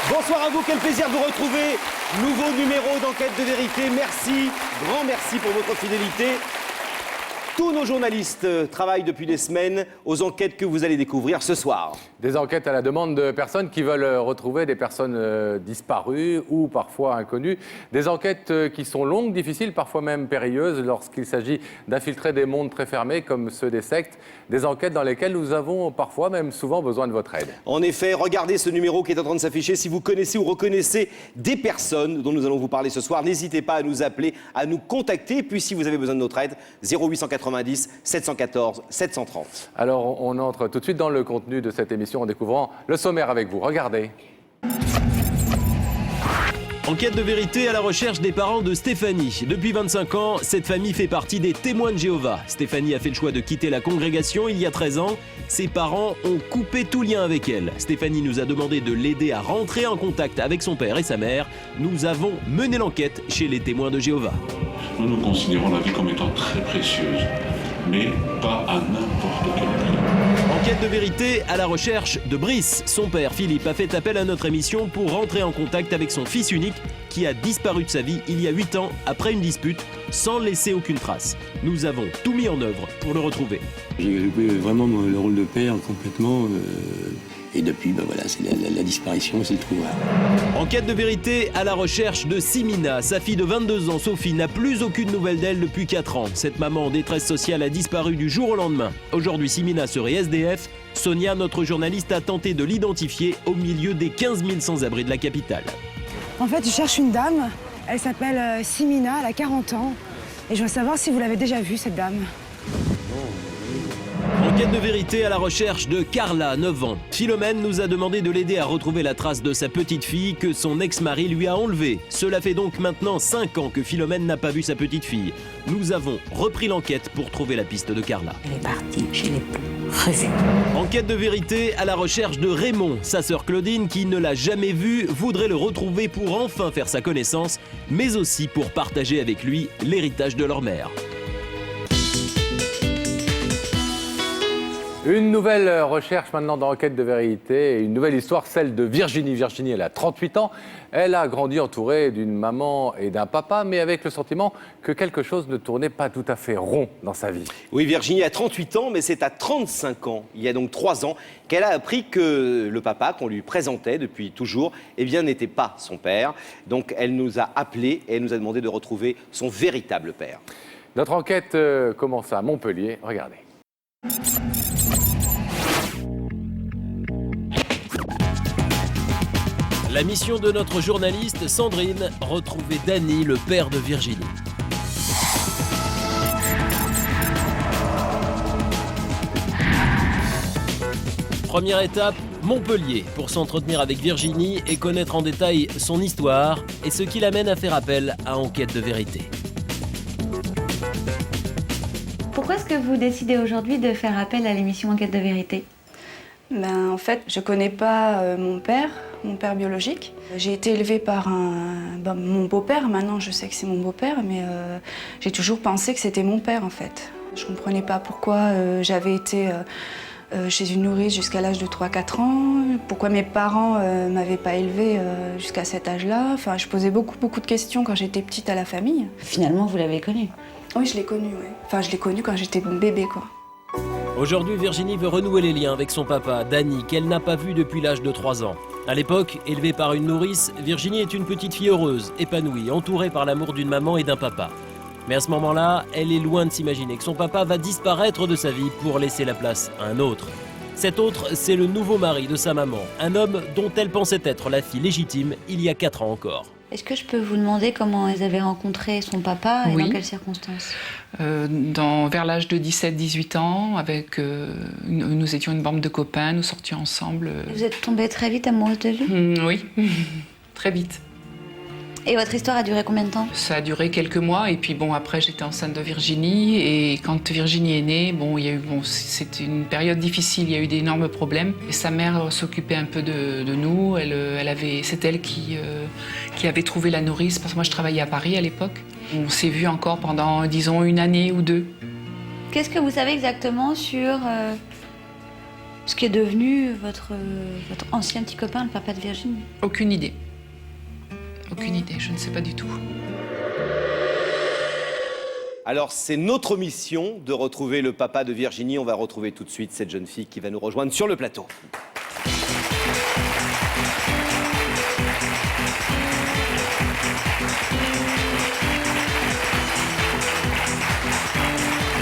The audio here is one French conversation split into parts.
Bonsoir à vous, quel plaisir de vous retrouver. Nouveau numéro d'Enquête de vérité. Merci, grand merci pour votre fidélité. Tous nos journalistes travaillent depuis des semaines aux enquêtes que vous allez découvrir ce soir. Des enquêtes à la demande de personnes qui veulent retrouver des personnes disparues ou parfois inconnues. Des enquêtes qui sont longues, difficiles, parfois même périlleuses lorsqu'il s'agit d'infiltrer des mondes très fermés comme ceux des sectes. Des enquêtes dans lesquelles nous avons parfois, même souvent, besoin de votre aide. En effet, regardez ce numéro qui est en train de s'afficher. Si vous connaissez ou reconnaissez des personnes dont nous allons vous parler ce soir, n'hésitez pas à nous appeler, à nous contacter. Puis si vous avez besoin de notre aide, 0890 714 730. Alors, on entre tout de suite dans le contenu de cette émission en découvrant le sommaire avec vous. Regardez. Enquête de vérité à la recherche des parents de Stéphanie. Depuis 25 ans, cette famille fait partie des témoins de Jéhovah. Stéphanie a fait le choix de quitter la congrégation il y a 13 ans. Ses parents ont coupé tout lien avec elle. Stéphanie nous a demandé de l'aider à rentrer en contact avec son père et sa mère. Nous avons mené l'enquête chez les témoins de Jéhovah. Nous considérons la vie comme étant très précieuse, mais pas à n'importe quel prix. Enquête de vérité à la recherche de Brice. Son père, Philippe, a fait appel à notre émission pour rentrer en contact avec son fils unique qui a disparu de sa vie il y a 8 ans après une dispute sans laisser aucune trace. Nous avons tout mis en œuvre pour le retrouver. J'ai joué vraiment le rôle de père complètement. Et depuis, voilà, c'est la disparition, c'est le trou. Enquête de vérité à la recherche de Simina. Sa fille de 22 ans, Sophie, n'a plus aucune nouvelle d'elle depuis 4 ans. Cette maman en détresse sociale a disparu du jour au lendemain. Aujourd'hui, Simina serait SDF. Sonia, notre journaliste, a tenté de l'identifier au milieu des 15 000 sans-abri de la capitale. En fait, je cherche une dame. Elle s'appelle Simina, elle a 40 ans. Et je veux savoir si vous l'avez déjà vue, cette dame. Enquête de vérité à la recherche de Carla, 9 ans. Philomène nous a demandé de l'aider à retrouver la trace de sa petite fille que son ex-mari lui a enlevée. Cela fait donc maintenant 5 ans que Philomène n'a pas vu sa petite fille. Nous avons repris l'enquête pour trouver la piste de Carla. Elle est partie, je l'ai plus revue. Enquête de vérité à la recherche de Raymond. Sa sœur Claudine, qui ne l'a jamais vu, voudrait le retrouver pour enfin faire sa connaissance, mais aussi pour partager avec lui l'héritage de leur mère. Une nouvelle recherche maintenant dans Enquête de vérité, et une nouvelle histoire, celle de Virginie. Virginie, elle a 38 ans, elle a grandi entourée d'une maman et d'un papa, mais avec le sentiment que quelque chose ne tournait pas tout à fait rond dans sa vie. Oui, Virginie a 38 ans, mais c'est à 35 ans, il y a donc 3 ans, qu'elle a appris que le papa qu'on lui présentait depuis toujours, eh bien, n'était pas son père. Donc elle nous a appelés et elle nous a demandé de retrouver son véritable père. Notre enquête commence à Montpellier, regardez. La mission de notre journaliste Sandrine, retrouver Danny, le père de Virginie. Première étape, Montpellier, pour s'entretenir avec Virginie et connaître en détail son histoire et ce qui l'amène à faire appel à Enquête de vérité. Pourquoi est-ce que vous décidez aujourd'hui de faire appel à l'émission Enquête de vérité ? En fait, je connais pas mon père biologique. J'ai été élevée par mon beau-père. Maintenant, je sais que c'est mon beau-père, mais j'ai toujours pensé que c'était mon père, en fait. Je comprenais pas pourquoi j'avais été chez une nourrice jusqu'à l'âge de 3-4 ans, pourquoi mes parents m'avaient pas élevée jusqu'à cet âge-là. Enfin, je posais beaucoup de questions quand j'étais petite à la famille. Finalement, vous l'avez connu ? Oui, je l'ai connu, oui. Enfin, je l'ai connu quand j'étais bébé, quoi. Aujourd'hui, Virginie veut renouer les liens avec son papa, Danny, qu'elle n'a pas vu depuis l'âge de 3 ans. À l'époque, élevée par une nourrice, Virginie est une petite fille heureuse, épanouie, entourée par l'amour d'une maman et d'un papa. Mais à ce moment-là, elle est loin de s'imaginer que son papa va disparaître de sa vie pour laisser la place à un autre. Cet autre, c'est le nouveau mari de sa maman, un homme dont elle pensait être la fille légitime il y a 4 ans encore. Est-ce que je peux vous demander comment elles avaient rencontré son papa et dans quelles circonstances ? Vers l'âge de 17-18 ans, nous étions une bande de copains, nous sortions ensemble. Vous êtes tombée très vite amoureuse de lui ? Oui, très vite. Et votre histoire a duré combien de temps? Ça a duré quelques mois, et puis bon, après j'étais enceinte de Virginie, et quand Virginie est née, c'était une période difficile, il y a eu d'énormes problèmes. Et sa mère s'occupait un peu de nous, c'est elle qui avait trouvé la nourrice, parce que moi je travaillais à Paris à l'époque. On s'est vus encore pendant, disons, 1 année ou 2. Qu'est-ce que vous savez exactement sur ce qui est devenu votre ancien petit copain, le papa de Virginie? Aucune idée. Aucune idée, je ne sais pas du tout. Alors, c'est notre mission de retrouver le papa de Virginie. On va retrouver tout de suite cette jeune fille qui va nous rejoindre sur le plateau.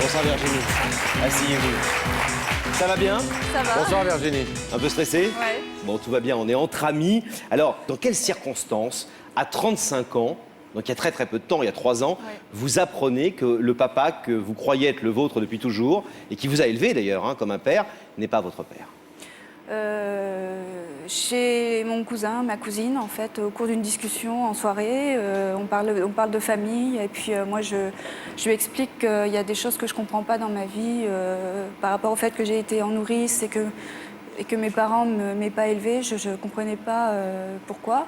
Bonsoir Virginie. Asseyez-vous. Ça va bien? Ça va? Bonsoir Virginie. Un peu stressé? Ouais. Bon, tout va bien, on est entre amis. Alors, dans quelles circonstances, à 35 ans, donc il y a très très peu de temps, il y a 3 ans, vous apprenez que le papa que vous croyez être le vôtre depuis toujours, et qui vous a élevé d'ailleurs comme un père, n'est pas votre père? Chez mon cousin, ma cousine, en fait, au cours d'une discussion en soirée, on parle de famille, et puis moi je lui explique qu'il y a des choses que je ne comprends pas dans ma vie par rapport au fait que j'ai été en nourrice et que mes parents ne m'aient pas élevée. Je ne comprenais pas pourquoi.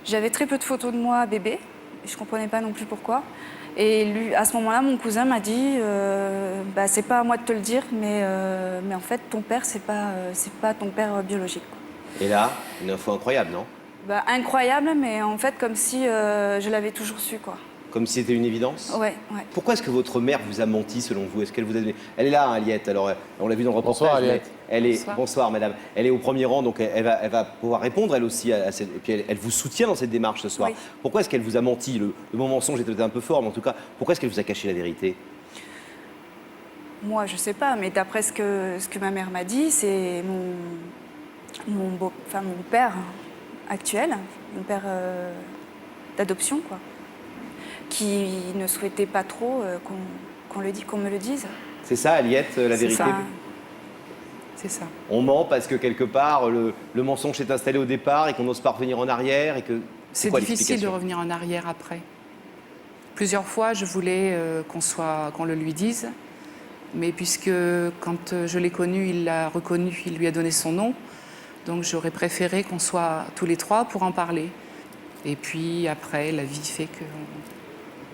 J'avais très peu de photos de moi bébé, je ne comprenais pas non plus pourquoi. Et lui, à ce moment-là, mon cousin m'a dit c'est pas à moi de te le dire, mais en fait, ton père, c'est pas ton père biologique. Et là, une info incroyable, non? Incroyable, mais en fait, comme si je l'avais toujours su, quoi. Comme si c'était une évidence? Ouais. Pourquoi est-ce que votre mère vous a menti, selon vous? Est-ce qu'elle vous a... Elle est là, Aliette, alors on l'a vu dans le reportage. Bonsoir, Aliette. Elle est... Bonsoir, madame. Elle est au premier rang, donc elle va pouvoir répondre, elle aussi, à cette... Et puis elle vous soutient dans cette démarche ce soir. Oui. Pourquoi est-ce qu'elle vous a menti? Le mot mensonge est peut-être un peu fort, mais en tout cas, pourquoi est-ce qu'elle vous a caché la vérité? Moi, je sais pas, mais d'après ce que ma mère m'a dit, c'est mon père actuel, mon père d'adoption, quoi, qui ne souhaitait pas trop qu'on me le dise. C'est ça, Aliette, la vérité? C'est ça. On ment parce que quelque part, le mensonge s'est installé au départ et qu'on n'ose pas revenir en arrière et que... C'est quoi difficile de l'explication? revenir en arrière après. Plusieurs fois, je voulais qu'on le lui dise, mais puisque quand je l'ai connu, il l'a reconnu, il lui a donné son nom, donc j'aurais préféré qu'on soit tous les trois pour en parler. Et puis après, la vie fait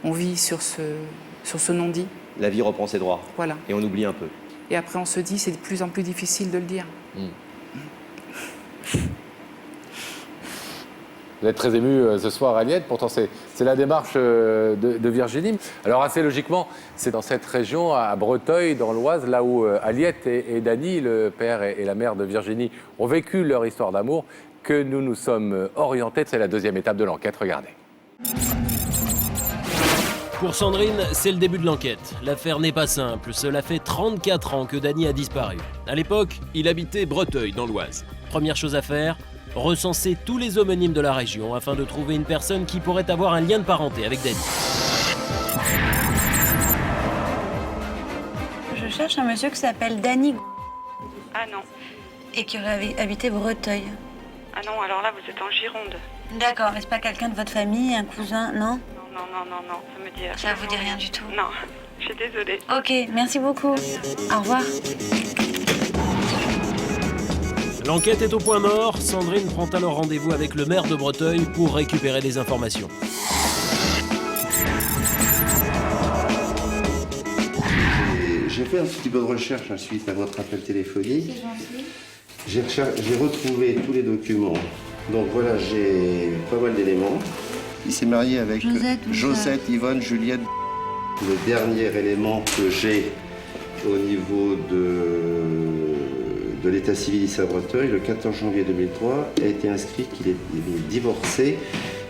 qu'on vit sur ce non-dit. La vie reprend ses droits. Voilà. Et on oublie un peu. Et après, on se dit, c'est de plus en plus difficile de le dire. Vous êtes très ému ce soir, Aliette. Pourtant, c'est la démarche de Virginie. Alors, assez logiquement, c'est dans cette région, à Breteuil, dans l'Oise, là où Aliette et Dany, le père et la mère de Virginie, ont vécu leur histoire d'amour, que nous nous sommes orientés. C'est la deuxième étape de l'enquête. Regardez. Pour Sandrine, c'est le début de l'enquête. L'affaire n'est pas simple. Cela fait 34 ans que Dany a disparu. À l'époque, il habitait Breteuil, dans l'Oise. Première chose à faire, recenser tous les homonymes de la région afin de trouver une personne qui pourrait avoir un lien de parenté avec Dany. Je cherche un monsieur qui s'appelle Dany Ah non. et qui aurait habité Breteuil. Ah non, alors là, vous êtes en Gironde. D'accord, mais c'est pas quelqu'un de votre famille, un cousin, non? Non, ça me dit rien. Ça vous dit rien du tout? Non, je suis désolée. Ok, merci beaucoup. Au revoir. L'enquête est au point mort. Sandrine prend alors rendez-vous avec le maire de Breteuil pour récupérer des informations. J'ai fait un petit peu de recherche suite à votre appel téléphonique. J'ai retrouvé tous les documents. Donc voilà, j'ai pas mal d'éléments. Il s'est marié avec Josette, Yvonne, Juliette. Le dernier élément que j'ai au niveau de l'état civil ici à Breteuil, le 14 janvier 2003, a été inscrit qu'il est divorcé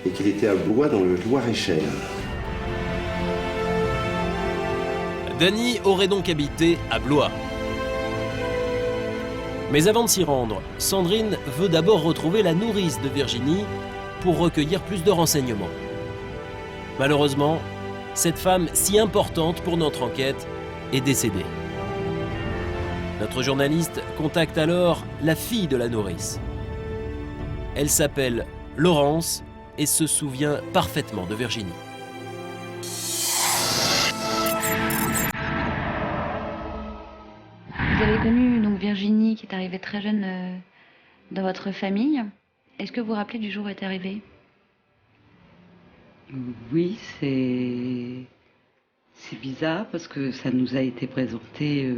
et qu'il était à Blois dans le Loir-et-Cher. Dany aurait donc habité à Blois. Mais avant de s'y rendre, Sandrine veut d'abord retrouver la nourrice de Virginie pour recueillir plus de renseignements. Malheureusement, cette femme si importante pour notre enquête est décédée. Notre journaliste contacte alors la fille de la nourrice. Elle s'appelle Laurence et se souvient parfaitement de Virginie. Vous avez connu donc Virginie qui est arrivée très jeune dans votre famille. Est-ce que vous vous rappelez du jour où elle est arrivée? Oui, c'est bizarre parce que ça nous a été présenté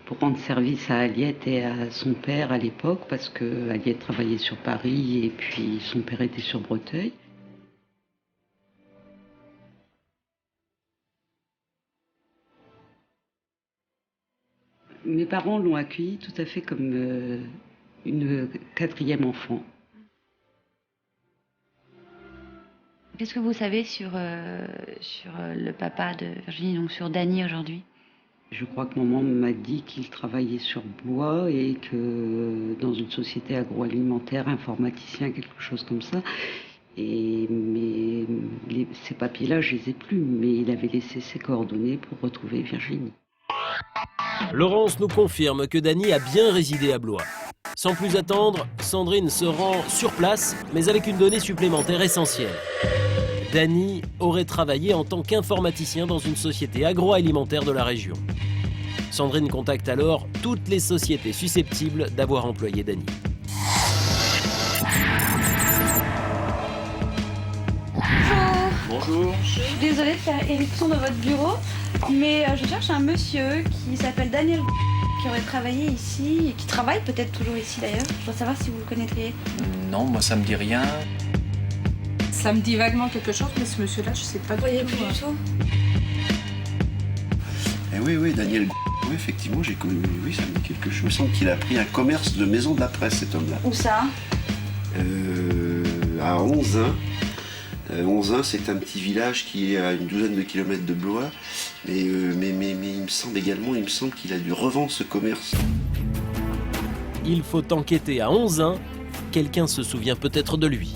pour rendre service à Aliette et à son père à l'époque, parce que Aliette travaillait sur Paris et puis son père était sur Breteuil. Mes parents l'ont accueillie tout à fait comme une quatrième enfant. Qu'est-ce que vous savez sur le papa de Virginie, donc sur Danny aujourd'hui? Je crois que maman m'a dit qu'il travaillait sur bois et que dans une société agroalimentaire, informaticien, quelque chose comme ça. Ces papiers-là, je les ai plus, mais il avait laissé ses coordonnées pour retrouver Virginie. Laurence nous confirme que Danny a bien résidé à Blois. Sans plus attendre, Sandrine se rend sur place, mais avec une donnée supplémentaire essentielle. Danny aurait travaillé en tant qu'informaticien dans une société agroalimentaire de la région. Sandrine contacte alors toutes les sociétés susceptibles d'avoir employé Danny. Bonjour. Je suis désolée de faire éruption dans votre bureau, mais je cherche un monsieur qui s'appelle Daniel, qui aurait travaillé ici et qui travaille peut-être toujours ici d'ailleurs. Je dois savoir si vous le connaîtriez. Non, moi ça me dit rien. Ça me dit vaguement quelque chose, mais ce monsieur-là, je sais pas Vous voyez plus du tout. Eh oui, Daniel. Oui, effectivement, j'ai connu. Oui, ça me dit quelque chose. Il me semble qu'il a pris un commerce de maison de la presse, cet homme-là. Où ça? À Onzain. Onzain, c'est un petit village qui est à une douzaine de kilomètres de Blois. Mais il me semble qu'il a dû revendre ce commerce. Il faut enquêter à Onzain. Quelqu'un se souvient peut-être de lui.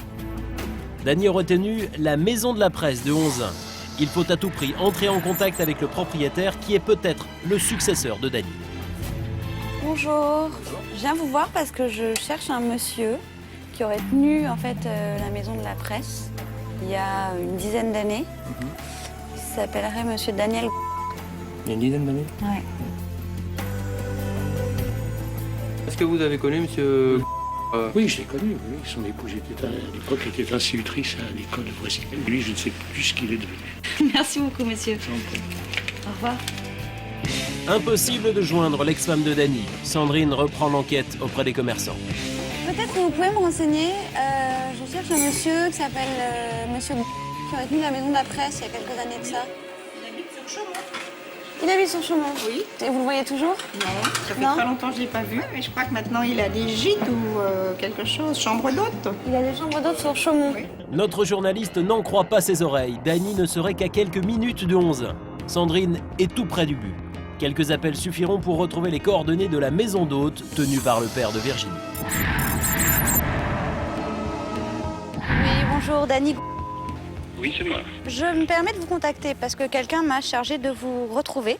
Danny a retenu la maison de la presse de Onzain. Il faut à tout prix entrer en contact avec le propriétaire qui est peut-être le successeur de Danny. Bonjour. Je viens vous voir parce que je cherche un monsieur qui aurait tenu en fait la maison de la presse il y a une dizaine d'années. Il s'appellerait monsieur Daniel. Il y a une dizaine d'années? Ouais. Est-ce que vous avez connu monsieur... Oui, je l'ai connu. Oui. Son épouse à l'époque était institutrice à l'école de Voici. Lui, je ne sais plus ce qu'il est devenu. Merci beaucoup, monsieur. Au revoir. Impossible de joindre l'ex-femme de Danny. Sandrine reprend l'enquête auprès des commerçants. Peut-être que vous pouvez me renseigner. Je cherche un monsieur qui s'appelle monsieur qui aurait tenu la maison de la presse il y a quelques années de ça. Il habite sur Chaumont. Il habite sur Chaumont? Oui. Et vous le voyez toujours? Non, ça fait très longtemps que je ne l'ai pas vu, mais je crois que maintenant il a des gîtes ou quelque chose, chambre d'hôte. Il a des chambres d'hôte sur Chaumont. Oui. Notre journaliste n'en croit pas ses oreilles. Danny ne serait qu'à quelques minutes de Onzain. Sandrine est tout près du but. Quelques appels suffiront pour retrouver les coordonnées de la maison d'hôte tenue par le père de Virginie. Oui, bonjour, Danny. Oui, c'est moi. Je me permets de vous contacter parce que quelqu'un m'a chargé de vous retrouver.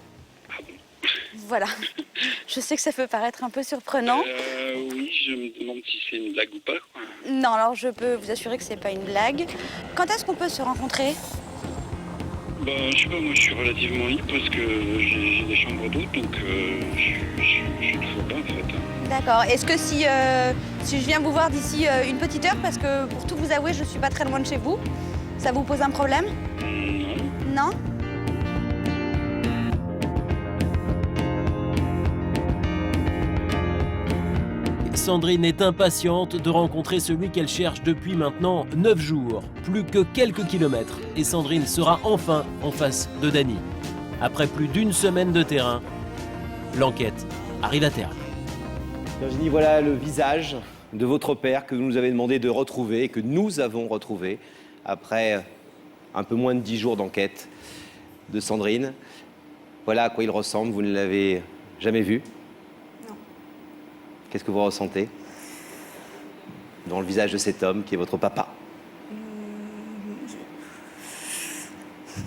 Voilà. Je sais que ça peut paraître un peu surprenant. Oui, je me demande si c'est une blague ou pas, quoi. Non, alors je peux vous assurer que c'est pas une blague. Quand est-ce qu'on peut se rencontrer? Je sais pas, moi je suis relativement libre parce que j'ai des chambres d'hôtes, donc je ne vois pas en fait. D'accord. Est-ce que si je viens vous voir d'ici une petite heure, parce que pour tout vous avouer, je suis pas très loin de chez vous, ça vous pose un problème? Non. Non? Sandrine est impatiente de rencontrer celui qu'elle cherche depuis maintenant 9 jours. Plus que quelques kilomètres et Sandrine sera enfin en face de Danny. Après plus d'une semaine de terrain, l'enquête arrive à terme. Virginie, voilà le visage de votre père que vous nous avez demandé de retrouver et que nous avons retrouvé après un peu moins de 10 jours d'enquête de Sandrine. Voilà à quoi il ressemble, vous ne l'avez jamais vu? Non. Qu'est-ce que vous ressentez dans le visage de cet homme qui est votre papa?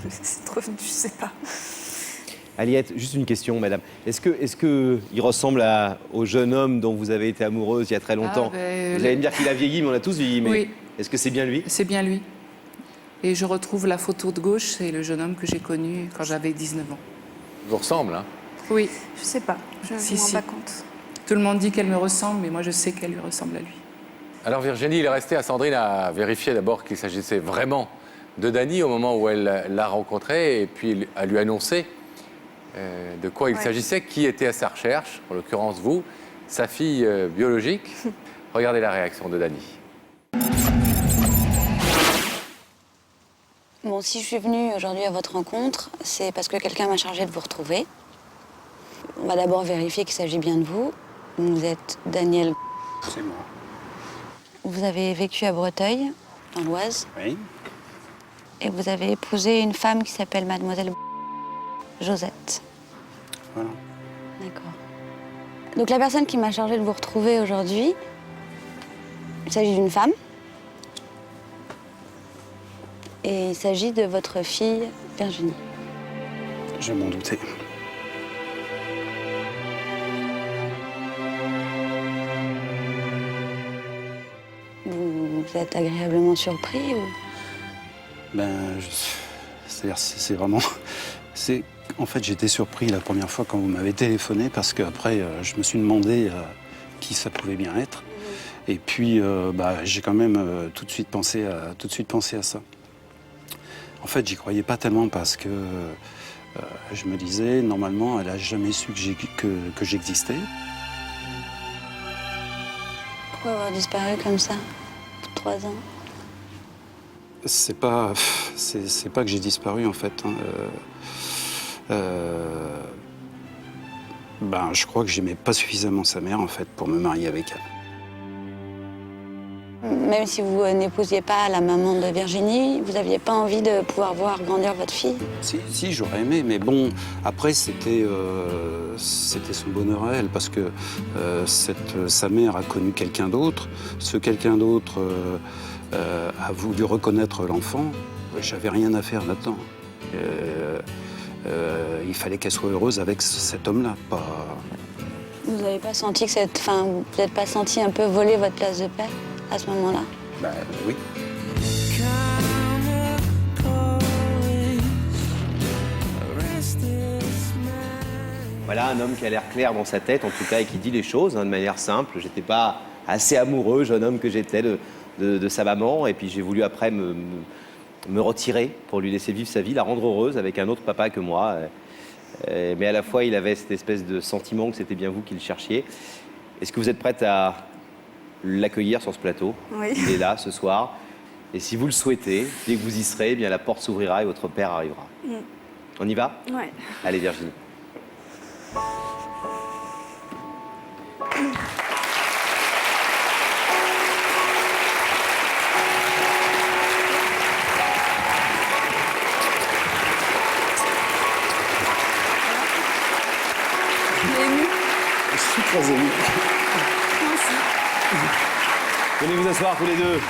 C'est trop, je sais pas. Aliette, juste une question, madame. Est-ce que il ressemble au jeune homme dont vous avez été amoureuse il y a très longtemps? Vous allez me dire qu'il a vieilli, mais on a tous vieilli. Mais oui. Est-ce que c'est bien lui? C'est bien lui. Et je retrouve la photo de gauche, c'est le jeune homme que j'ai connu quand j'avais 19 ans. Il vous ressemble, hein? Oui. Je sais pas, je ne me rends pas compte. Tout le monde dit qu'elle me ressemble, mais moi je sais qu'elle lui ressemble à lui. Alors Virginie, il est resté à Sandrine à vérifier d'abord qu'il s'agissait vraiment de Danny au moment où elle l'a rencontré et puis à lui annoncer de quoi il s'agissait, qui était à sa recherche, en l'occurrence vous, sa fille biologique. Regardez la réaction de Dany. Bon, si je suis venue aujourd'hui à votre rencontre, c'est parce que quelqu'un m'a chargé de vous retrouver. On va d'abord vérifier qu'il s'agit bien de vous. Vous êtes Daniel. C'est moi. Vous avez vécu à Breteuil, dans l'Oise. Oui. Et vous avez épousé une femme qui s'appelle Mademoiselle Josette. Voilà. D'accord. Donc la personne qui m'a chargé de vous retrouver aujourd'hui, il s'agit d'une femme. Et il s'agit de votre fille, Virginie. Je m'en doutais. Vous êtes agréablement surpris ou... C'est-à-dire, c'est vraiment... En fait, j'étais surpris la première fois quand vous m'avez téléphoné parce qu'après, je me suis demandé qui ça pouvait bien être. Et puis, j'ai quand même tout de suite pensé à ça. En fait, j'y croyais pas tellement parce que je me disais, normalement, elle a jamais su que j'existais. Pourquoi avoir disparu comme ça, au bout de 3 ans? C'est pas que j'ai disparu, en fait. Je crois que j'aimais pas suffisamment sa mère, en fait, pour me marier avec elle. Même si vous n'épousiez pas la maman de Virginie, vous n'aviez pas envie de pouvoir voir grandir votre fille? Si, j'aurais aimé, mais bon, après, c'était son bonheur à elle, parce que sa mère a connu quelqu'un d'autre. Ce quelqu'un d'autre a voulu reconnaître l'enfant. J'avais rien à faire là-dedans. Il fallait qu'elle soit heureuse avec cet homme-là, pas... Vous n'avez pas senti que vous n'êtes pas senti un peu voler votre place de père à ce moment-là? Oui. Voilà un homme qui a l'air clair dans sa tête, en tout cas, et qui dit les choses de manière simple. J'étais pas assez amoureux, jeune homme que j'étais, de sa maman, et puis j'ai voulu après me retirer pour lui laisser vivre sa vie, la rendre heureuse avec un autre papa que moi. Mais à la fois, il avait cette espèce de sentiment que c'était bien vous qui le cherchiez. Est-ce que vous êtes prête à l'accueillir sur ce plateau? Oui. Il est là ce soir. Et si vous le souhaitez, dès que vous y serez, eh bien, la porte s'ouvrira et votre père arrivera. On y va? Ouais. Allez, Virginie. Je suis très ému. Venez vous asseoir tous les deux.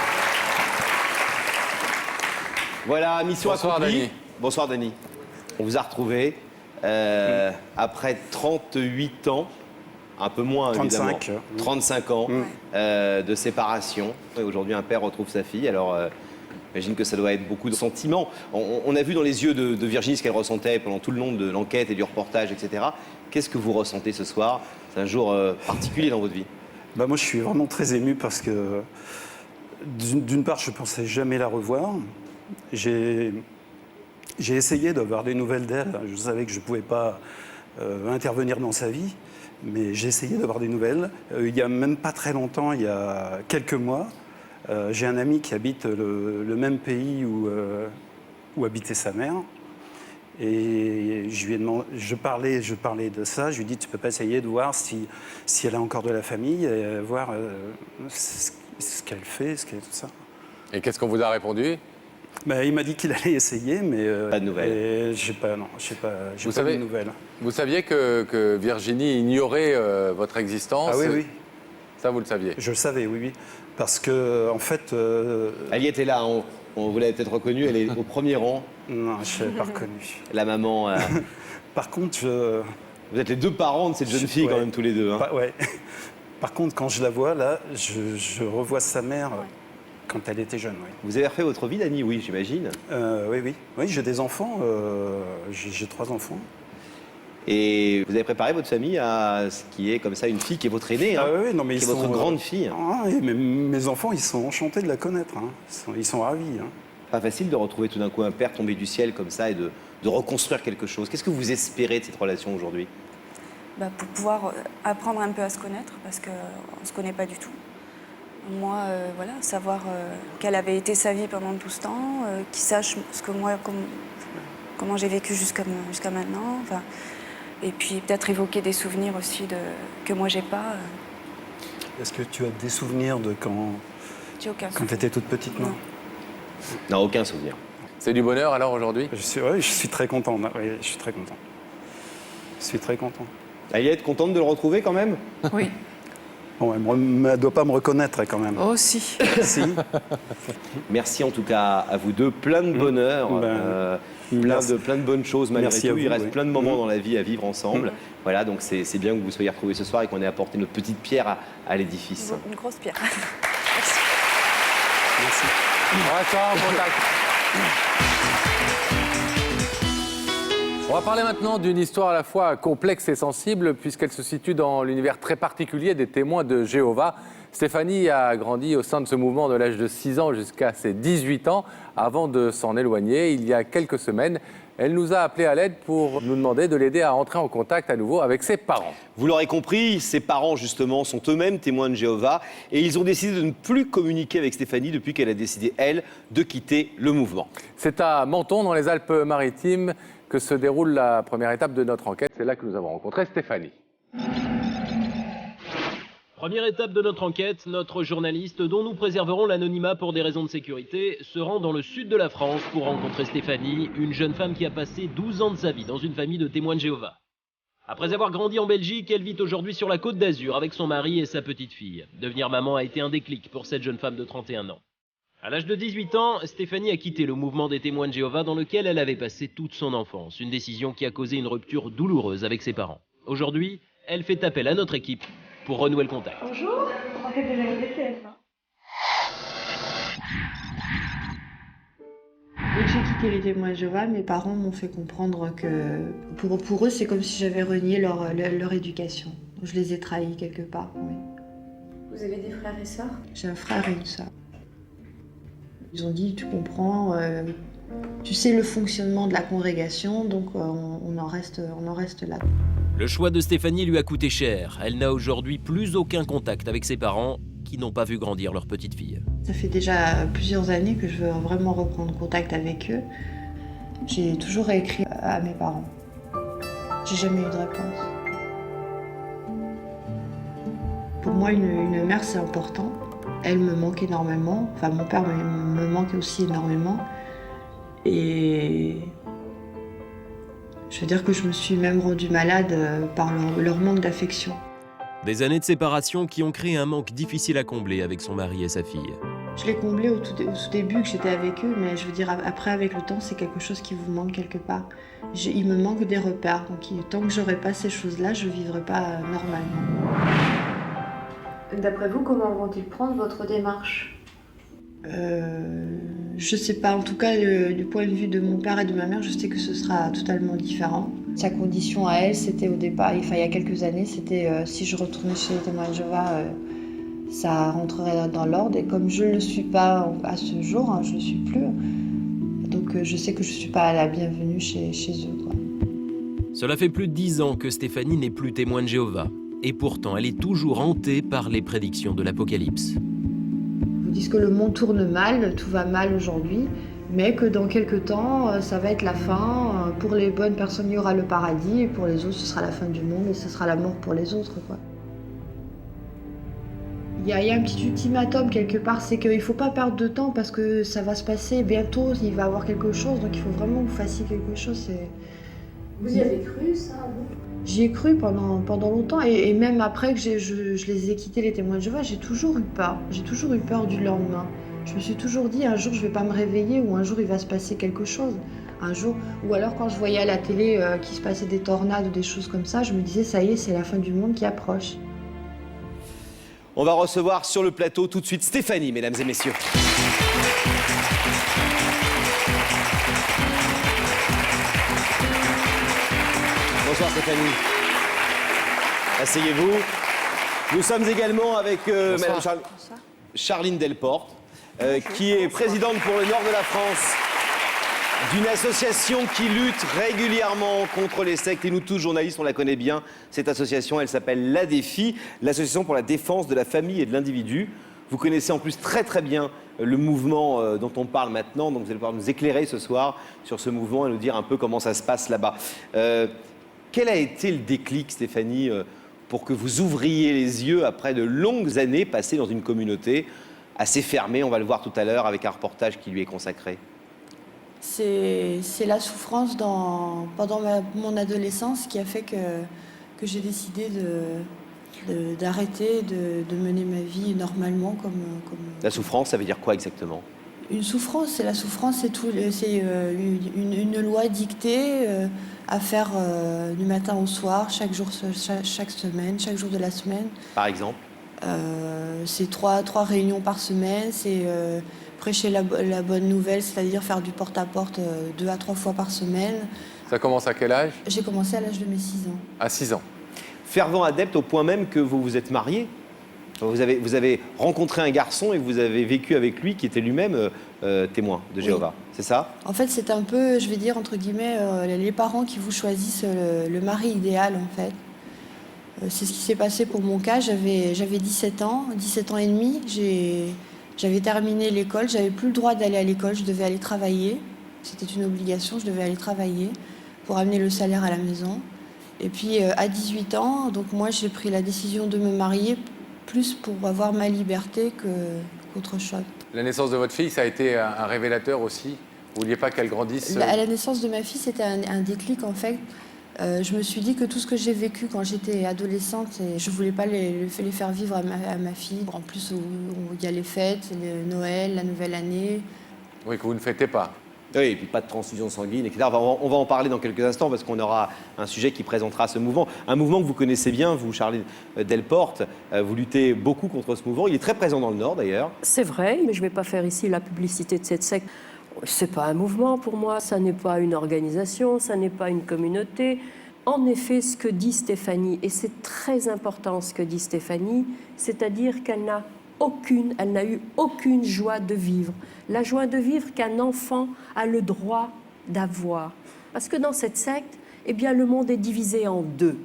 Voilà, mission Bonsoir, accomplie. Dany. Bonsoir, Dany. On vous a retrouvés après 38 ans, un peu moins 35, évidemment, 35 ans de séparation. Et aujourd'hui, un père retrouve sa fille. Alors, j'imagine que ça doit être beaucoup de sentiments. On a vu dans les yeux de Virginie ce qu'elle ressentait pendant tout le long de l'enquête et du reportage, etc. Qu'est-ce que vous ressentez ce soir? C'est un jour particulier dans votre vie. Moi, je suis vraiment très ému parce que, d'une part, je ne pensais jamais la revoir. J'ai essayé d'avoir des nouvelles d'elle. Je savais que je ne pouvais pas intervenir dans sa vie, mais j'ai essayé d'avoir des nouvelles. Il n'y a même pas très longtemps, il y a quelques mois, j'ai un ami qui habite le même pays où habitait sa mère. Et je lui ai demandé, je parlais de ça. Je lui ai dit, tu peux pas essayer de voir si elle a encore de la famille, et voir ce qu'elle fait, tout ça. Et qu'est-ce qu'on vous a répondu? Il m'a dit qu'il allait essayer, mais pas de nouvelles. J'ai pas de nouvelles. Vous saviez que Virginie ignorait votre existence? Ah oui, oui. Ça, vous le saviez? Je le savais, oui, oui. Parce que, en fait... Elle y était là, vous l'avez peut-être reconnue, elle est au premier rang. Non, je ne l'ai pas reconnue. La maman... Par contre, vous êtes les deux parents de cette jeune fille, quand même, tous les deux. Hein. Ouais. Par contre, quand je la vois, là, je revois sa mère quand elle était jeune. Oui. Vous avez refait votre vie, Dany, oui, j'imagine? Oui. Oui, j'ai des enfants. J'ai 3 enfants. Et vous avez préparé votre famille à ce qui est comme ça une fille qui est votre aînée, hein, oui, non, mais qui est votre grande fille. Mes enfants, ils sont enchantés de la connaître. Hein. Ils sont ravis. Hein. Pas facile de retrouver tout d'un coup un père tombé du ciel comme ça et de de reconstruire quelque chose. Qu'est-ce que vous espérez de cette relation aujourd'hui? Pour pouvoir apprendre un peu à se connaître, parce qu'on ne se connaît pas du tout. Moi, voilà, savoir quelle avait été sa vie pendant tout ce temps, qu'il sache ce que moi, comment j'ai vécu jusqu'à maintenant. Enfin, et puis peut-être évoquer des souvenirs aussi que moi j'ai pas. Est-ce que tu as des souvenirs de quand tu étais toute petite? Non. Non, aucun souvenir. C'est du bonheur alors aujourd'hui? Je suis très content. Oui, je suis très content. Je suis très content. Aliette, contente de le retrouver quand même? Oui. Bon, elle ne doit pas me reconnaître quand même. Oh si. Si. Merci en tout cas à vous deux, plein de bonheur, plein de bonnes choses malgré Merci tout. vous, Il reste oui. plein de moments dans la vie à vivre ensemble. Voilà, donc c'est bien que vous vous soyez retrouvés ce soir et qu'on ait apporté notre petite pierre à l'édifice. Une grosse pierre. Merci. On reste en contact. On va parler maintenant d'une histoire à la fois complexe et sensible puisqu'elle se situe dans l'univers très particulier des témoins de Jéhovah. Stéphanie a grandi au sein de ce mouvement de l'âge de 6 ans jusqu'à ses 18 ans avant de s'en éloigner. Il y a quelques semaines, elle nous a appelé à l'aide pour nous demander de l'aider à entrer en contact à nouveau avec ses parents. Vous l'aurez compris, ses parents justement sont eux-mêmes témoins de Jéhovah et ils ont décidé de ne plus communiquer avec Stéphanie depuis qu'elle a décidé, elle, de quitter le mouvement. C'est à Menton, dans les Alpes-Maritimes, que se déroule la première étape de notre enquête. C'est là que nous avons rencontré Stéphanie. Première étape de notre enquête, notre journaliste, dont nous préserverons l'anonymat pour des raisons de sécurité, se rend dans le sud de la France pour rencontrer Stéphanie, une jeune femme qui a passé 12 ans de sa vie dans une famille de témoins de Jéhovah. Après avoir grandi en Belgique, elle vit aujourd'hui sur la Côte d'Azur avec son mari et sa petite fille. Devenir maman a été un déclic pour cette jeune femme de 31 ans. À l'âge de 18 ans, Stéphanie a quitté le mouvement des témoins de Jéhovah dans lequel elle avait passé toute son enfance, une décision qui a causé une rupture douloureuse avec ses parents. Aujourd'hui, elle fait appel à notre équipe pour renouer le contact. Bonjour, on fait déjà une TF. Dès que j'ai quitté les témoins de Jéhovah, mes parents m'ont fait comprendre que pour eux, c'est comme si j'avais renié leur éducation. Je les ai trahis quelque part, oui. Vous avez des frères et sœurs? J'ai un frère et une sœur. Ils ont dit, tu comprends, tu sais le fonctionnement de la congrégation, donc on en reste là. Le choix de Stéphanie lui a coûté cher. Elle n'a aujourd'hui plus aucun contact avec ses parents qui n'ont pas vu grandir leur petite fille. Ça fait déjà plusieurs années que je veux vraiment reprendre contact avec eux. J'ai toujours écrit à mes parents. J'ai jamais eu de réponse. Pour moi, une mère, c'est important. Elle me manque énormément. Enfin, mon père me manque aussi énormément. Et je veux dire que je me suis même rendue malade par leur manque d'affection. Des années de séparation qui ont créé un manque difficile à combler avec son mari et sa fille. Je l'ai comblé au tout début que j'étais avec eux, mais je veux dire, après, avec le temps, c'est quelque chose qui vous manque quelque part. Il me manque des repères, donc tant que j'aurai pas ces choses-là, je vivrai pas normalement. D'après vous, comment vont-ils prendre votre démarche? Je sais pas, en tout cas, du point de vue de mon père et de ma mère, je sais que ce sera totalement différent. Sa condition à elle, c'était au départ, enfin il y a quelques années, c'était si je retournais chez les témoins de Jéhovah, ça rentrerait dans l'ordre. Et comme je ne le suis pas à ce jour, hein, je ne le suis plus, donc je sais que je ne suis pas la bienvenue chez eux, quoi. Cela fait plus de 10 ans que Stéphanie n'est plus témoin de Jéhovah. Et pourtant, elle est toujours hantée par les prédictions de l'Apocalypse. Ils disent que le monde tourne mal, tout va mal aujourd'hui, mais que dans quelques temps, ça va être la fin. Pour les bonnes personnes, il y aura le paradis, et pour les autres, ce sera la fin du monde, et ce sera la mort pour les autres, quoi. Il y a un petit ultimatum quelque part, c'est qu'il ne faut pas perdre de temps parce que ça va se passer bientôt, il va y avoir quelque chose, donc il faut vraiment que vous fassiez quelque chose. Vous y avez cru, ça, vous? J'y ai cru pendant longtemps, et même après que je les ai quittés, les témoins de Jéhovah, j'ai toujours eu peur. J'ai toujours eu peur du lendemain. Je me suis toujours dit, un jour je vais pas me réveiller, ou un jour il va se passer quelque chose. Un jour, ou alors quand je voyais à la télé qu'il se passait des tornades ou des choses comme ça, je me disais, ça y est, c'est la fin du monde qui approche. On va recevoir sur le plateau tout de suite Stéphanie, mesdames et messieurs. Bonsoir Stéphanie. Asseyez-vous. Nous sommes également avec Madame Charline Delporte, qui est présidente pour le nord de la France d'une association qui lutte régulièrement contre les sectes. Et nous tous, journalistes, on la connaît bien. Cette association, elle s'appelle l'ADEFI, l'Association pour la défense de la famille et de l'individu. Vous connaissez en plus très très bien le mouvement dont on parle maintenant. Donc vous allez pouvoir nous éclairer ce soir sur ce mouvement et nous dire un peu comment ça se passe là-bas. Quel a été le déclic, Stéphanie, pour que vous ouvriez les yeux après de longues années passées dans une communauté assez fermée? On va le voir tout à l'heure avec un reportage qui lui est consacré. C'est la souffrance pendant mon adolescence qui a fait que j'ai décidé d'arrêter de mener ma vie normalement comme... La souffrance, ça veut dire quoi exactement? Une souffrance, c'est la souffrance, c'est une loi dictée à faire du matin au soir, chaque jour, chaque semaine, chaque jour de la semaine. Par exemple? C'est trois réunions par semaine, c'est prêcher la bonne nouvelle, c'est-à-dire faire du porte-à-porte 2 à 3 fois par semaine. Ça commence à quel âge? J'ai commencé à l'âge de mes 6 ans. À 6 ans. Fervent adepte au point même que vous vous êtes marié. Vous avez rencontré un garçon et vous avez vécu avec lui qui était lui-même témoin de Jéhovah. Oui. C'est ça? En fait, c'est un peu, je vais dire, entre guillemets, les parents qui vous choisissent le mari idéal, en fait. C'est ce qui s'est passé pour mon cas. J'avais 17 ans et demi. J'avais terminé l'école. J'avais plus le droit d'aller à l'école. Je devais aller travailler. C'était une obligation. Je devais aller travailler pour amener le salaire à la maison. Et puis, à 18 ans, donc moi, j'ai pris la décision de me marier plus pour avoir ma liberté qu'autre chose. La naissance de votre fille, ça a été un révélateur aussi? Vous vouliez pas qu'elle grandisse? À la naissance de ma fille, c'était un déclic, en fait. Je me suis dit que tout ce que j'ai vécu quand j'étais adolescente, je ne voulais pas les faire vivre à ma fille. En plus, il y a les fêtes, Noël, la nouvelle année. Oui, que vous ne fêtez pas. Oui, et puis pas de transfusion sanguine, etc. On va en parler dans quelques instants parce qu'on aura un sujet qui présentera ce mouvement. Un mouvement que vous connaissez bien, vous, Charlie Delporte. Vous luttez beaucoup contre ce mouvement. Il est très présent dans le Nord, d'ailleurs. C'est vrai, mais je ne vais pas faire ici la publicité de cette secte. C'est pas un mouvement pour moi, ça n'est pas une organisation, ça n'est pas une communauté. En effet, ce que dit Stéphanie, et c'est très important ce que dit Stéphanie, c'est-à-dire qu'elle n'a eu aucune joie de vivre. La joie de vivre qu'un enfant a le droit d'avoir. Parce que dans cette secte, eh bien, le monde est divisé en deux.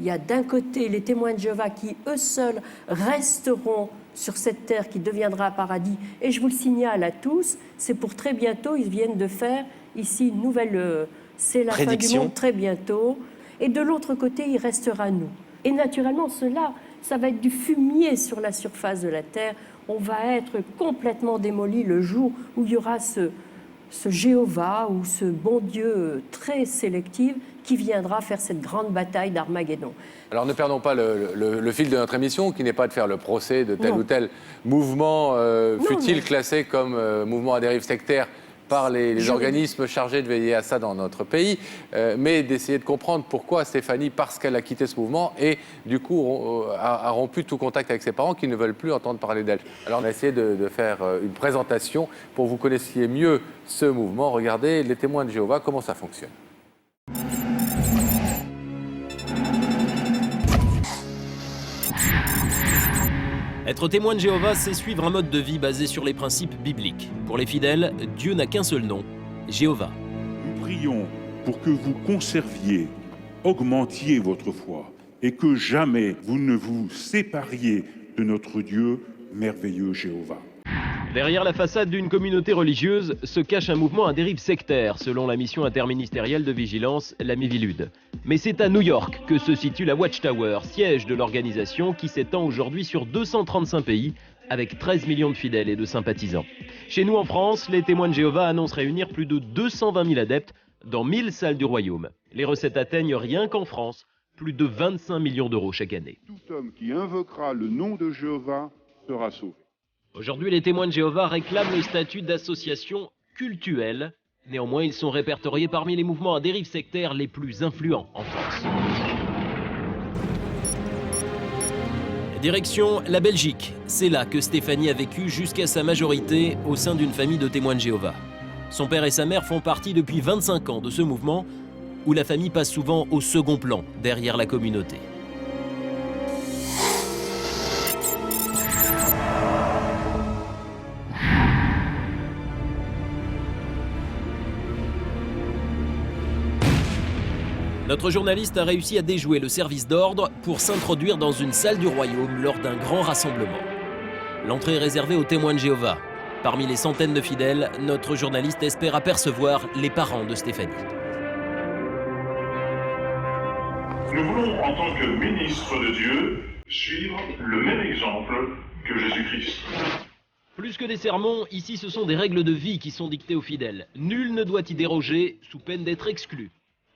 Il y a d'un côté les témoins de Jéhovah qui, eux seuls, resteront sur cette terre qui deviendra un paradis. Et je vous le signale à tous, c'est pour très bientôt, ils viennent de faire ici une nouvelle... c'est la fin du monde très bientôt. Et de l'autre côté, il restera nous. Et naturellement, cela, ça va être du fumier sur la surface de la terre. On va être complètement démoli le jour où il y aura ce Jéhovah ou ce bon Dieu très sélectif qui viendra faire cette grande bataille d'Armageddon. Alors ne perdons pas le fil de notre émission, qui n'est pas de faire le procès de tel ou tel mouvement, fut-il classé comme mouvement à dérive sectaire par les organismes chargés de veiller à ça dans notre pays, mais d'essayer de comprendre pourquoi Stéphanie, parce qu'elle a quitté ce mouvement et du coup a rompu tout contact avec ses parents qui ne veulent plus entendre parler d'elle. Alors on a essayé de faire une présentation pour que vous connaissiez mieux ce mouvement. Regardez les témoins de Jéhovah, comment ça fonctionne. Être témoin de Jéhovah, c'est suivre un mode de vie basé sur les principes bibliques. Pour les fidèles, Dieu n'a qu'un seul nom, Jéhovah. Nous prions pour que vous conserviez, augmentiez votre foi et que jamais vous ne vous sépariez de notre Dieu merveilleux Jéhovah. Derrière la façade d'une communauté religieuse se cache un mouvement à dérive sectaire, selon la mission interministérielle de vigilance, la Miviludes. Mais c'est à New York que se situe la Watchtower, siège de l'organisation qui s'étend aujourd'hui sur 235 pays, avec 13 millions de fidèles et de sympathisants. Chez nous en France, les témoins de Jéhovah annoncent réunir plus de 220 000 adeptes dans 1000 salles du royaume. Les recettes atteignent rien qu'en France plus de 25 millions d'euros chaque année. Tout homme qui invoquera le nom de Jéhovah sera sauvé. Aujourd'hui, les témoins de Jéhovah réclament le statut d'association cultuelle. Néanmoins, ils sont répertoriés parmi les mouvements à dérive sectaire les plus influents en France. Direction la Belgique. C'est là que Stéphanie a vécu jusqu'à sa majorité au sein d'une famille de témoins de Jéhovah. Son père et sa mère font partie depuis 25 ans de ce mouvement où la famille passe souvent au second plan, derrière la communauté. Notre journaliste a réussi à déjouer le service d'ordre pour s'introduire dans une salle du royaume lors d'un grand rassemblement. L'entrée est réservée aux témoins de Jéhovah. Parmi les centaines de fidèles, notre journaliste espère apercevoir les parents de Stéphanie. Nous voulons, en tant que ministre de Dieu, suivre le même exemple que Jésus-Christ. Plus que des sermons, ici ce sont des règles de vie qui sont dictées aux fidèles. Nul ne doit y déroger, sous peine d'être exclu.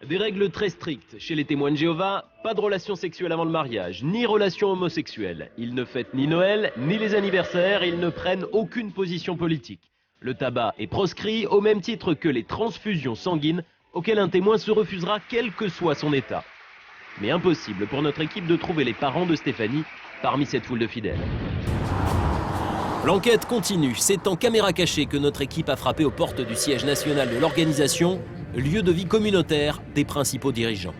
Des règles très strictes. Chez les témoins de Jéhovah, pas de relations sexuelles avant le mariage, ni relations homosexuelles. Ils ne fêtent ni Noël, ni les anniversaires, ils ne prennent aucune position politique. Le tabac est proscrit au même titre que les transfusions sanguines, auxquelles un témoin se refusera quel que soit son état. Mais impossible pour notre équipe de trouver les parents de Stéphanie parmi cette foule de fidèles. L'enquête continue. C'est en caméra cachée que notre équipe a frappé aux portes du siège national de l'organisation, lieu de vie communautaire des principaux dirigeants.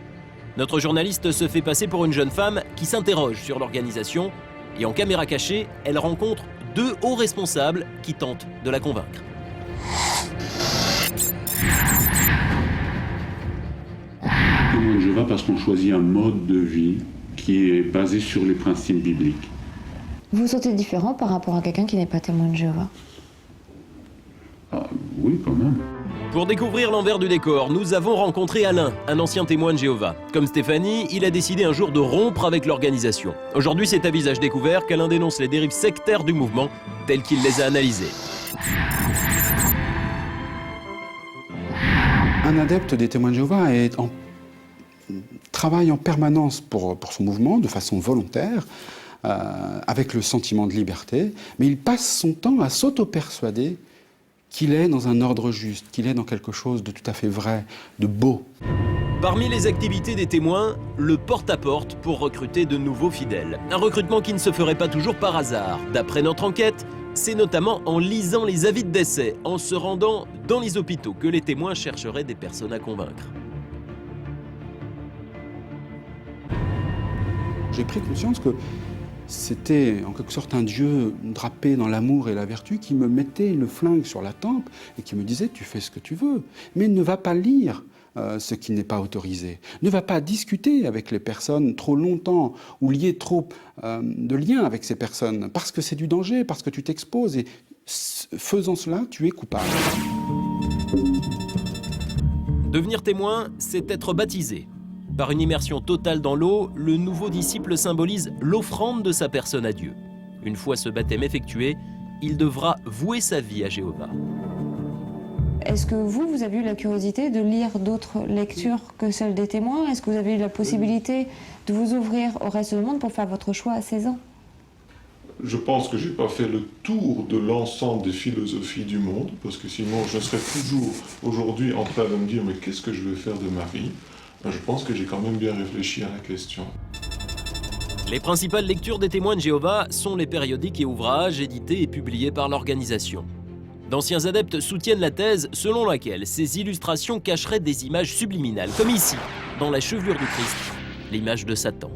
Notre journaliste se fait passer pour une jeune femme qui s'interroge sur l'organisation et en caméra cachée, elle rencontre 2 hauts responsables qui tentent de la convaincre. Témoin de Jéhovah parce qu'on choisit un mode de vie qui est basé sur les principes bibliques. Vous vous sentez différent par rapport à quelqu'un qui n'est pas témoin de Jéhovah? Oui, quand même. Pour découvrir l'envers du décor, nous avons rencontré Alain, un ancien témoin de Jéhovah. Comme Stéphanie, il a décidé un jour de rompre avec l'organisation. Aujourd'hui, c'est à visage découvert qu'Alain dénonce les dérives sectaires du mouvement, telles qu'il les a analysées. Un adepte des témoins de Jéhovah travaille en permanence pour son mouvement, de façon volontaire, avec le sentiment de liberté, mais il passe son temps à s'auto-persuader qu'il est dans un ordre juste, qu'il est dans quelque chose de tout à fait vrai, de beau. Parmi les activités des témoins, le porte-à-porte pour recruter de nouveaux fidèles. Un recrutement qui ne se ferait pas toujours par hasard. D'après notre enquête, c'est notamment en lisant les avis de décès, en se rendant dans les hôpitaux, que les témoins chercheraient des personnes à convaincre. J'ai pris conscience que c'était en quelque sorte un Dieu drapé dans l'amour et la vertu qui me mettait le flingue sur la tempe et qui me disait « tu fais ce que tu veux, mais ne va pas lire ce qui n'est pas autorisé. Ne va pas discuter avec les personnes trop longtemps ou lier trop de liens avec ces personnes parce que c'est du danger, parce que tu t'exposes et faisant cela, tu es coupable. » Devenir témoin, c'est être baptisé. Par une immersion totale dans l'eau, le nouveau disciple symbolise l'offrande de sa personne à Dieu. Une fois ce baptême effectué, il devra vouer sa vie à Jéhovah. Est-ce que vous avez eu la curiosité de lire d'autres lectures que celles des témoins? Est-ce que vous avez eu la possibilité de vous ouvrir au reste du monde pour faire votre choix à 16 ans? Je pense que je n'ai pas fait le tour de l'ensemble des philosophies du monde, parce que sinon je serais toujours aujourd'hui en train de me dire « mais qu'est-ce que je vais faire de ma vie ?» Je pense que j'ai quand même bien réfléchi à la question. Les principales lectures des témoins de Jéhovah sont les périodiques et ouvrages édités et publiés par l'organisation. D'anciens adeptes soutiennent la thèse selon laquelle ces illustrations cacheraient des images subliminales, comme ici, dans la chevelure du Christ, l'image de Satan.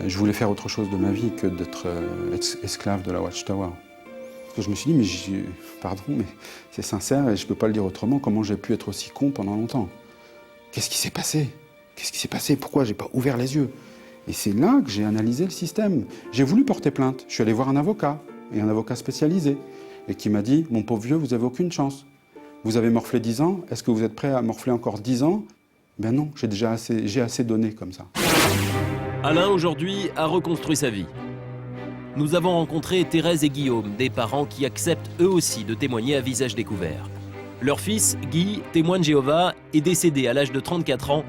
Je voulais faire autre chose de ma vie que d'être esclave de la Watchtower. Je me suis dit, mais pardon, mais c'est sincère et je ne peux pas le dire autrement, comment j'ai pu être aussi con pendant longtemps? Qu'est-ce qui s'est passé? Qu'est-ce qui s'est passé? Pourquoi j'ai pas ouvert les yeux? Et c'est là que j'ai analysé le système. J'ai voulu porter plainte. Je suis allé voir un avocat, et un avocat spécialisé, et qui m'a dit, mon pauvre vieux, vous n'avez aucune chance. Vous avez morflé 10 ans, est-ce que vous êtes prêt à morfler encore 10 ans? Ben non, j'ai assez donné comme ça. Alain, aujourd'hui, a reconstruit sa vie. Nous avons rencontré Thérèse et Guillaume, des parents qui acceptent eux aussi de témoigner à visage découvert. Leur fils, Guy, témoin de Jéhovah, est décédé à l'âge de 34 ans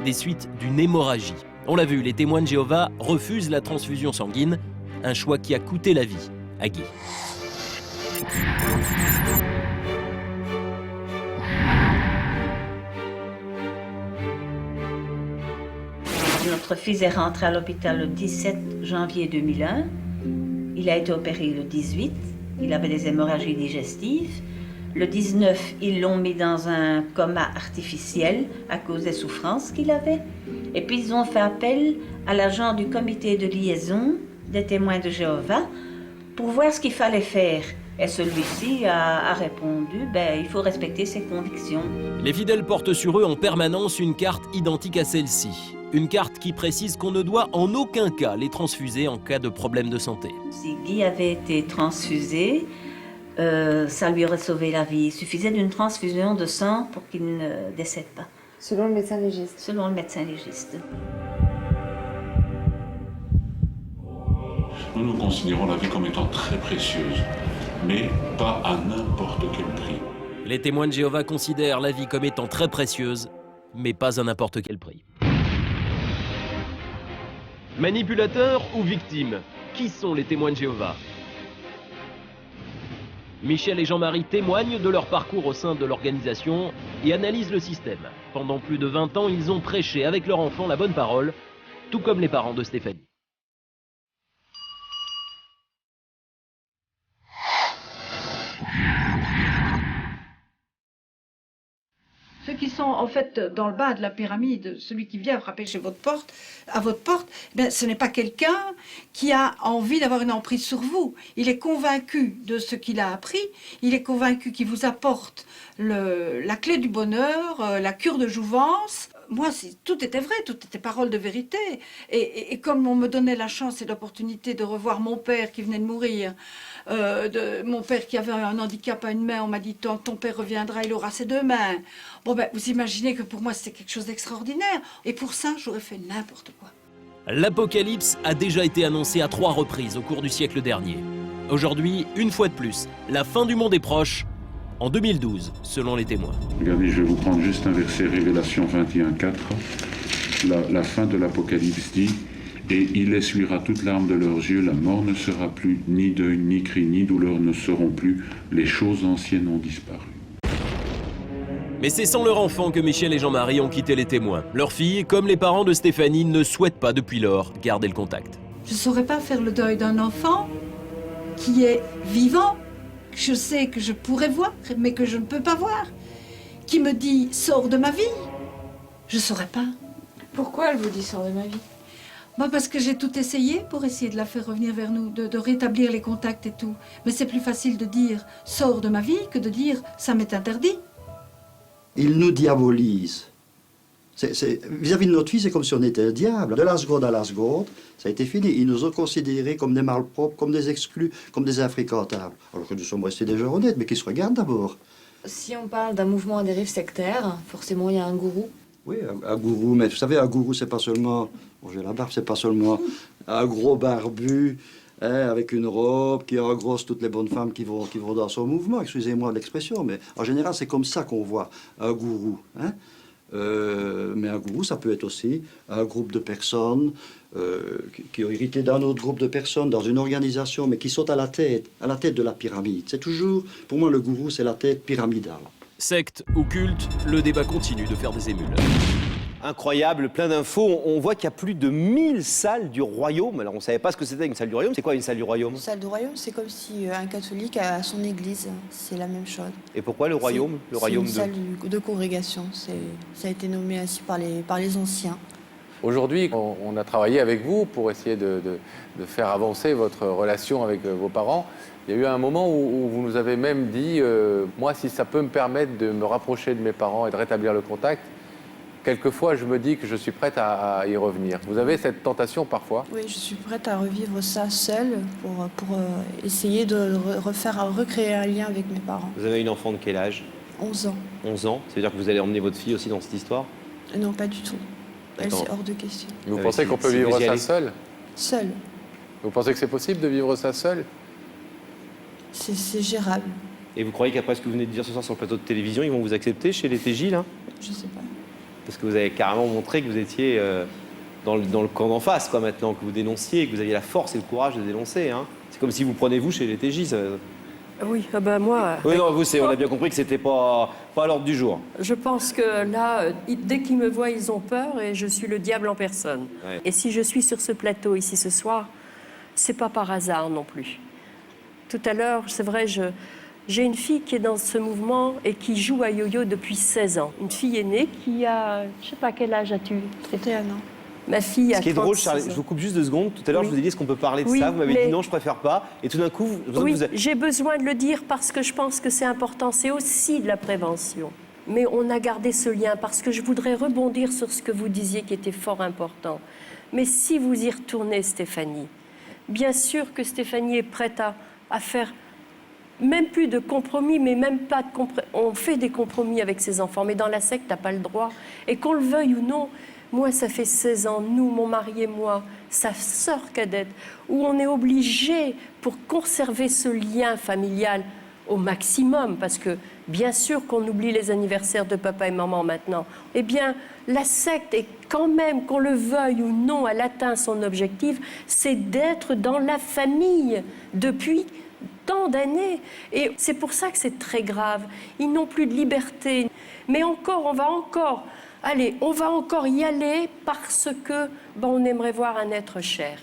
des suites d'une hémorragie. On l'a vu, les témoins de Jéhovah refusent la transfusion sanguine, un choix qui a coûté la vie à Guy. Notre fils est rentré à l'hôpital le 17 janvier 2001. Il a été opéré le 18, il avait des hémorragies digestives. Le 19, ils l'ont mis dans un coma artificiel à cause des souffrances qu'il avait. Et puis ils ont fait appel à l'agent du comité de liaison des témoins de Jéhovah pour voir ce qu'il fallait faire. Et celui-ci a répondu, ben, il faut respecter ses convictions. Les fidèles portent sur eux en permanence une carte identique à celle-ci. Une carte qui précise qu'on ne doit en aucun cas les transfuser en cas de problème de santé. Si Guy avait été transfusé, ça lui aurait sauvé la vie. Il suffisait d'une transfusion de sang pour qu'il ne décède pas. Selon le médecin légiste. Selon le médecin légiste. Nous considérons la vie comme étant très précieuse, mais pas à n'importe quel prix. Les témoins de Jéhovah considèrent la vie comme étant très précieuse, mais pas à n'importe quel prix. Manipulateurs ou victimes? Qui sont les témoins de Jéhovah? Michel et Jean-Marie témoignent de leur parcours au sein de l'organisation et analysent le système. Pendant plus de 20 ans, ils ont prêché avec leur enfant la bonne parole, tout comme les parents de Stéphanie. Ceux qui sont en fait dans le bas de la pyramide, celui qui vient frapper à votre porte, ben, ce n'est pas quelqu'un qui a envie d'avoir une emprise sur vous. Il est convaincu de ce qu'il a appris, il est convaincu qu'il vous apporte la clé du bonheur, la cure de jouvence. Moi, tout était vrai, tout était parole de vérité. Et comme on me donnait la chance et l'opportunité de revoir mon père qui venait de mourir, mon père qui avait un handicap à une main, on m'a dit ton père reviendra, il aura ses 2 mains. Bon ben, vous imaginez que pour moi c'était quelque chose d'extraordinaire. Et pour ça, j'aurais fait n'importe quoi. L'apocalypse a déjà été annoncé à 3 reprises au cours du siècle dernier. Aujourd'hui, une fois de plus, la fin du monde est proche. En 2012, selon les témoins. Regardez, je vais vous prendre juste un verset, Révélation 21:4. La fin de l'Apocalypse dit « Et il essuiera toute larme de leurs yeux, la mort ne sera plus, ni deuil, ni cri, ni douleur ne seront plus, les choses anciennes ont disparu. » Mais c'est sans leur enfant que Michel et Jean-Marie ont quitté les témoins. Leur fille, comme les parents de Stéphanie, ne souhaitent pas depuis lors garder le contact. Je ne saurais pas faire le deuil d'un enfant qui est vivant, que je sais que je pourrais voir, mais que je ne peux pas voir, qui me dit « sors de ma vie ». Je ne saurais pas. Pourquoi elle vous dit « sors de ma vie » Moi, parce que j'ai tout essayé pour essayer de la faire revenir vers nous, de rétablir les contacts et tout. Mais c'est plus facile de dire « sors de ma vie » que de dire « ça m'est interdit ». Ils nous diabolisent. Vis-à-vis de notre fille, c'est comme si on était un diable. De la seconde à la seconde, ça a été fini. Ils nous ont considérés comme des malpropres, comme des exclus, comme des infréquentables. Alors que nous sommes restés des gens honnêtes, mais qui se regardent d'abord. Si on parle d'un mouvement à dérive sectaire, forcément il y a un gourou. Oui, un gourou, mais vous savez, un gourou, c'est pas seulement... Bon, j'ai la barbe, c'est pas seulement un gros barbu, hein, avec une robe, qui engrosse toutes les bonnes femmes qui vont dans son mouvement. Excusez-moi de l'expression, mais en général, c'est comme ça qu'on voit un gourou, hein. Mais un gourou, ça peut être aussi un groupe de personnes qui ont hérité d'un autre groupe de personnes dans une organisation, mais qui sont à la tête de la pyramide. C'est toujours, pour moi, le gourou, c'est la tête pyramidale. Secte ou culte, le débat continue de faire des émules. Incroyable, plein d'infos. On voit qu'il y a plus de 1000 salles du royaume. Alors on ne savait pas ce que c'était une salle du royaume. C'est quoi une salle du royaume? Une salle du royaume, c'est comme si un catholique a son église. C'est la même chose. Et pourquoi le royaume? Le royaume une salle de congrégation. Ça a été nommé ainsi par les anciens. Aujourd'hui, on a travaillé avec vous pour essayer de faire avancer votre relation avec vos parents. Il y a eu un moment où vous nous avez même dit moi, si ça peut me permettre de me rapprocher de mes parents et de rétablir le contact, quelquefois, je me dis que je suis prête à y revenir. Vous avez cette tentation parfois? Oui, je suis prête à revivre ça seule pour essayer de recréer un lien avec mes parents. Vous avez une enfant de quel âge? 11 ans. 11 ans. Ça veut dire que vous allez emmener votre fille aussi dans cette histoire? Non, pas du tout. Elle, c'est hors de question. Vous pensez qu'on peut vivre ça seul? Seul. Vous pensez que c'est possible de vivre ça seul? C'est gérable. Et vous croyez qu'après ce que vous venez de dire ce soir sur le plateau de télévision, ils vont vous accepter chez les TJ, là? Je sais pas. Parce que vous avez carrément montré que vous étiez dans le camp d'en face, quoi, maintenant, que vous dénonciez, que vous aviez la force et le courage de dénoncer, hein. C'est comme si vous prenez vous chez les TJ, ça... Oui, ben moi... Oui, non, vous, on a bien compris que c'était pas à l'ordre du jour. Je pense que là, dès qu'ils me voient, ils ont peur et je suis le diable en personne. Ouais. Et si je suis sur ce plateau ici ce soir, c'est pas par hasard non plus. Tout à l'heure, c'est vrai, j'ai une fille qui est dans ce mouvement et qui joue à yo-yo depuis 16 ans. Une fille aînée qui a, je sais pas quel âge as-tu? 31 ans. Ma fille a 36 ans. Ce qui est drôle, Charles, je vous coupe juste 2 secondes. Tout à l'heure, je vous ai dit, est-ce qu'on peut parler de ça? Vous m'avez dit non, je préfère pas. Et tout d'un coup, j'ai besoin de le dire parce que je pense que c'est important. C'est aussi de la prévention. Mais on a gardé ce lien parce que je voudrais rebondir sur ce que vous disiez qui était fort important. Mais si vous y retournez, Stéphanie, bien sûr que Stéphanie est prête à faire même plus de compromis, mais même pas de compromis. On fait des compromis avec ses enfants, mais dans la secte, t'as pas le droit. Et qu'on le veuille ou non, moi, ça fait 16 ans, nous, mon mari et moi, sa sœur cadette, où on est obligé, pour conserver ce lien familial au maximum, parce que bien sûr qu'on oublie les anniversaires de papa et maman maintenant, eh bien, la secte, est quand même, qu'on le veuille ou non, elle atteint son objectif, c'est d'être dans la famille depuis tant d'années. Et c'est pour ça que c'est très grave. Ils n'ont plus de liberté. Mais encore, on va encore y aller parce que on aimerait voir un être cher.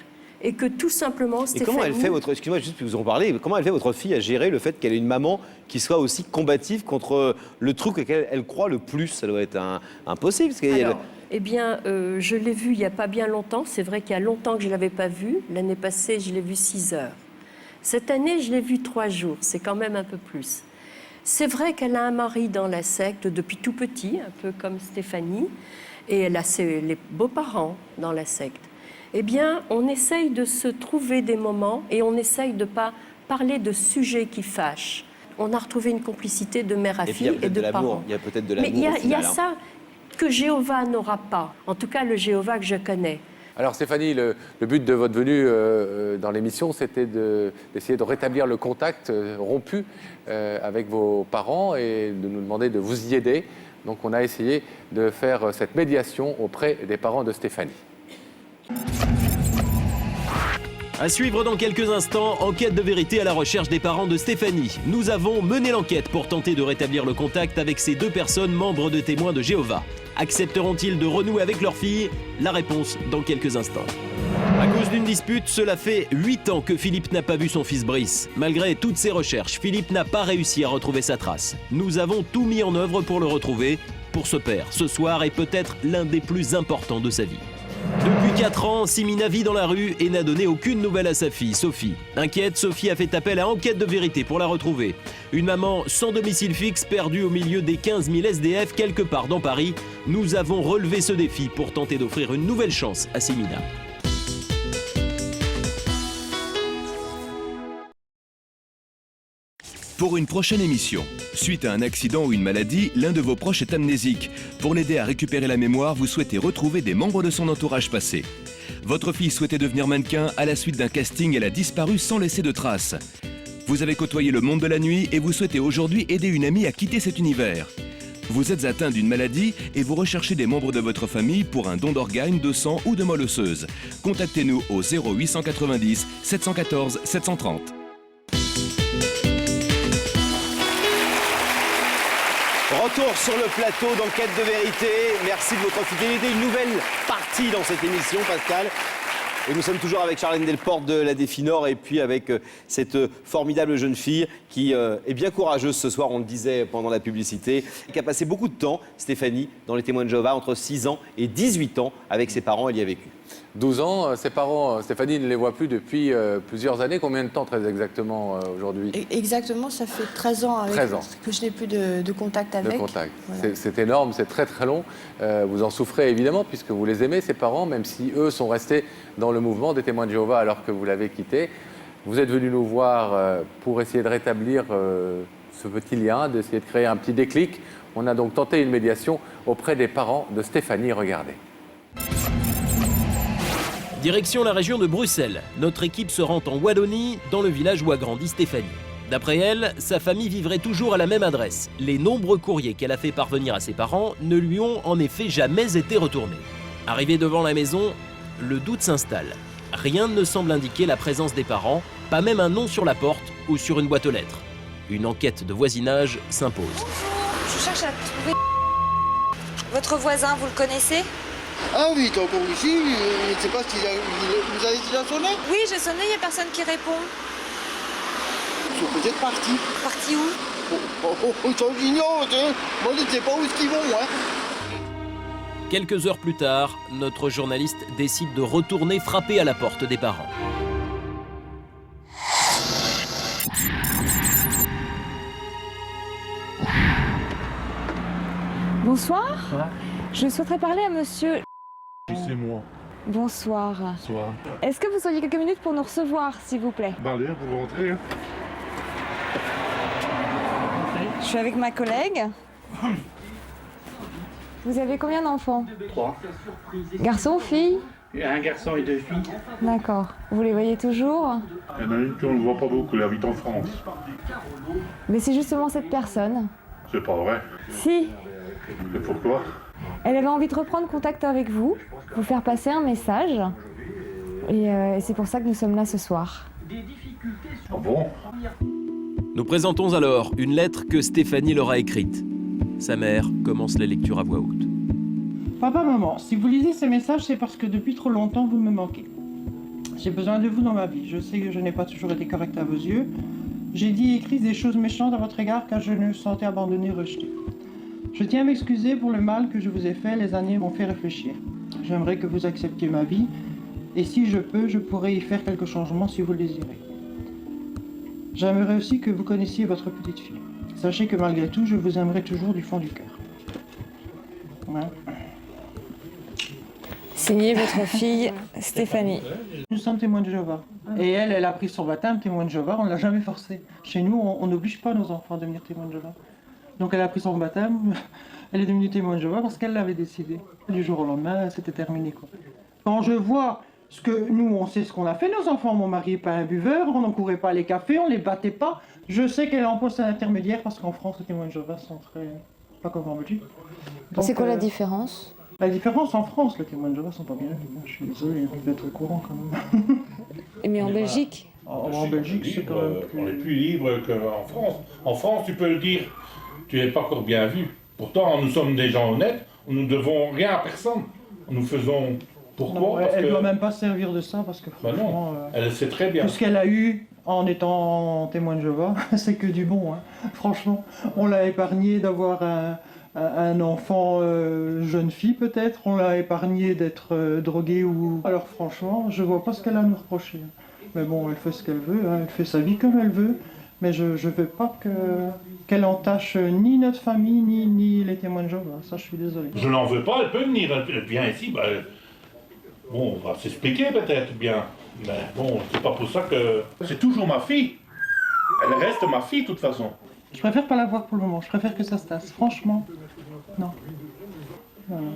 Et que tout simplement, Stéphanie... Et comment elle fait excusez-moi, juste puis vous en parler, comment elle fait votre fille à gérer le fait qu'elle ait une maman qui soit aussi combative contre le truc auquel elle croit le plus? Ça doit être impossible. Parce Alors, eh bien, je l'ai vue il n'y a pas bien longtemps. C'est vrai qu'il y a longtemps que je ne l'avais pas vue. L'année passée, je l'ai vue 6 heures. Cette année, je l'ai vue 3 jours. C'est quand même un peu plus. C'est vrai qu'elle a un mari dans la secte depuis tout petit, un peu comme Stéphanie. Et elle a les beaux-parents dans la secte. Eh bien, on essaye de se trouver des moments et on essaye de ne pas parler de sujets qui fâchent. On a retrouvé une complicité de mère à fille et de parents. Il y a peut-être de l'amour. Mais il y a ça que Jéhovah n'aura pas. En tout cas, le Jéhovah que je connais. Alors Stéphanie, le but de votre venue dans l'émission, c'était d'essayer de rétablir le contact rompu avec vos parents et de nous demander de vous y aider. Donc on a essayé de faire cette médiation auprès des parents de Stéphanie. À suivre dans quelques instants, enquête de vérité à la recherche des parents de Stéphanie. Nous avons mené l'enquête pour tenter de rétablir le contact avec ces 2 personnes membres de Témoins de Jéhovah. Accepteront-ils de renouer avec leur fille? La réponse dans quelques instants. À cause d'une dispute, cela fait 8 ans que Philippe n'a pas vu son fils Brice. Malgré toutes ses recherches, Philippe n'a pas réussi à retrouver sa trace. Nous avons tout mis en œuvre pour le retrouver. Pour ce père, ce soir est peut-être l'un des plus importants de sa vie. Depuis 4 ans, Simina vit dans la rue et n'a donné aucune nouvelle à sa fille, Sophie. Inquiète, Sophie a fait appel à Enquête de vérité pour la retrouver. Une maman sans domicile fixe, perdue au milieu des 15 000 SDF quelque part dans Paris. Nous avons relevé ce défi pour tenter d'offrir une nouvelle chance à Simina. Pour une prochaine émission, suite à un accident ou une maladie, l'un de vos proches est amnésique. Pour l'aider à récupérer la mémoire, vous souhaitez retrouver des membres de son entourage passé. Votre fille souhaitait devenir mannequin, à la suite d'un casting, elle a disparu sans laisser de traces. Vous avez côtoyé le monde de la nuit et vous souhaitez aujourd'hui aider une amie à quitter cet univers. Vous êtes atteint d'une maladie et vous recherchez des membres de votre famille pour un don d'organes, de sang ou de moelle osseuse. Contactez-nous au 0890 714 730. Retour sur le plateau d'Enquête de vérité. Merci de votre fidélité. Une nouvelle partie dans cette émission, Pascal. Et nous sommes toujours avec Charlène Delporte de la Défi Nord et puis avec cette formidable jeune fille qui est bien courageuse ce soir, on le disait pendant la publicité, qui a passé beaucoup de temps, Stéphanie, dans les Témoins de Jéhovah, entre 6 ans et 18 ans. Avec ses parents, elle y a vécu. 12 ans, ses parents, Stéphanie ne les voit plus depuis plusieurs années. Combien de temps très exactement aujourd'hui? Exactement, ça fait 13 ans, 13 ans que je n'ai plus de contact avec. De contact. Voilà. C'est énorme, c'est très très long. Vous en souffrez évidemment puisque vous les aimez, ces parents, même si eux sont restés dans le mouvement des Témoins de Jéhovah alors que vous l'avez quitté. Vous êtes venu nous voir pour essayer de rétablir ce petit lien, d'essayer de créer un petit déclic. On a donc tenté une médiation auprès des parents de Stéphanie. Regardez. Direction la région de Bruxelles. Notre équipe se rend en Wallonie, dans le village où a grandi Stéphanie. D'après elle, sa famille vivrait toujours à la même adresse. Les nombreux courriers qu'elle a fait parvenir à ses parents ne lui ont en effet jamais été retournés. Arrivée devant la maison, le doute s'installe. Rien ne semble indiquer la présence des parents, pas même un nom sur la porte ou sur une boîte aux lettres. Une enquête de voisinage s'impose. Je cherche à trouver votre voisin, vous le connaissez? Ah oui, il est encore ici, je ne sais pas si vous avez déjà sonné? Oui, j'ai sonné, il n'y a personne qui répond. Ils sont peut-être partis. Partis où? Ils sont ignores, moi je ne sais pas où est-ce qu'ils vont. Quelques heures plus tard, notre journaliste décide de retourner frapper à la porte des parents. Bonsoir. Je souhaiterais parler à monsieur... C'est moi. Bonsoir. Bonsoir. Est-ce que vous auriez quelques minutes pour nous recevoir, s'il vous plaît? Allez, vous rentrez. Hein. Je suis avec ma collègue. Vous avez combien d'enfants? 3. Garçon, fille? Un garçon et 2 filles. D'accord. Vous les voyez toujours? Il y en a une qu'on ne voit pas beaucoup, elle habite en France. Mais c'est justement cette personne. C'est pas vrai. Si. Et pourquoi? Elle avait envie de reprendre contact avec vous, vous faire passer un message. Et c'est pour ça que nous sommes là ce soir. Ah bon? Nous présentons alors une lettre que Stéphanie leur a écrite. Sa mère commence la lecture à voix haute. Papa, maman, si vous lisez ces messages, c'est parce que depuis trop longtemps, vous me manquez. J'ai besoin de vous dans ma vie. Je sais que je n'ai pas toujours été correcte à vos yeux. J'ai dit et écrit des choses méchantes à votre égard car je me sentais abandonnée, rejetée. Je tiens à m'excuser pour le mal que je vous ai fait. Les années m'ont fait réfléchir. J'aimerais que vous acceptiez ma vie. Et si je peux, je pourrais y faire quelques changements si vous le désirez. J'aimerais aussi que vous connaissiez votre petite fille. Sachez que malgré tout, je vous aimerai toujours du fond du cœur. Ouais. Signez votre fille, Stéphanie. Nous sommes témoins de Jéhovah. Et elle a pris son baptême, témoin de Jéhovah, on ne l'a jamais forcé. Chez nous, on n'oblige pas nos enfants à devenir témoins de Jéhovah. Donc elle a pris son baptême, elle est devenue témoin de Jéhovah parce qu'elle l'avait décidé. Du jour au lendemain, c'était terminé, quoi. Quand je vois ce que nous, on sait ce qu'on a fait, nos enfants, mon mari n'est pas un buveur, on n'encourait pas les cafés, on ne les battait pas. Je sais qu'elle est en poste intermédiaire parce qu'en France, les témoins de Jéhovah sont très... pas comme en Belgique. C'est quoi la différence? La différence en France, les témoins de Jéhovah sont pas bien vus. Je suis désolé, on peut être au courant quand même. Mais en Belgique? En Belgique, c'est quand même plus... On est plus libre qu'en France. En France, tu peux le dire, tu n'es pas encore bien vu. Pourtant, nous sommes des gens honnêtes, nous ne devons rien à personne. Nous faisons... Pourquoi? Non, elle ne que... doit même pas servir de ça parce que franchement... non, elle sait très bien. Tout ce qu'elle a eu en étant témoin de Jéhovah, c'est que du bon. Hein. Franchement, on l'a épargné d'avoir un enfant jeune fille peut-être, on l'a épargné d'être droguée ou... Alors franchement, je vois pas ce qu'elle a à nous reprocher. Mais bon, elle fait ce qu'elle veut, hein. Elle fait sa vie comme elle veut, mais je veux pas qu'elle entache ni notre famille, ni les témoins de Jéhovah. Ça, je suis désolé. Je n'en veux pas, elle peut venir, elle vient ici, bah, bon, on va s'expliquer peut-être bien. Mais bon, c'est pas pour ça que... C'est toujours ma fille. Elle reste ma fille, de toute façon. Je préfère pas la voir pour le moment, je préfère que ça se tasse. Franchement, non. Voilà.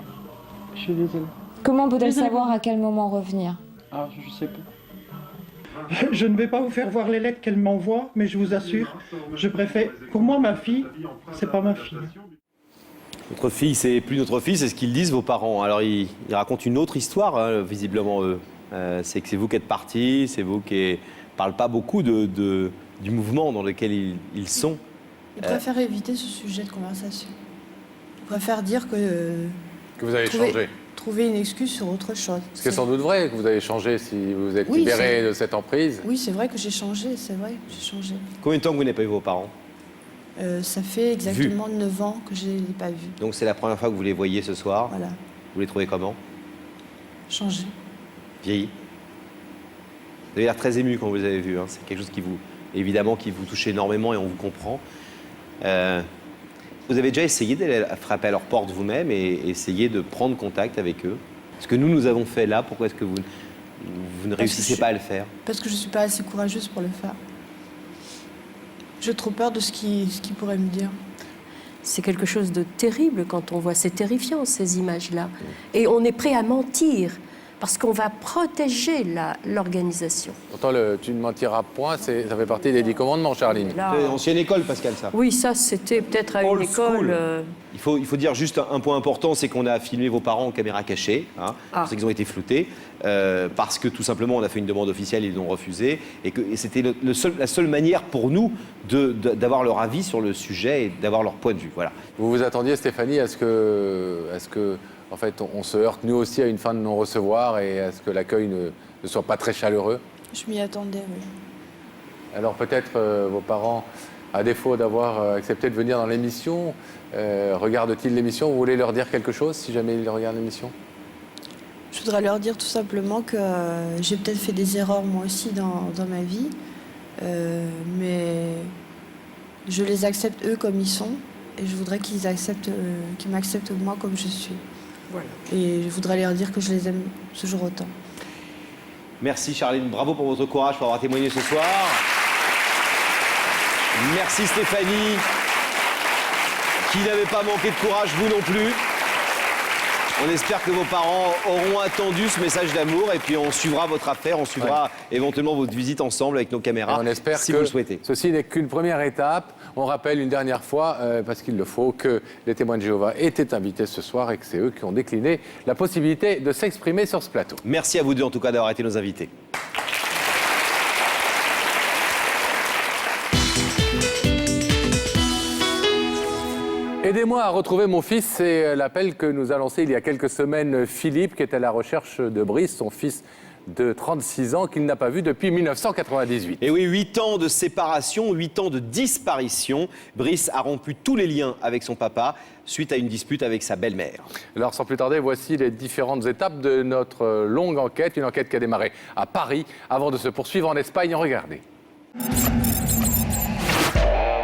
Je suis désolée. Comment peut-elle savoir à quel moment revenir? Ah, je sais pas. Je ne vais pas vous faire voir les lettres qu'elle m'envoie, mais je vous assure, je préfère... Pour moi, ma fille, c'est pas ma fille. Notre fille, c'est plus notre fille, c'est ce qu'ils disent vos parents. Alors ils racontent une autre histoire, hein, visiblement eux. C'est que c'est vous qui êtes partis, c'est vous qui ne parlez pas beaucoup du mouvement dans lequel ils sont. Ils préfèrent éviter ce sujet de conversation. Ils préfèrent dire que vous avez changé. Trouver une excuse sur autre chose. Ce qui est sans doute vrai que vous avez changé si vous êtes libéré de cette emprise. Oui, c'est vrai que j'ai changé, c'est vrai, j'ai changé. Combien de temps que vous n'avez pas vu vos parents? Ça fait exactement 9 ans que je ne les ai pas vus. Donc c'est la première fois que vous les voyez ce soir. Voilà. Vous les trouvez comment? Changé. Vieilli. Vous avez l'air très ému quand vous les avez vus. Hein. C'est quelque chose qui vous, évidemment, qui vous touche énormément et on vous comprend. Vous avez déjà essayé d'aller frapper à leur porte vous-même et essayer de prendre contact avec eux? Ce que nous avons fait là, pourquoi est-ce que vous ne réussissez pas à le faire? Parce que je ne suis pas assez courageuse pour le faire. J'ai trop peur de ce qu'ils pourraient me dire. C'est quelque chose de terrible quand on voit, c'est terrifiant ces images-là. Et on est prêt à mentir parce qu'on va protéger l'organisation. Pourtant, tu ne mentiras point, ça fait partie des 10 commandements, Charline. C'est l'ancienne école, Pascal, ça. Oui, ça, c'était peut-être à une école... Il faut dire juste un point important, c'est qu'on a filmé vos parents en caméra cachée, hein, parce qu'ils ont été floutés, parce que tout simplement, on a fait une demande officielle, ils l'ont refusée, et c'était la seule manière pour nous d'avoir leur avis sur le sujet et d'avoir leur point de vue. Voilà. Vous vous attendiez, Stéphanie, à ce que en fait, on se heurte nous aussi à une fin de non-recevoir et à ce que l'accueil ne soit pas très chaleureux? Je m'y attendais, oui. Alors peut-être vos parents à défaut d'avoir accepté de venir dans l'émission, regardent-ils l'émission? Vous voulez leur dire quelque chose si jamais ils regardent l'émission? Je voudrais leur dire tout simplement que j'ai peut-être fait des erreurs moi aussi dans ma vie, mais je les accepte eux comme ils sont et je voudrais qu'ils m'acceptent moi comme je suis. Voilà. Et je voudrais leur dire que je les aime toujours autant. Merci Charline, bravo pour votre courage, pour avoir témoigné ce soir. Merci Stéphanie, qui n'avait pas manqué de courage, vous non plus. On espère que vos parents auront attendu ce message d'amour et puis on suivra votre affaire, on suivra éventuellement votre visite ensemble avec nos caméras, et on espère si que vous le souhaitez. Ceci n'est qu'une première étape. On rappelle une dernière fois, parce qu'il le faut, que les témoins de Jéhovah étaient invités ce soir et que c'est eux qui ont décliné la possibilité de s'exprimer sur ce plateau. Merci à vous deux en tout cas d'avoir été nos invités. Aidez-moi à retrouver mon fils, c'est l'appel que nous a lancé il y a quelques semaines Philippe, qui est à la recherche de Brice, son fils de 36 ans, qu'il n'a pas vu depuis 1998. Et oui, 8 ans de séparation, 8 ans de disparition. Brice a rompu tous les liens avec son papa suite à une dispute avec sa belle-mère. Alors sans plus tarder, voici les différentes étapes de notre longue enquête, une enquête qui a démarré à Paris avant de se poursuivre en Espagne. Regardez.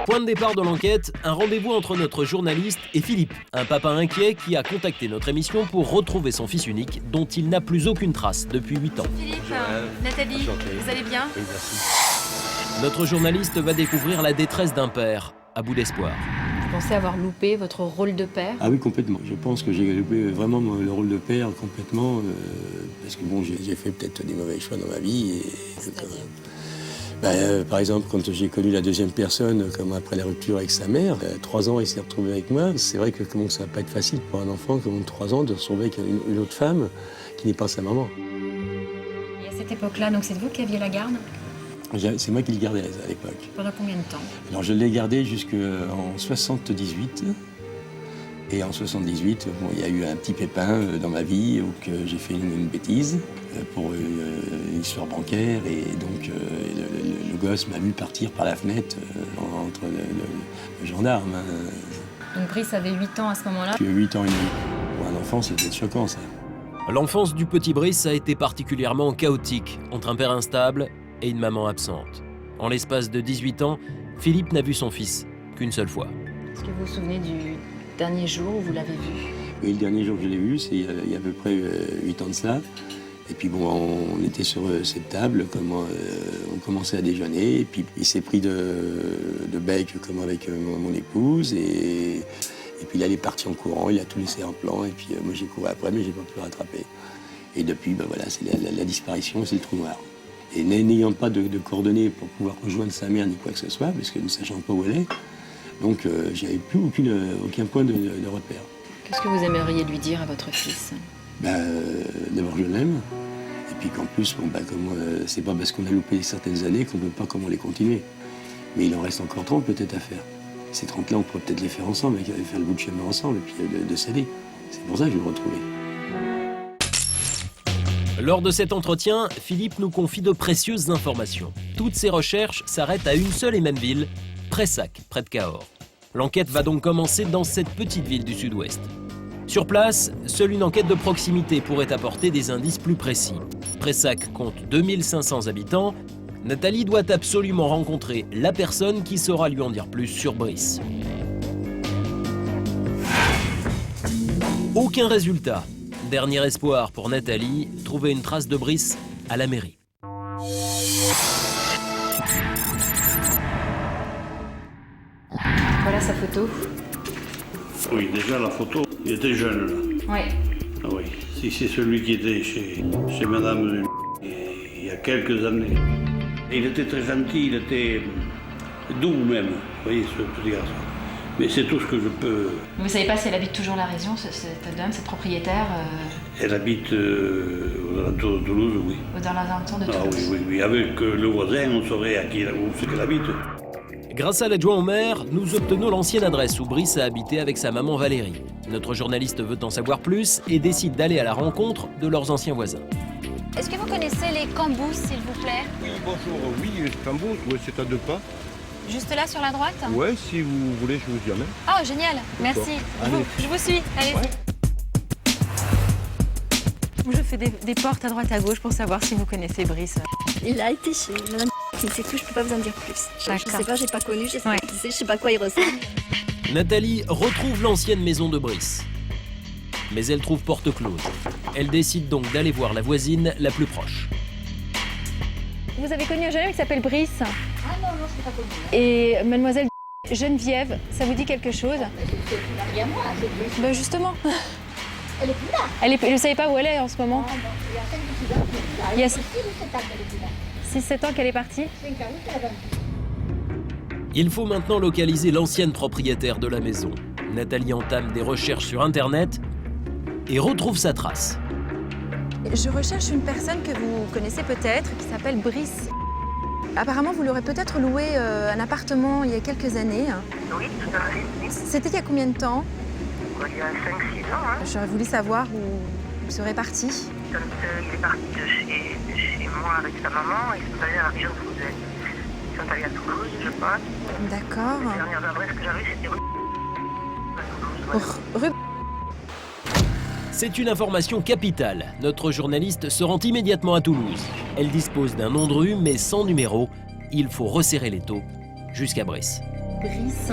Point de départ de l'enquête, un rendez-vous entre notre journaliste et Philippe, un papa inquiet qui a contacté notre émission pour retrouver son fils unique dont il n'a plus aucune trace depuis 8 ans. Philippe, Nathalie, vous allez bien? Oui, merci. Notre journaliste va découvrir la détresse d'un père à bout d'espoir. Vous pensez avoir loupé votre rôle de père? Ah oui, complètement. Je pense que j'ai loupé vraiment le rôle de père complètement, parce que bon, j'ai fait peut-être des mauvais choix dans ma vie. Par exemple, quand j'ai connu la deuxième personne, comme après la rupture avec sa mère, 3 ans, il s'est retrouvé avec moi. C'est vrai que ça va pas être facile pour un enfant comme 3 ans de se retrouver avec une autre femme qui n'est pas sa maman. Et à cette époque-là, donc c'est vous qui aviez la garde? C'est moi qui le gardais à l'époque. Pendant combien de temps? Alors je l'ai gardé jusqu'en 78. Et en 78, bon, il y a eu un petit pépin dans ma vie où j'ai fait une bêtise pour une histoire bancaire. Et donc le gosse m'a vu partir par la fenêtre entre le gendarme. Donc Brice avait 8 ans à ce moment-là? 8 ans et demi. Pour un enfant, c'était choquant ça. L'enfance du petit Brice a été particulièrement chaotique, entre un père instable et une maman absente. En l'espace de 18 ans, Philippe n'a vu son fils qu'une seule fois. Est-ce que vous vous souvenez du dernier jour où vous l'avez vu? Oui, le dernier jour que je l'ai vu, c'est il y a à peu près 8 ans de ça. Et puis bon, on était sur cette table, on commençait à déjeuner, et puis il s'est pris de bec comme avec mon épouse, et puis là il est parti en courant, il a tout laissé en plan, et puis moi j'ai couru après, mais j'ai pas pu le rattraper. Et depuis, voilà, c'est la disparition, c'est le trou noir. Et n'ayant pas de coordonnées pour pouvoir rejoindre sa mère ni quoi que ce soit, parce que ne sachant pas où elle est, donc j'avais plus aucun point de repère. Qu'est-ce que vous aimeriez lui dire à votre fils? D'abord je l'aime, et puis qu'en plus, c'est pas parce qu'on a loupé certaines années qu'on ne peut pas comment les continuer. Mais il en reste encore 30 peut-être à faire. Ces 30-là, on pourrait peut-être les faire ensemble, faire le bout de chemin ensemble, et puis de s'aider. C'est pour ça que je vais le retrouver. Lors de cet entretien, Philippe nous confie de précieuses informations. Toutes ses recherches s'arrêtent à une seule et même ville, Prayssac, près de Cahors. L'enquête va donc commencer dans cette petite ville du sud-ouest. Sur place, seule une enquête de proximité pourrait apporter des indices plus précis. Prayssac compte 2500 habitants. Nathalie doit absolument rencontrer la personne qui saura lui en dire plus sur Brice. Aucun résultat. Dernier espoir pour Nathalie, trouver une trace de Brice à la mairie. Voilà sa photo. Oui, déjà la photo, il était jeune là. Oui. Ah oui, si c'est celui qui était chez Madame il y a quelques années. Il était très gentil, il était doux même, vous voyez, ce petit garçon. Mais c'est tout ce que je peux... Vous savez pas si elle habite toujours la région, cette dame, cette propriétaire Elle habite aux alentours de Toulouse, oui. Aux alentours de Toulouse. Ah oui. Avec le voisin, on saurait à qui où qu'elle habite. Grâce à l'adjoint au maire, nous obtenons l'ancienne adresse où Brice a habité avec sa maman Valérie. Notre journaliste veut en savoir plus et décide d'aller à la rencontre de leurs anciens voisins. Est-ce que vous connaissez les Cambous, s'il vous plaît? Oui, bonjour. Oui, Cambous, oui, c'est à 2 pas. Juste là, sur la droite? Ouais, si vous voulez, je vous y amène. Oh, génial, merci. Je vous suis, allez. Ouais. Je fais des portes à droite à gauche pour savoir si vous connaissez Brice. Il a été chez madame, c'est tout, je peux pas vous en dire plus. Je sais pas, j'ai pas connu, je sais pas qui c'est, je sais pas quoi il ressemble. Nathalie retrouve l'ancienne maison de Brice. Mais elle trouve porte close. Elle décide donc d'aller voir la voisine la plus proche. Vous avez connu un jeune homme qui s'appelle Brice? Ah non, c'est pas connu. Et mademoiselle Geneviève, ça vous dit quelque chose? Il y a moi, c'est Brice. Ben justement. Elle est plus là. Je ne savais pas où elle est en ce moment. Ah, non, il y a 5 petits ans, il y a 6 ou 7 ans qu'elle est plus là. 6-7 ans qu'elle est partie? 5 ans, oui, qu'elle a 20. Il faut maintenant localiser l'ancienne propriétaire de la maison. Nathalie entame des recherches sur Internet et retrouve sa trace. Je recherche une personne que vous connaissez peut-être, qui s'appelle Brice. Apparemment, vous l'aurez peut-être loué un appartement il y a quelques années. Oui, tout à fait. C'était il y a combien de temps? Il y a 5-6 ans. Hein. J'aurais voulu savoir où il serait parti. Quand il est parti de chez moi avec sa maman, ils sont allés à la région toulousaine. Ils sont allés à Toulouse, je crois. D'accord. Les dernières adresses que j'avais, c'était rue. C'est une information capitale. Notre journaliste se rend immédiatement à Toulouse. Elle dispose d'un nom de rue, mais sans numéro. Il faut resserrer l'étau jusqu'à Brice. Brice,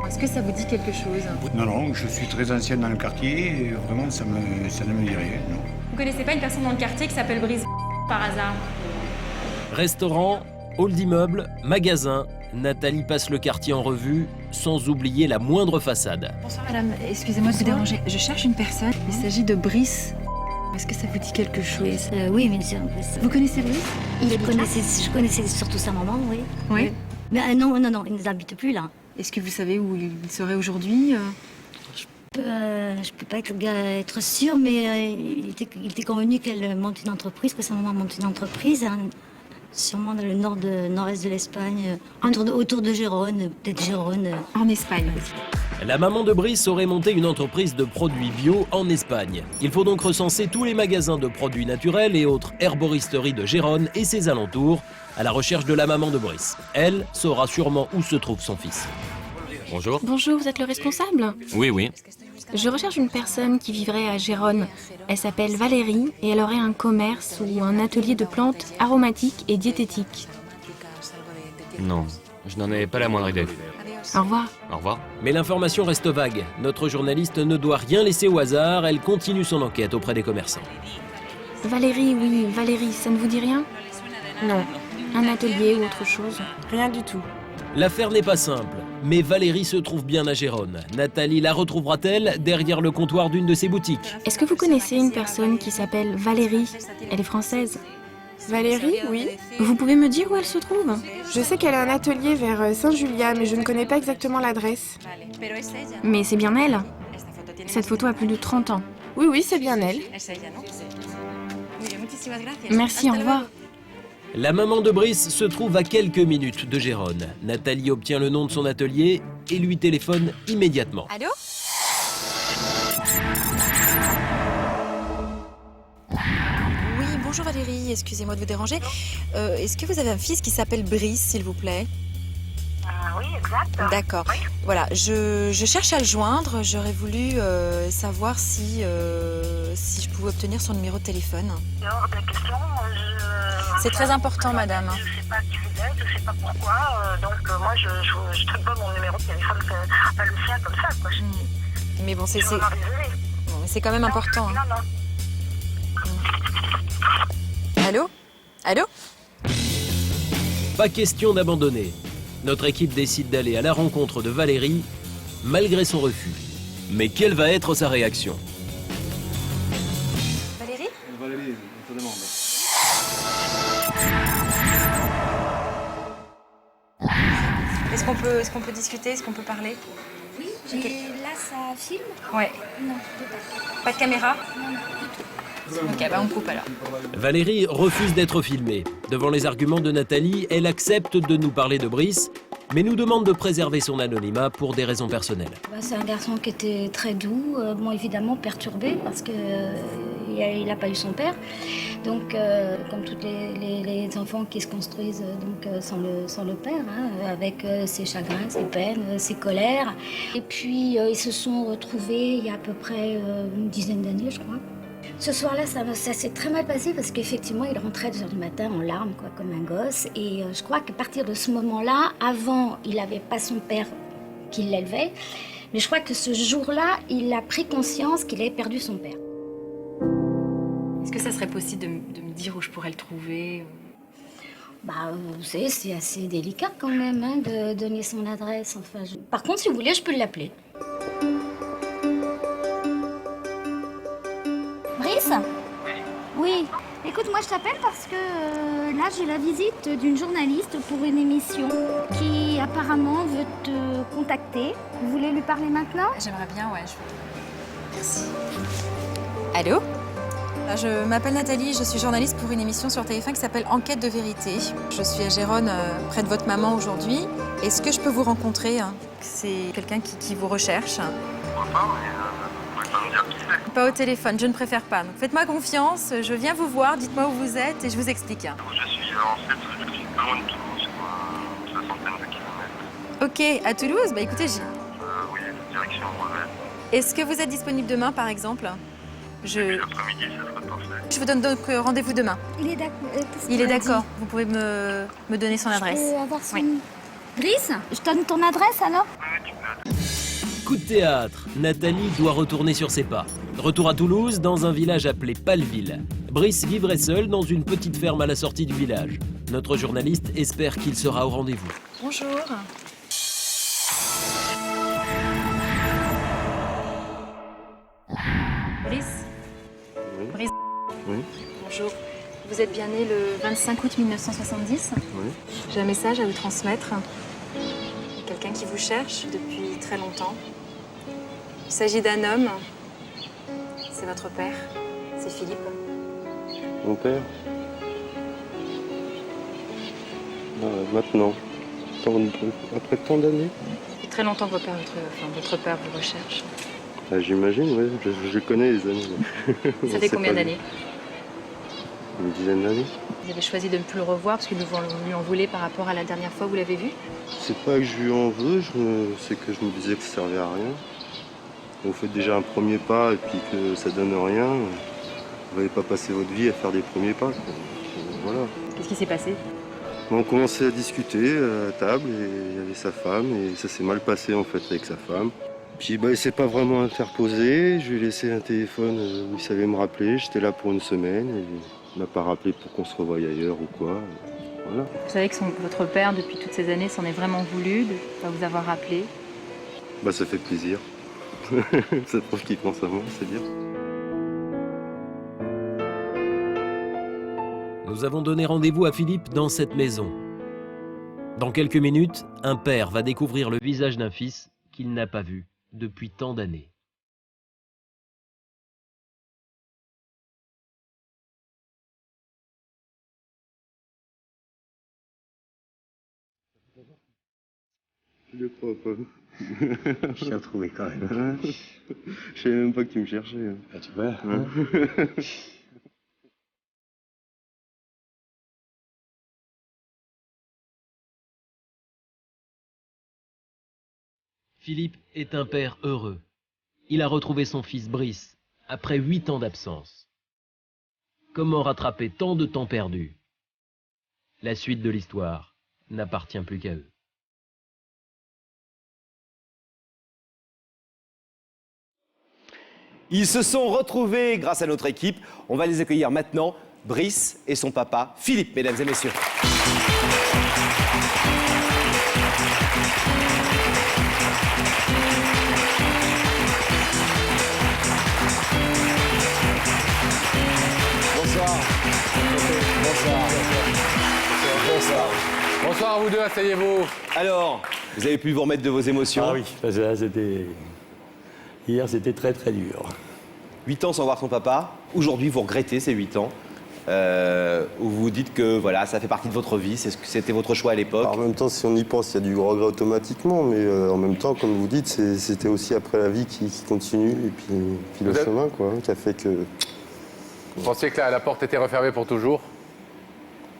est-ce que ça vous dit quelque chose? Non, je suis très ancienne dans le quartier et vraiment ça ne me dit rien, non. Vous connaissez pas une personne dans le quartier qui s'appelle Brice par hasard? Restaurant, hall d'immeuble, magasin, Nathalie passe le quartier en revue, sans oublier la moindre façade. Bonsoir madame, excusez-moi de vous déranger. Je cherche une personne, il s'agit de Brice. Est-ce que ça vous dit quelque chose? Oui, bien sûr. Vous connaissez Brice? Je connaissais surtout sa maman, oui. Oui. Mais non, il n'habite plus là. Est-ce que vous savez où il serait aujourd'hui? Je peux pas être sûre, mais il était convenu qu'elle monte une entreprise, que sa maman monte une entreprise, hein, sûrement dans le nord-est de l'Espagne, autour de Gérone, peut-être Gérone. En Espagne. La maman de Brice aurait monté une entreprise de produits bio en Espagne. Il faut donc recenser tous les magasins de produits naturels et autres herboristeries de Gérone et ses alentours à la recherche de la maman de Brice. Elle saura sûrement où se trouve son fils. Bonjour. Bonjour, vous êtes le responsable? Oui. Je recherche une personne qui vivrait à Gérone. Elle s'appelle Valérie et elle aurait un commerce ou un atelier de plantes aromatiques et diététiques. Non, je n'en ai pas la moindre idée. Au revoir. Au revoir. Mais l'information reste vague. Notre journaliste ne doit rien laisser au hasard. Elle continue son enquête auprès des commerçants. Valérie, oui, Valérie, ça ne vous dit rien? Non. Un atelier ou autre chose? Rien du tout. L'affaire n'est pas simple, mais Valérie se trouve bien à Gérone. Nathalie la retrouvera-t-elle derrière le comptoir d'une de ses boutiques? Est-ce que vous connaissez une personne qui s'appelle Valérie? Elle est française. Valérie, oui. Vous pouvez me dire où elle se trouve? Je sais qu'elle a un atelier vers Saint-Julia, mais je ne connais pas exactement l'adresse. Mais c'est bien elle. Cette photo a plus de 30 ans. Oui, c'est bien elle. Merci, au revoir. La maman de Brice se trouve à quelques minutes de Gérone. Nathalie obtient le nom de son atelier et lui téléphone immédiatement. Allô? Oui, bonjour Valérie, excusez-moi de vous déranger. Est-ce que vous avez un fils qui s'appelle Brice, s'il vous plaît? Oui, exact. D'accord. Oui. Voilà, je cherche à le joindre. J'aurais voulu savoir si je pouvais obtenir son numéro de téléphone. Hors de question, C'est très important, madame. Je ne sais pas qui vous êtes, je ne sais pas pourquoi. Donc moi, je ne traite pas mon numéro de téléphone, pas le sien comme ça. Quoi. Mais bon, c'est Je suis vraiment désolée. bon, c'est quand même important. Hein. Non. Allô? Allô? Pas question d'abandonner. Notre équipe décide d'aller à la rencontre de Valérie, malgré son refus. Mais quelle va être sa réaction? Valérie? Valérie, on te demande. Est-ce qu'on peut discuter? Est-ce qu'on peut parler? Oui, et là ça filme? Ouais. Non, peut-être. Pas de caméra? Non, du tout. Ok, bah on coupe alors. Valérie refuse d'être filmée. Devant les arguments de Nathalie, elle accepte de nous parler de Brice, mais nous demande de préserver son anonymat pour des raisons personnelles. C'est un garçon qui était très doux, bon évidemment perturbé parce que il n'a pas eu son père. Donc, comme tous les enfants qui se construisent sans le père, avec ses chagrins, ses peines, ses colères. Et puis, ils se sont retrouvés il y a à peu près une dizaine d'années, je crois. Ce soir-là, ça s'est très mal passé parce qu'effectivement, il rentrait à 2h du matin en larmes, quoi, comme un gosse. Et je crois qu'à partir de ce moment-là, avant, il n'avait pas son père qui l'élevait. Mais je crois que ce jour-là, il a pris conscience qu'il avait perdu son père. Est-ce que ça serait possible de me dire où je pourrais le trouver? Vous savez, c'est assez délicat quand même de donner son adresse. Enfin, Par contre, si vous voulez, je peux l'appeler. Brice? Oui. Écoute, moi je t'appelle parce que là j'ai la visite d'une journaliste pour une émission qui apparemment veut te contacter. Vous voulez lui parler maintenant? J'aimerais bien, ouais. Merci. Allô? Je m'appelle Nathalie, je suis journaliste pour une émission sur TF1 qui s'appelle Enquête de vérité. Je suis à Gérone, près de votre maman aujourd'hui. Est-ce que je peux vous rencontrer? C'est quelqu'un qui vous recherche. Pas au téléphone, je ne préfère pas. Donc faites-moi confiance, je viens vous voir, dites-moi où vous êtes et je vous explique. Je suis en fait, je suis pas loin de Toulouse, quoi, une soixantaine de kilomètres. Ok, à Toulouse, écoutez, oui, direction Roubaix. Est-ce que vous êtes disponible demain, par exemple? L'après-midi, ça serait parfait. Je vous donne donc rendez-vous demain. Il est d'accord. Il est d'accord, vous pouvez me donner son adresse. Je peux avoir son... Oui. Brice, je donne ton adresse alors? Coup de théâtre, Nathalie doit retourner sur ses pas. Retour à Toulouse, dans un village appelé Palville. Brice vivrait seul dans une petite ferme à la sortie du village. Notre journaliste espère qu'il sera au rendez-vous. Bonjour. Brice? Oui. Brice? Oui. Bonjour. Vous êtes bien né le 25 août 1970? Oui. J'ai un message à vous transmettre. Quelqu'un qui vous cherche depuis très longtemps. Il s'agit d'un homme. C'est votre père. C'est Philippe. Mon père? Maintenant. Après tant d'années? Depuis très longtemps que votre père vous recherche. J'imagine, oui. Je connais les années. Ça fait combien d'années? Une dizaine d'années. Vous avez choisi de ne plus le revoir parce que vous lui en voulez par rapport à la dernière fois où vous l'avez vu? C'est pas que je lui en veux, c'est que je me disais que ça servait à rien. Vous faites déjà un premier pas et puis que ça donne rien. Vous n'allez pas passer votre vie à faire des premiers pas, quoi. Voilà. Qu'est-ce qui s'est passé? On commençait à discuter à table et il y avait sa femme et ça s'est mal passé en fait avec sa femme. Puis il s'est pas vraiment interposé, je lui ai laissé un téléphone où il savait me rappeler, j'étais là pour une semaine et il m'a pas rappelé pour qu'on se revoie ailleurs ou quoi. Voilà. Vous savez que votre père, depuis toutes ces années, s'en est vraiment voulu de ne pas vous avoir rappelé? Ça fait plaisir. Ça prouve qu'il pense à moi, c'est bien. Nous avons donné rendez-vous à Philippe dans cette maison. Dans quelques minutes, un père va découvrir le visage d'un fils qu'il n'a pas vu depuis tant d'années. Je le crois pas. Je t'ai retrouvé quand même. Je savais même pas que tu me cherchais. Tu vois. Philippe est un père heureux. Il a retrouvé son fils Brice après 8 ans d'absence. Comment rattraper tant de temps perdu? La suite de l'histoire n'appartient plus qu'à eux. Ils se sont retrouvés grâce à notre équipe. On va les accueillir maintenant, Brice et son papa, Philippe, mesdames et messieurs. Bonsoir. Bonsoir. Bonsoir. Bonsoir à vous deux, asseyez-vous. Alors, vous avez pu vous remettre de vos émotions? Ah oui, parce que là, hier, c'était très très dur. 8 ans sans voir son papa. Aujourd'hui, vous regrettez ces 8 ans. Où vous vous dites que voilà, ça fait partie de votre vie, c'était votre choix à l'époque. En même temps, si on y pense, il y a du regret automatiquement, mais en même temps, comme vous dites, c'était aussi après la vie qui continue, et puis le chemin, quoi, qui a fait que Vous pensiez que la porte était refermée pour toujours?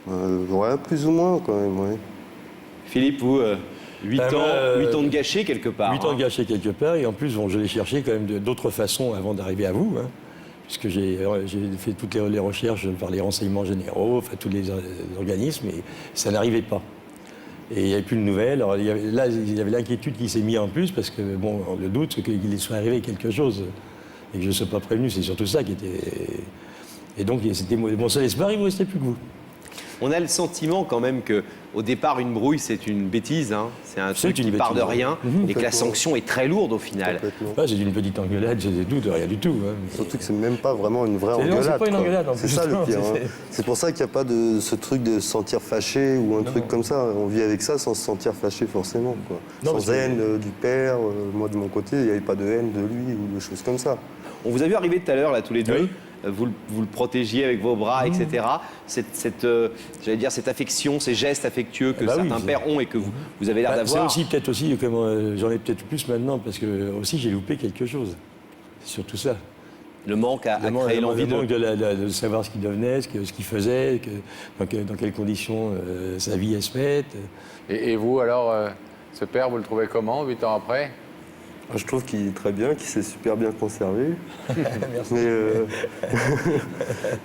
Ouais, plus ou moins quand même, ouais. Philippe, vous, 8 ans de gâchés quelque part. 8 ans de gâchés quelque part, et en plus, bon, je l'ai cherché quand même d'autres façons avant d'arriver à vous, hein, puisque j'ai fait toutes les recherches par les renseignements généraux, enfin tous les organismes, et ça n'arrivait pas. Et il n'y avait plus de nouvelles. Alors, il y avait l'inquiétude qui s'est mise en plus, parce que bon, le doute, c'est qu'il soit arrivé quelque chose, et que je ne sois pas prévenu, c'est surtout ça qui était... Et donc, c'était mon seul espoir, il ne me restait plus que vous. On a le sentiment quand même qu'au départ, une brouille, c'est une bêtise. Hein. C'est un truc qui part de rien et que la sanction est très lourde au final. C'est une petite engueulade, j'ai des doutes, rien du tout. Hein, mais... Surtout que c'est même pas vraiment une vraie engueulade. C'est pas une engueulade, en plus. C'est ça le pire. Hein. C'est pour ça qu'il n'y a pas de ce truc de se sentir fâché ou un truc comme ça. On vit avec ça sans se sentir fâché forcément. Quoi. Sans haine du père. Moi, de mon côté, il n'y avait pas de haine de lui ou de choses comme ça. On vous a vu arriver tout à l'heure, là, tous les deux. Vous le protégiez avec vos bras, etc. J'allais dire, cette affection, ces gestes affectueux que certains pères ont et que vous avez l'air d'avoir. C'est aussi peut-être aussi, comme j'en ai peut-être plus maintenant, parce que aussi j'ai loupé quelque chose. C'est surtout ça. Le manque a créé l'envie de savoir ce qu'il devenait, ce qu'il faisait, dans quelles conditions sa vie elle se met. Et vous, alors, ce père, vous le trouvez comment, 8 ans après? Je trouve qu'il est très bien, qu'il s'est super bien conservé. Merci.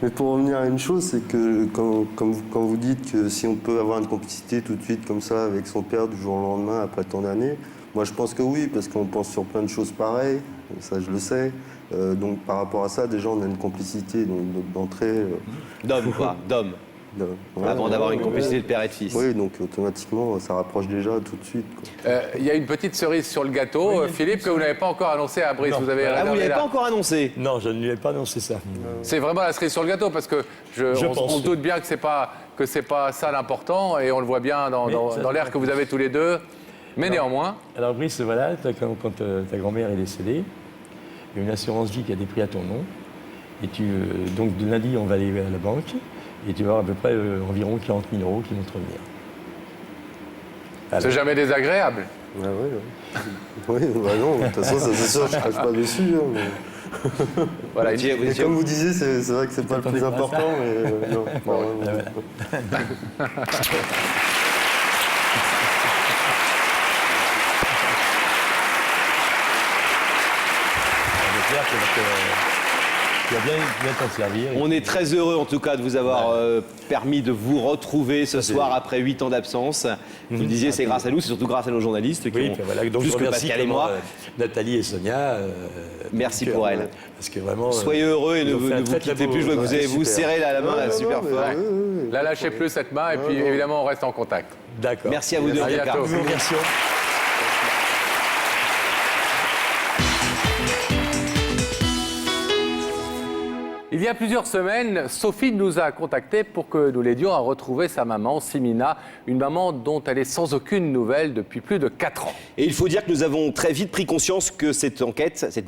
Mais pour revenir à une chose, c'est que quand vous dites que si on peut avoir une complicité tout de suite comme ça avec son père du jour au lendemain après tant d'années, moi je pense que oui, parce qu'on pense sur plein de choses pareilles, ça je le sais. Donc par rapport à ça, déjà on a une complicité d'entrée. D'homme quoi, d'homme. Avant d'avoir une complicité de père et de fils. Oui, donc automatiquement, ça rapproche déjà tout de suite. Il y a une petite cerise sur le gâteau, Philippe, que vous n'avez pas encore annoncé à Brice. Vous avez vous ne l'avez pas encore annoncé? Non, je ne lui ai pas annoncé ça. C'est vraiment la cerise sur le gâteau, parce que on doute bien que c'est pas ça l'important, et on le voit bien dans l'air que vous avez tous les deux. Mais néanmoins... Alors Brice, voilà, quand ta grand-mère est décédée, il y a une assurance vie qui a été prise à ton nom. Et donc de lundi, on va aller à la banque. Et tu vas avoir à peu près environ 40 000 € qui vont te revenir. C'est jamais désagréable. Ah oui, bah non, de toute façon, c'est sûr, je ne crache pas dessus. Hein, mais... Voilà, et comme vous disiez, c'est vrai que c'est pas le plus important, mais non. Tu vas bien t'en servir. On est très heureux en tout cas de vous avoir permis de vous retrouver ce soir après 8 ans d'absence. Vous le disiez, c'est grâce à nous, c'est surtout grâce à nos journalistes qui ont donc plus que Pascal et moi. Nathalie et Sonia. Merci pour elles. Parce que vraiment, soyez heureux et ne vous quittez plus. Je vois que vous allez vous serrer la main super fort. La lâchez plus cette main et puis évidemment on reste en contact. D'accord. Merci à vous deux. À bientôt. Merci. Il y a plusieurs semaines, Sophie nous a contactés pour que nous l'aidions à retrouver sa maman, Simina, une maman dont elle est sans aucune nouvelle depuis plus de 4 ans. Et il faut dire que nous avons très vite pris conscience que cette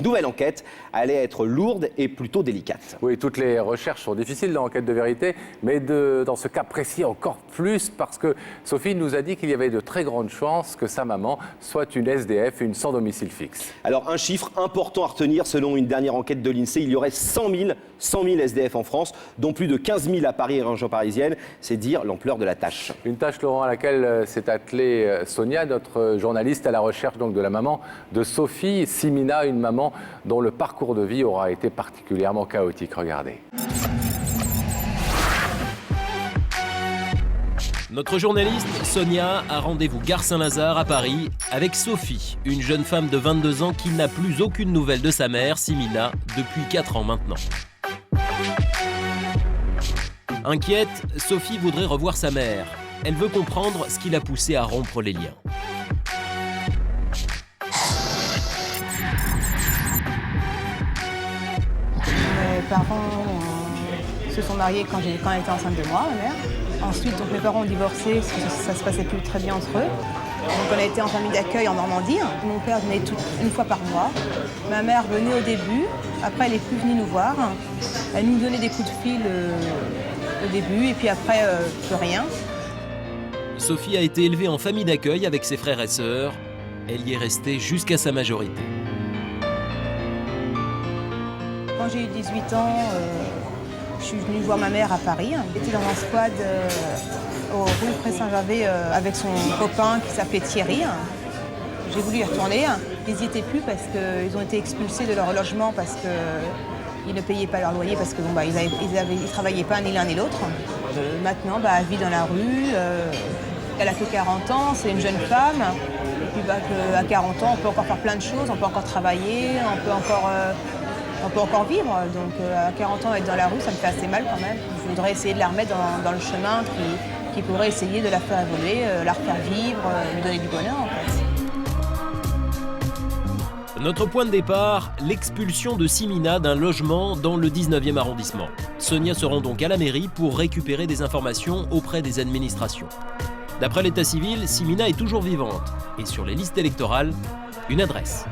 nouvelle enquête, allait être lourde et plutôt délicate. Oui, toutes les recherches sont difficiles dans l'enquête de vérité, mais dans ce cas précis encore plus, parce que Sophie nous a dit qu'il y avait de très grandes chances que sa maman soit une SDF, une sans domicile fixe. Alors un chiffre important à retenir, selon une dernière enquête de l'INSEE, il y aurait 100 000 SDF en France, dont plus de 15 000 à Paris et région parisienne. C'est dire l'ampleur de la tâche. Une tâche, Laurent, à laquelle s'est attelée Sonia, notre journaliste à la recherche donc de la maman de Sophie, Simina, une maman dont le parcours de vie aura été particulièrement chaotique. Regardez. Notre journaliste, Sonia, a rendez-vous gare Saint-Lazare à Paris avec Sophie, une jeune femme de 22 ans qui n'a plus aucune nouvelle de sa mère, Simina, depuis 4 ans maintenant. Inquiète, Sophie voudrait revoir sa mère. Elle veut comprendre ce qui l'a poussée à rompre les liens. Mes parents se sont mariés quand elle était enceinte de moi, ma mère. Ensuite, donc, mes parents ont divorcé parce que ça se passait plus très bien entre eux. Donc on a été en famille d'accueil en Normandie. Mon père venait une fois par mois. Ma mère venait au début. Après, elle n'est plus venue nous voir. Elle nous donnait des coups de fil au début et puis après, plus rien. Sophie a été élevée en famille d'accueil avec ses frères et sœurs. Elle y est restée jusqu'à sa majorité. Quand j'ai eu 18 ans, Je suis venue voir ma mère à Paris. J'étais dans un squad au rue Pré-Saint-Gervais avec son copain qui s'appelait Thierry. J'ai voulu y retourner. Ils n'y étaient plus parce qu'ils ont été expulsés de leur logement parce qu'ils ne payaient pas leur loyer parce que ils travaillaient pas ni l'un ni l'autre. Maintenant, elle vit dans la rue. Elle a que 40 ans, c'est une jeune femme. Et puis à 40 ans, on peut encore faire plein de choses, on peut encore travailler, on peut encore vivre. Donc à 40 ans, être dans la rue, ça me fait assez mal quand même. Je voudrais essayer de la remettre dans le chemin qui pourrait essayer de la faire évoluer, la refaire vivre, lui donner du bonheur en fait. Notre point de départ, l'expulsion de Simina d'un logement dans le 19e arrondissement. Sonia se rend donc à la mairie pour récupérer des informations auprès des administrations. D'après l'état civil, Simina est toujours vivante et sur les listes électorales, une adresse.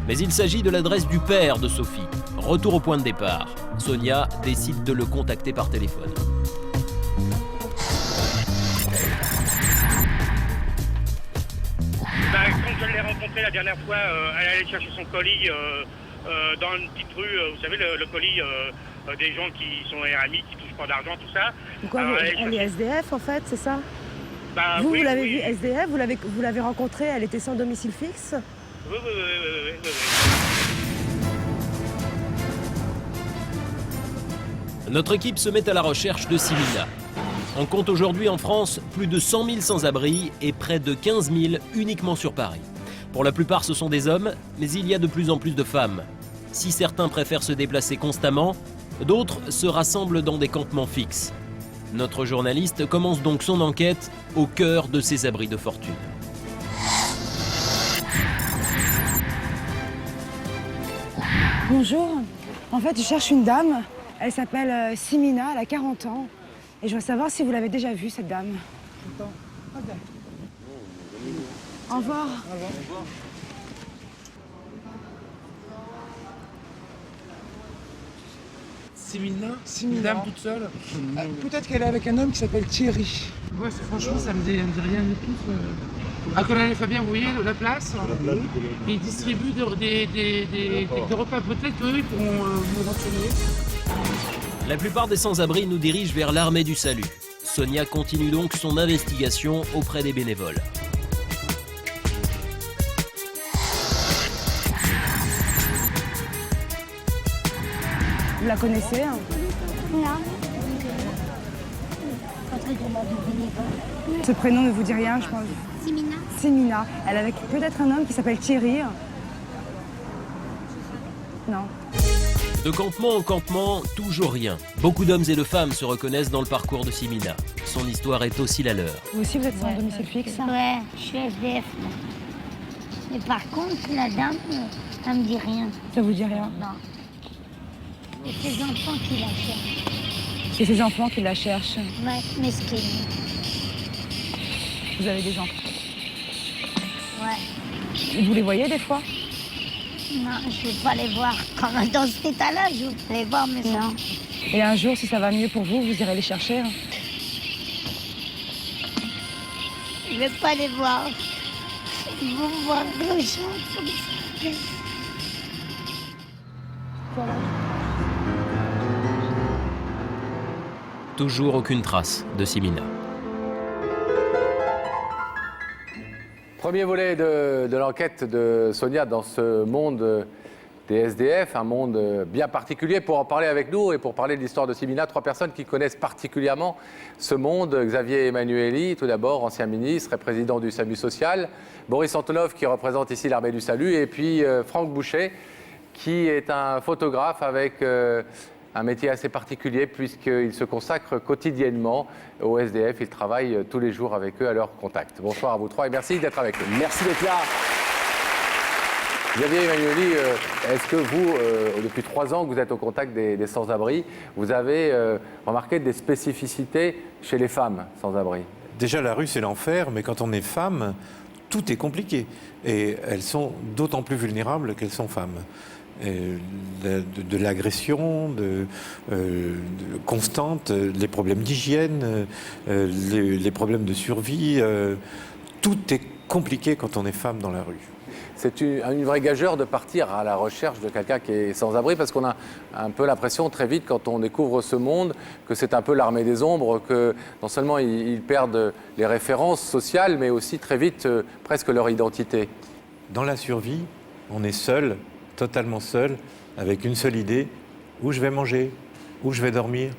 Mais il s'agit de l'adresse du père de Sophie. Retour au point de départ. Sonia décide de le contacter par téléphone. Quand je l'ai rencontrée la dernière fois, elle allait chercher son colis dans une petite rue, vous savez, le colis des gens qui sont RMI, qui touchent pas d'argent, tout ça. Pourquoi elle est SDF en fait, c'est ça? Oui, vous l'avez vue SDF, vous l'avez rencontrée, elle était sans domicile fixe? Oui. Notre équipe se met à la recherche de Simina. On compte aujourd'hui en France plus de 100 000 sans-abri et près de 15 000 uniquement sur Paris. Pour la plupart, ce sont des hommes, mais il y a de plus en plus de femmes. Si certains préfèrent se déplacer constamment, d'autres se rassemblent dans des campements fixes. Notre journaliste commence donc son enquête au cœur de ces abris de fortune. Bonjour, en fait je cherche une dame, elle s'appelle Simina, elle a 40 ans. Et je veux savoir si vous l'avez déjà vue, cette dame. Au revoir. Simina, une dame toute seule. Peut-être qu'elle est avec un homme qui s'appelle Thierry. Ouais, franchement, ça me dit rien du tout. À Colonel-les-Fabiens, vous voyez la place. Ils distribuent des repas, peut-être qu'eux pourront vous renseigner. La plupart des sans-abri nous dirigent vers l'armée du salut. Sonia continue donc son investigation auprès des bénévoles. Vous la connaissez? Non. Ce prénom ne vous dit rien, je pense. Simina. Simina. Elle est avec peut-être un homme qui s'appelle Thierry. Non. De campement en campement, toujours rien. Beaucoup d'hommes et de femmes se reconnaissent dans le parcours de Simina. Son histoire est aussi la leur. Vous aussi, vous êtes sans domicile fixe? Ouais, je suis SDF. Mais par contre, la dame, ça me dit rien. Ça vous dit rien? Non. C'est ses enfants qui la cherchent. C'est ses enfants qui la cherchent? Ouais, mesquine. Vous avez des enfants? Ouais. Et vous les voyez des fois? Non, je ne vais pas les voir. Comme dans cet état-là, je vais les voir, mais non. Et un jour, si ça va mieux pour vous, vous irez les chercher? Je ne vais pas les voir. Ils vont me voir méchant comme ça. Toujours aucune trace de Simina. Premier volet de l'enquête de Sonia dans ce monde des SDF, un monde bien particulier. Pour en parler avec nous et pour parler de l'histoire de Simina, 3 personnes qui connaissent particulièrement ce monde. Xavier Emmanuelli, tout d'abord, ancien ministre et président du SAMU social. Boris Antonov, qui représente ici l'Armée du Salut. Et puis Franck Boucher, qui est un photographe avec un métier assez particulier puisqu'il se consacre quotidiennement aux SDF. Il travaille tous les jours avec eux à leur contact. Bonsoir à vous 3 et merci d'être avec nous. Merci d'être là. Xavier Emmanuelli, est-ce que vous, depuis 3 ans que vous êtes au contact des sans-abri, vous avez remarqué des spécificités chez les femmes sans-abri? Déjà, la rue, c'est l'enfer, mais quand on est femme, tout est compliqué. Et elles sont d'autant plus vulnérables qu'elles sont femmes. De l'agression constante, les problèmes d'hygiène, les problèmes de survie, tout est compliqué quand on est femme dans la rue. c'est une vraie gageure de partir à la recherche de quelqu'un qui est sans abri, parce qu'on a un peu l'impression très vite, quand on découvre ce monde, que c'est un peu l'armée des ombres, que non seulement ils perdent les références sociales, mais aussi très vite presque leur identité. Dans la survie, on est seul, totalement seul, avec une seule idée, où je vais manger, où je vais dormir.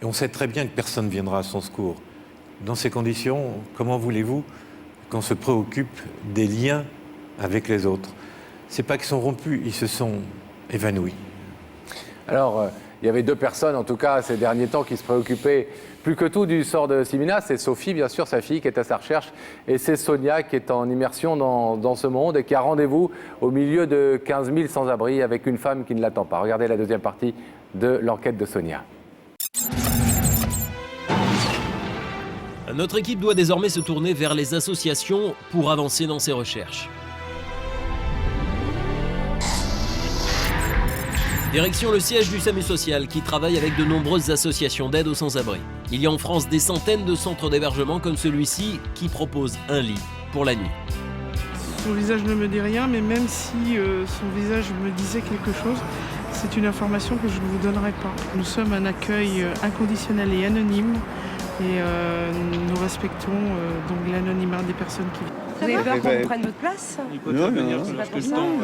Et on sait très bien que personne ne viendra à son secours. Dans ces conditions, comment voulez-vous qu'on se préoccupe des liens avec les autres? C'est pas qu'ils sont rompus, ils se sont évanouis. Alors, il y avait 2 personnes, en tout cas, ces derniers temps, qui se préoccupaient plus que tout du sort de Simina. C'est Sophie, bien sûr, sa fille, qui est à sa recherche. Et c'est Sonia, qui est en immersion dans ce monde et qui a rendez-vous au milieu de 15 000 sans-abri avec une femme qui ne l'attend pas. Regardez la deuxième partie de l'enquête de Sonia. Notre équipe doit désormais se tourner vers les associations pour avancer dans ses recherches. Direction le siège du SAMU social qui travaille avec de nombreuses associations d'aide aux sans-abri. Il y a en France des centaines de centres d'hébergement comme celui-ci qui propose un lit pour la nuit. Son visage ne me dit rien, mais même si son visage me disait quelque chose, c'est une information que je ne vous donnerai pas. Nous sommes un accueil inconditionnel et anonyme et nous respectons donc l'anonymat des personnes qui viennent. Vous avez peur qu'on prenne votre place? Non, c'est pas pour ça. Non,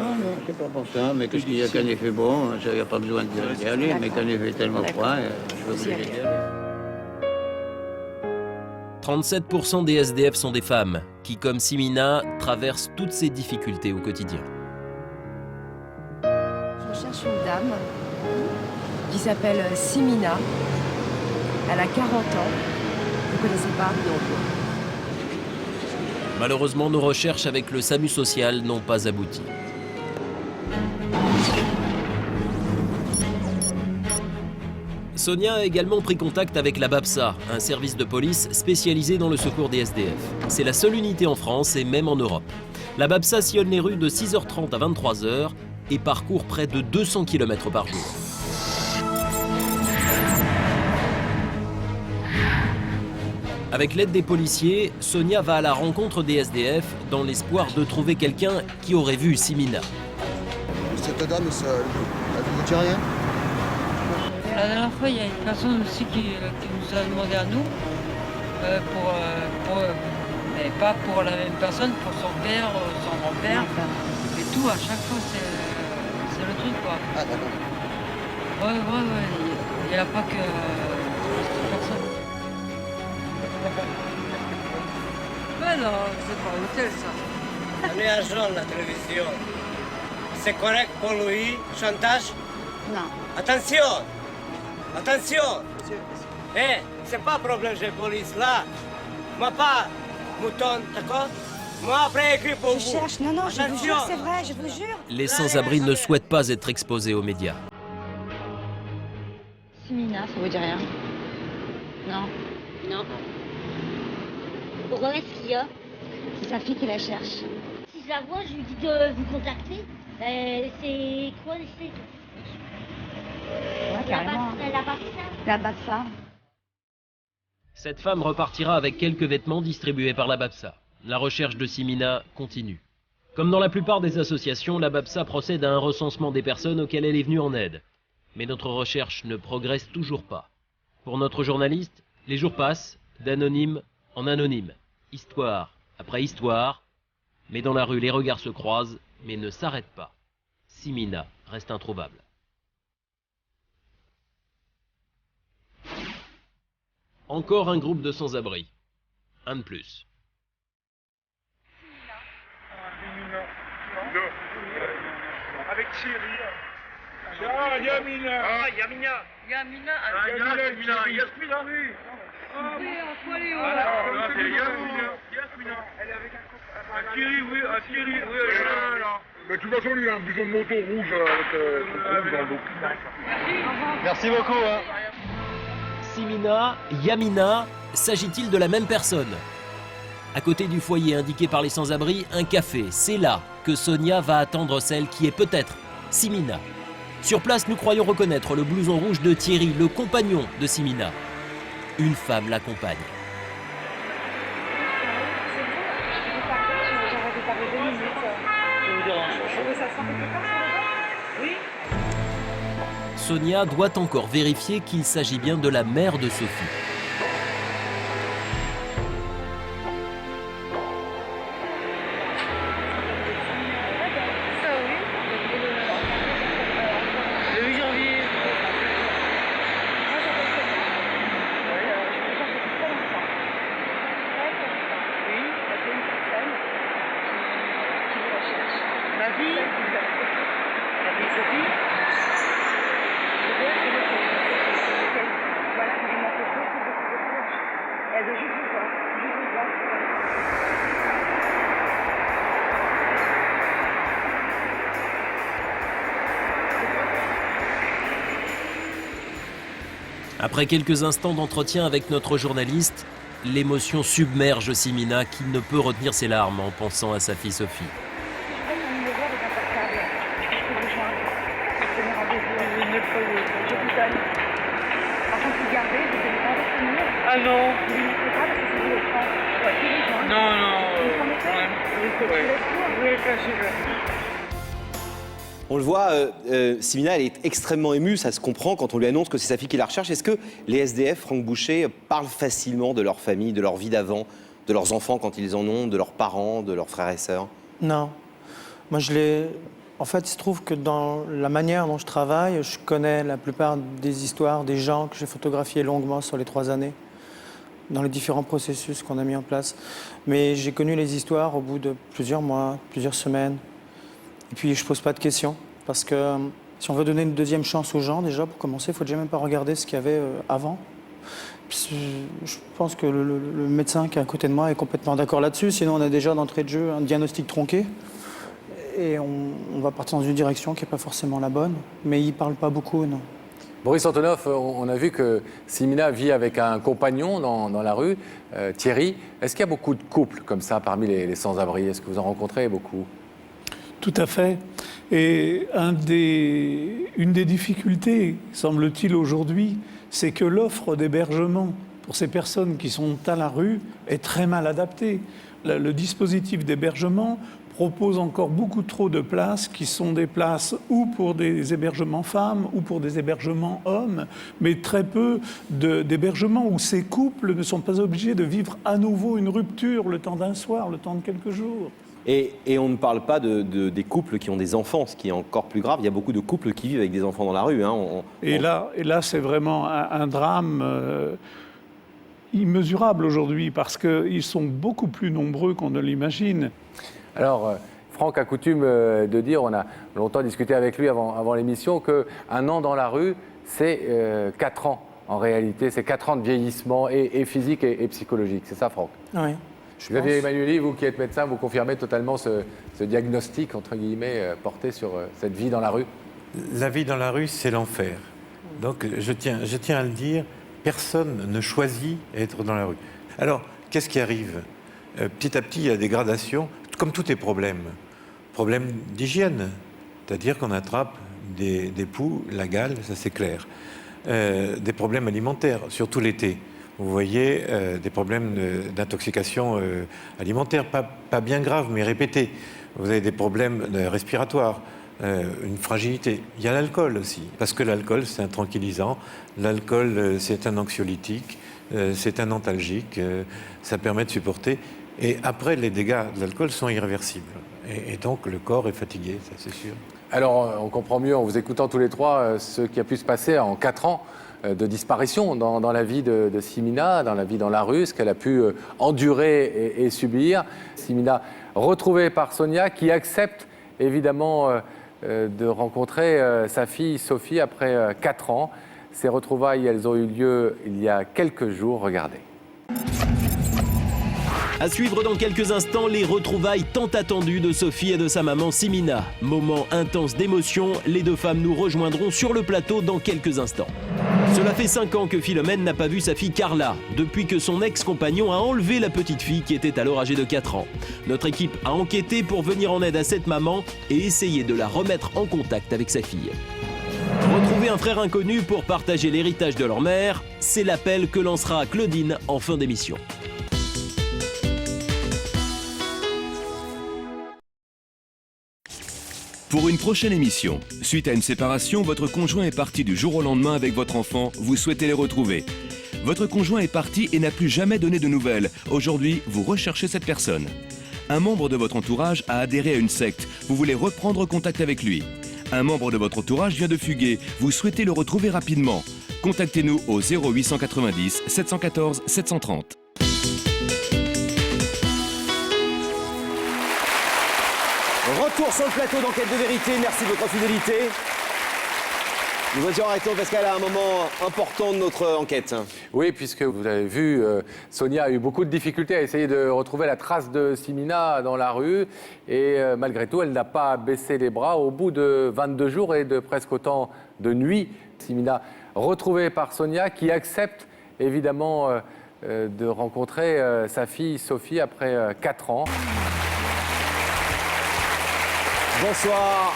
c'est pas pour ça. Mais qu'est-ce qu'il y a quand il fait bon, il n'y a pas besoin d'y aller. Mais quand il fait tellement froid, je suis obligé d'y aller. 37% des SDF sont des femmes qui, comme Simina, traversent toutes ces difficultés au quotidien. Je cherche une dame qui s'appelle Simina. Elle a 40 ans. Vous ne connaissez pas? Malheureusement, nos recherches avec le SAMU social n'ont pas abouti. Sonia a également pris contact avec la BAPSA, un service de police spécialisé dans le secours des SDF. C'est la seule unité en France et même en Europe. La BAPSA sillonne les rues de 6h30 à 23h et parcourt près de 200 km par jour. Avec l'aide des policiers, Sonia va à la rencontre des SDF dans l'espoir de trouver quelqu'un qui aurait vu Simina. Cette dame, ça, elle ne vous dit rien? La dernière fois, il y a une personne aussi qui nous a demandé à nous, mais pas pour la même personne, pour son père, son grand-père, et tout, à chaque fois, c'est le truc, quoi. Ah, d'accord. Ouais, il n'y a pas que cette personne. Mais non, c'est pas hôtel, ça. On est agent de la télévision. C'est correct pour lui, chantage? Non. Attention! Attention! Eh, c'est pas problème de police là. Moi pas mouton, d'accord? Moi après écrit pour vous. Je cherche, non, je vous jure, c'est vrai, je vous jure. Les sans-abri ne souhaitent pas être exposés aux médias. Simina, ça vous dit rien? Non. Non. Pourquoi est-ce qu'il y a? C'est sa fille qui la cherche. Si je la vois, je lui dis de vous contacter. C'est quoi c'est... Ouais, carrément. La BAPSA. Cette femme repartira avec quelques vêtements distribués par la BAPSA. La recherche de Simina continue. Comme dans la plupart des associations, la BAPSA procède à un recensement des personnes auxquelles elle est venue en aide. Mais notre recherche ne progresse toujours pas. Pour notre journaliste, les jours passent d'anonyme en anonyme, histoire après histoire, mais dans la rue les regards se croisent, mais ne s'arrêtent pas. Simina reste introuvable. Encore un groupe de sans-abri. Un de plus. Avec Thierry. Ah, Yamina. Ah, Yamina. Yasmina. Elle est avec un Thierry, oui, Thierry, oui. Mais de toute façon, lui, il a un blouson de moto rouge avec rouge dans le dos. Merci beaucoup. Hein. Simina, Yamina, s'agit-il de la même personne? À côté du foyer indiqué par les sans-abri, un café. C'est là que Sonia va attendre celle qui est peut-être Simina. Sur place, nous croyons reconnaître le blouson rouge de Thierry, le compagnon de Simina. Une femme l'accompagne. vous dérange pas. Oui. Sonia doit encore vérifier qu'il s'agit bien de la mère de Sophie. Le 8 janvier. Ma fille Sophie. Elle veut juste vous voir. Après quelques instants d'entretien avec notre journaliste, l'émotion submerge Simina qui ne peut retenir ses larmes en pensant à sa fille Sophie. Ah non. Non. On le voit, Simina, elle est extrêmement émue, ça se comprend quand on lui annonce que c'est sa fille qui la recherche. Est-ce que les SDF, Franck Boucher, parlent facilement de leur famille, de leur vie d'avant, de leurs enfants quand ils en ont, de leurs parents, de leurs frères et sœurs? Non. Moi, en fait, il se trouve que dans la manière dont je travaille, je connais la plupart des histoires des gens que j'ai photographiés longuement sur les 3 années, dans les différents processus qu'on a mis en place. Mais j'ai connu les histoires au bout de plusieurs mois, plusieurs semaines. Et puis, je ne pose pas de questions, parce que si on veut donner une deuxième chance aux gens, déjà, pour commencer, il ne faut déjà même pas regarder ce qu'il y avait avant. Puis, je pense que le médecin qui est à côté de moi est complètement d'accord là-dessus, sinon on a déjà d'entrée de jeu un diagnostic tronqué. Et on va partir dans une direction qui n'est pas forcément la bonne, mais il ne parle pas beaucoup, non. Boris Antonov, on a vu que Simina vit avec un compagnon dans la rue, Thierry. Est-ce qu'il y a beaucoup de couples comme ça parmi les sans-abri? Est-ce que vous en rencontrez beaucoup? Tout à fait. Et une des difficultés, semble-t-il aujourd'hui, c'est que l'offre d'hébergement pour ces personnes qui sont à la rue est très mal adaptée. Le dispositif d'hébergement propose encore beaucoup trop de places qui sont des places ou pour des hébergements femmes ou pour des hébergements hommes, mais très peu d'hébergements où ces couples ne sont pas obligés de vivre à nouveau une rupture le temps d'un soir, le temps de quelques jours. Et on ne parle pas des couples qui ont des enfants, ce qui est encore plus grave. Il y a beaucoup de couples qui vivent avec des enfants dans la rue. Hein. Et là, c'est vraiment un drame immesurable aujourd'hui, parce qu'ils sont beaucoup plus nombreux qu'on ne l'imagine. Alors, Franck a coutume de dire, on a longtemps discuté avec lui avant l'émission, qu'un an dans la rue, c'est 4 ans en réalité. C'est 4 ans de vieillissement et physique et psychologique. C'est ça, Franck? Oui. Xavier Emmanueli, vous qui êtes médecin, vous confirmez totalement ce diagnostic, entre guillemets, porté sur cette vie dans la rue? La vie dans la rue, c'est l'enfer. Donc, je tiens à le dire, personne ne choisit être dans la rue. Alors, qu'est-ce qui arrive? Petit à petit, il y a des gradations, comme tous les problèmes. Problème d'hygiène, c'est-à-dire qu'on attrape des poux, la gale, ça c'est clair. Des problèmes alimentaires, surtout l'été. Vous voyez des problèmes d'intoxication alimentaire, pas bien graves, mais répétés. Vous avez des problèmes respiratoires, une fragilité. Il y a l'alcool aussi, parce que l'alcool, c'est un tranquillisant. L'alcool, c'est un anxiolytique, c'est un antalgique, ça permet de supporter. Et après, les dégâts de l'alcool sont irréversibles. Et donc, le corps est fatigué, ça c'est sûr. Alors, on comprend mieux, en vous écoutant tous les trois, ce qui a pu se passer en 4 ans de disparition dans la vie de Simina, dans la vie dans la rue, ce qu'elle a pu endurer et subir. Simina retrouvée par Sonia, qui accepte évidemment de rencontrer sa fille Sophie après 4 ans. Ces retrouvailles, elles ont eu lieu il y a quelques jours. Regardez. À suivre dans quelques instants les retrouvailles tant attendues de Sophie et de sa maman Simina. Moment intense d'émotion, les deux femmes nous rejoindront sur le plateau dans quelques instants. Cela fait 5 ans que Philomène n'a pas vu sa fille Carla, depuis que son ex-compagnon a enlevé la petite fille qui était alors âgée de 4 ans. Notre équipe a enquêté pour venir en aide à cette maman et essayer de la remettre en contact avec sa fille. Retrouver un frère inconnu pour partager l'héritage de leur mère, c'est l'appel que lancera Claudine en fin d'émission. Pour une prochaine émission, suite à une séparation, votre conjoint est parti du jour au lendemain avec votre enfant, vous souhaitez les retrouver. Votre conjoint est parti et n'a plus jamais donné de nouvelles. Aujourd'hui, vous recherchez cette personne. Un membre de votre entourage a adhéré à une secte. Vous voulez reprendre contact avec lui. Un membre de votre entourage vient de fuguer. Vous souhaitez le retrouver rapidement. Contactez-nous au 0890 714 730. Retour sur le plateau d'Enquête de vérité. Merci de votre fidélité. Nous voici arrêtons parce qu'elle a un moment important de notre enquête. Oui, puisque vous avez vu, Sonia a eu beaucoup de difficultés à essayer de retrouver la trace de Simina dans la rue. Et malgré tout, elle n'a pas baissé les bras. Au bout de 22 jours et de presque autant de nuits, Simina retrouvée par Sonia, qui accepte évidemment de rencontrer sa fille Sophie après 4 ans. Bonsoir.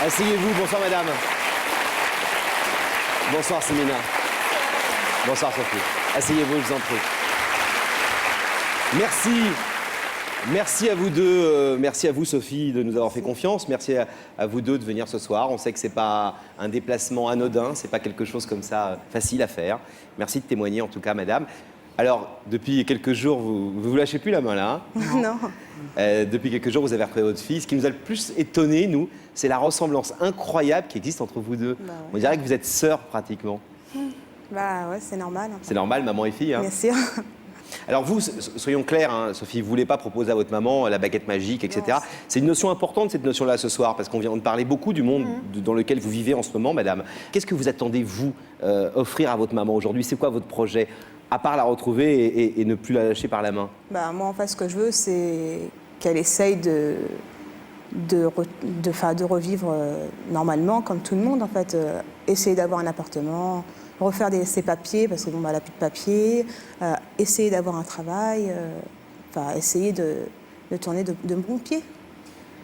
Asseyez-vous. Bonsoir, madame. Bonsoir, Simina. Bonsoir, Sophie. Asseyez-vous, je vous en prie. Merci. Merci à vous deux. Merci à vous, Sophie, de nous avoir fait confiance. Merci à vous deux de venir ce soir. On sait que ce n'est pas un déplacement anodin. Ce n'est pas quelque chose comme ça facile à faire. Merci de témoigner, en tout cas, madame. Alors, depuis quelques jours, vous lâchez plus la main, là, hein? Non. Depuis quelques jours, vous avez retrouvé votre fille. Ce qui nous a le plus étonné, nous, c'est la ressemblance incroyable qui existe entre vous deux. Bah, ouais. On dirait que vous êtes sœurs, pratiquement. Bah ouais, c'est normal. C'est normal, maman et fille, hein? Bien sûr. Alors vous, soyons clairs, hein, Sophie, vous ne voulez pas proposer à votre maman la baguette magique, etc. C'est une notion importante, cette notion-là, ce soir, parce qu'on vient de parler beaucoup du monde dans lequel vous vivez en ce moment, madame. Qu'est-ce que vous attendez, vous, offrir à votre maman aujourd'hui? C'est quoi votre projet, à part la retrouver et ne plus la lâcher par la main? Bah, moi, en fait, ce que je veux, c'est qu'elle essaye de revivre normalement, comme tout le monde, en fait. Essayer d'avoir un appartement, refaire ses papiers, parce que bon, bah, elle n'a plus de papiers, essayer d'avoir un travail, essayer de tourner de bons pieds.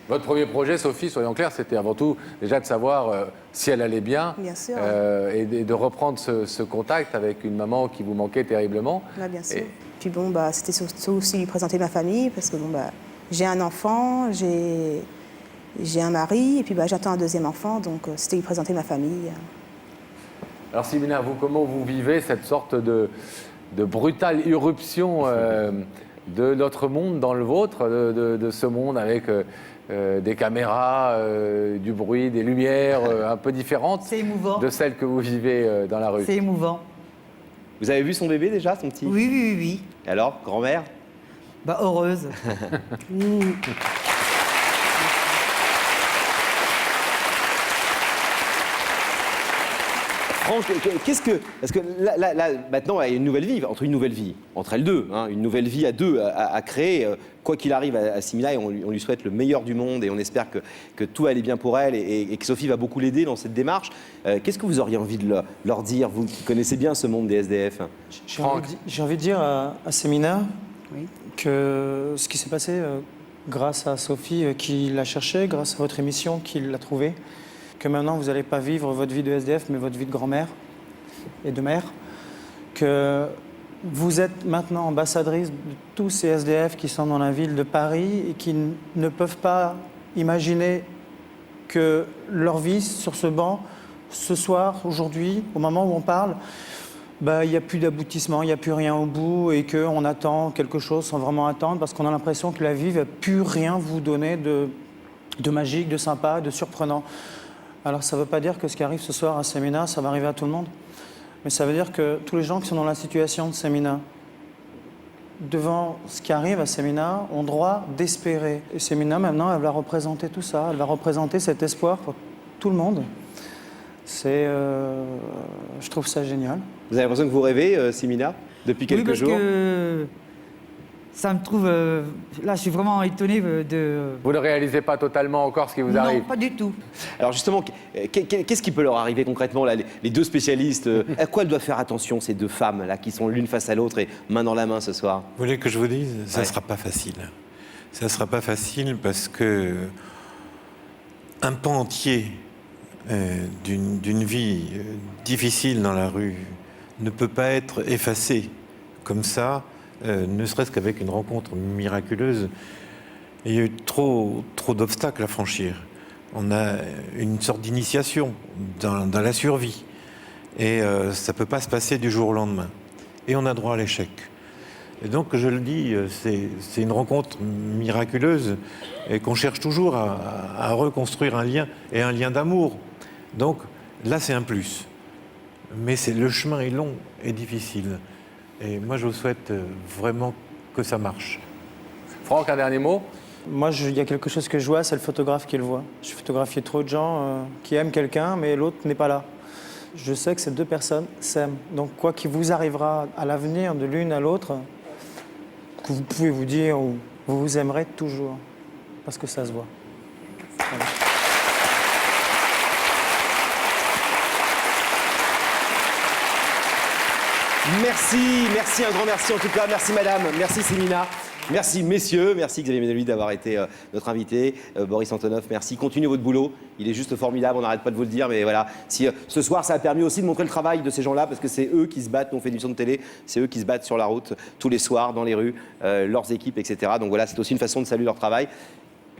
Votre premier projet, Sophie, soyons clairs, c'était avant tout déjà de savoir si elle allait bien. Bien sûr. Et de reprendre ce contact avec une maman qui vous manquait terriblement. Là, bien sûr. Puis bon, bah, c'était surtout aussi lui présenter ma famille, parce que bon, bah, j'ai un enfant, j'ai un mari, et puis bah, j'attends un deuxième enfant, donc c'était lui présenter ma famille. Alors Simina, vous, comment vous vivez cette sorte de brutale irruption de notre monde dans le vôtre, de ce monde avec des caméras, du bruit, des lumières un peu différentes de celles que vous vivez dans la rue? C'est émouvant. Vous avez vu son bébé déjà, son petit? Oui, oui, oui, oui. Et alors, grand-mère? Bah, heureuse. Franck, qu'est-ce que... Parce que là, maintenant, il y a une nouvelle vie, entre elles deux, hein, une nouvelle vie à deux à créer. Quoi qu'il arrive à Simina, et on lui souhaite le meilleur du monde et on espère que tout allait bien pour elle et que Sophie va beaucoup l'aider dans cette démarche. Qu'est-ce que vous auriez envie de leur dire, vous qui connaissez bien ce monde des SDF? J'ai envie de dire à Simina que ce qui s'est passé grâce à Sophie qui l'a cherché, grâce à votre émission qui l'a trouvé, que maintenant vous n'allez pas vivre votre vie de SDF mais votre vie de grand-mère et de mère, que vous êtes maintenant ambassadrice de tous ces SDF qui sont dans la ville de Paris et qui ne peuvent pas imaginer que leur vie sur ce banc, ce soir, aujourd'hui, au moment où on parle, bah, il n'y a plus d'aboutissement, il n'y a plus rien au bout et qu'on attend quelque chose sans vraiment attendre parce qu'on a l'impression que la vie ne va plus rien vous donner de magique, de sympa, de surprenant. Alors ça ne veut pas dire que ce qui arrive ce soir à Simina, ça va arriver à tout le monde. Mais ça veut dire que tous les gens qui sont dans la situation de Simina, devant ce qui arrive à Simina, ont droit d'espérer. Et Simina, maintenant, elle va représenter tout ça. Elle va représenter cet espoir pour tout le monde. Je trouve ça génial. Vous avez l'impression que vous rêvez, Simina, depuis quelques jours? Que ça me trouve... là, je suis vraiment étonnée de... Vous ne réalisez pas totalement encore ce qui vous arrive? Non, pas du tout. Alors justement, qu'est-ce qui peut leur arriver concrètement, là, les deux spécialistes? À quoi elles doivent faire attention, ces deux femmes là, qui sont l'une face à l'autre et main dans la main ce soir? Vous voulez que je vous dise? Ça ne sera pas facile. Ça ne sera pas facile parce que un pan entier d'une vie difficile dans la rue ne peut pas être effacé comme ça, ne serait-ce qu'avec une rencontre miraculeuse. Et il y a eu trop d'obstacles à franchir. On a une sorte d'initiation dans la survie. Et ça ne peut pas se passer du jour au lendemain. Et on a droit à l'échec. Et donc, je le dis, c'est une rencontre miraculeuse et qu'on cherche toujours à reconstruire un lien, et un lien d'amour. Donc, là, c'est un plus. Mais le chemin est long et difficile. Et moi, je vous souhaite vraiment que ça marche. Franck, un dernier mot ? Moi, il y a quelque chose que je vois, c'est le photographe qui le voit. J'ai photographié trop de gens qui aiment quelqu'un, mais l'autre n'est pas là. Je sais que ces deux personnes s'aiment. Donc, quoi qu'il vous arrivera à l'avenir de l'une à l'autre, que vous pouvez vous dire, vous vous aimerez toujours, parce que ça se voit. Voilà. Merci, un grand merci en tout cas. Merci madame, merci Simina, merci messieurs, merci Xavier Benelli d'avoir été notre invité. Boris Antonov, merci. Continuez votre boulot, il est juste formidable, on n'arrête pas de vous le dire, mais voilà. Si ce soir ça a permis aussi de montrer le travail de ces gens-là, parce que c'est eux qui se battent, nous on fait une émission de télé, c'est eux qui se battent sur la route tous les soirs, dans les rues, leurs équipes, etc. Donc voilà, c'est aussi une façon de saluer leur travail.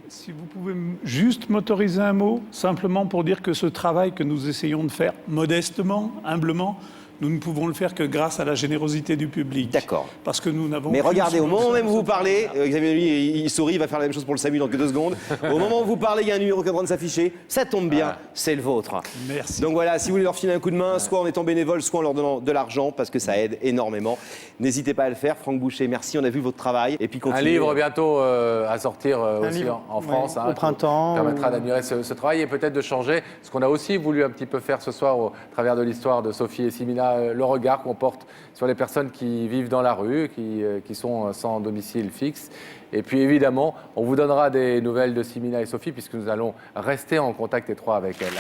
Si vous pouvez juste m'autoriser un mot, simplement pour dire que ce travail que nous essayons de faire modestement, humblement, nous ne pouvons le faire que grâce à la générosité du public. D'accord. Parce que nous n'avons. Mais regardez, au moment même où vous parlez, Xavier Benelli, il sourit, il va faire la même chose pour le SAMU dans que 2 secondes. Au moment où vous parlez, il y a un numéro qui est en train de s'afficher. Ça tombe bien, c'est le vôtre. Merci. Donc voilà, si vous voulez leur filer un coup de main, soit en étant bénévole, soit en leur donnant de l'argent, parce que ça aide énormément. N'hésitez pas à le faire. Franck Boucher, merci, on a vu votre travail. Et puis continuez. Un livre bientôt à sortir aussi en France. Au printemps. Qui permettra d'admirer ce travail et peut-être de changer ce qu'on a aussi voulu un petit peu faire ce soir au travers de l'histoire de Sophie et Simina, le regard qu'on porte sur les personnes qui vivent dans la rue, qui sont sans domicile fixe. Et puis évidemment, on vous donnera des nouvelles de Simina et Sophie puisque nous allons rester en contact étroit avec elles.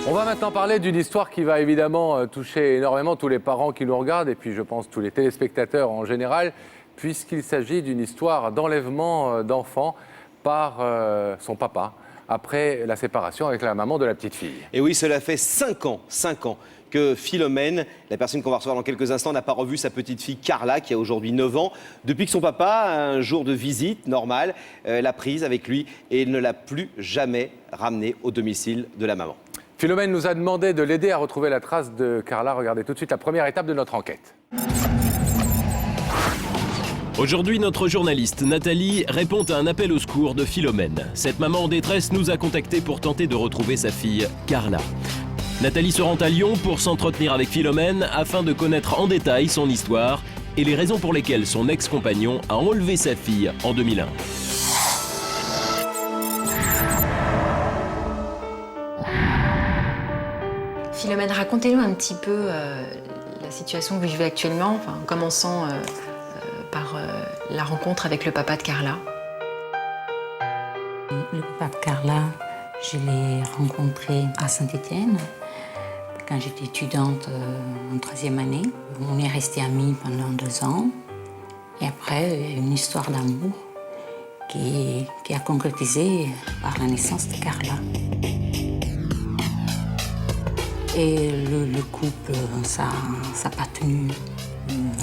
On va maintenant parler d'une histoire qui va évidemment toucher énormément tous les parents qui nous regardent et puis je pense tous les téléspectateurs en général, puisqu'il s'agit d'une histoire d'enlèvement d'enfants par son papa, après la séparation avec la maman de la petite fille. Et oui, cela fait 5 ans que Philomène, la personne qu'on va recevoir dans quelques instants, n'a pas revu sa petite fille Carla, qui a aujourd'hui 9 ans, depuis que son papa, un jour de visite normale, l'a prise avec lui et ne l'a plus jamais ramenée au domicile de la maman. Philomène nous a demandé de l'aider à retrouver la trace de Carla. Regardez tout de suite la première étape de notre enquête. Aujourd'hui, notre journaliste Nathalie répond à un appel au secours de Philomène. Cette maman en détresse nous a contactés pour tenter de retrouver sa fille Carla. Nathalie se rend à Lyon pour s'entretenir avec Philomène afin de connaître en détail son histoire et les raisons pour lesquelles son ex-compagnon a enlevé sa fille en 2001. Philomène, racontez-nous un petit peu la situation que vous vivez actuellement, en commençant par la rencontre avec le papa de Carla. Le papa de Carla, je l'ai rencontré à Saint-Étienne quand j'étais étudiante en 3e année. On est restés amis pendant 2 ans. Et après, il y a une histoire d'amour qui a concrétisé par la naissance de Carla. Et le couple, ça n'a pas tenu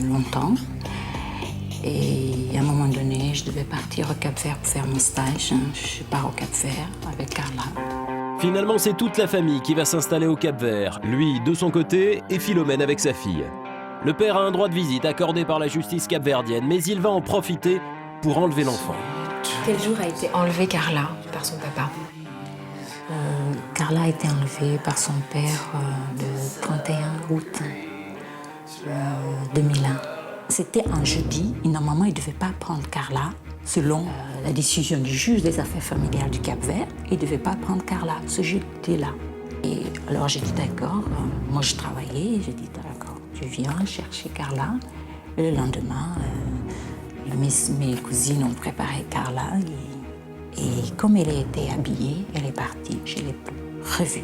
longtemps. Et à un moment donné, je devais partir au Cap-Vert pour faire mon stage. Je pars au Cap-Vert avec Carla. Finalement, c'est toute la famille qui va s'installer au Cap-Vert. Lui, de son côté, et Philomène avec sa fille. Le père a un droit de visite accordé par la justice capverdienne, mais il va en profiter pour enlever l'enfant. Quel jour a été enlevée Carla par son papa? Carla a été enlevée par son père le 31 août 2001. C'était un jeudi et normalement il ne devait pas prendre Carla. Selon la décision du juge des affaires familiales du Cap-Vert, il ne devait pas prendre Carla ce jeudi-là. Et alors j'ai dit d'accord, moi je travaillais, j'ai dit d'accord, tu viens chercher Carla. Et le lendemain, mes cousines ont préparé Carla et comme elle était habillée, elle est partie, je ne l'ai plus revue.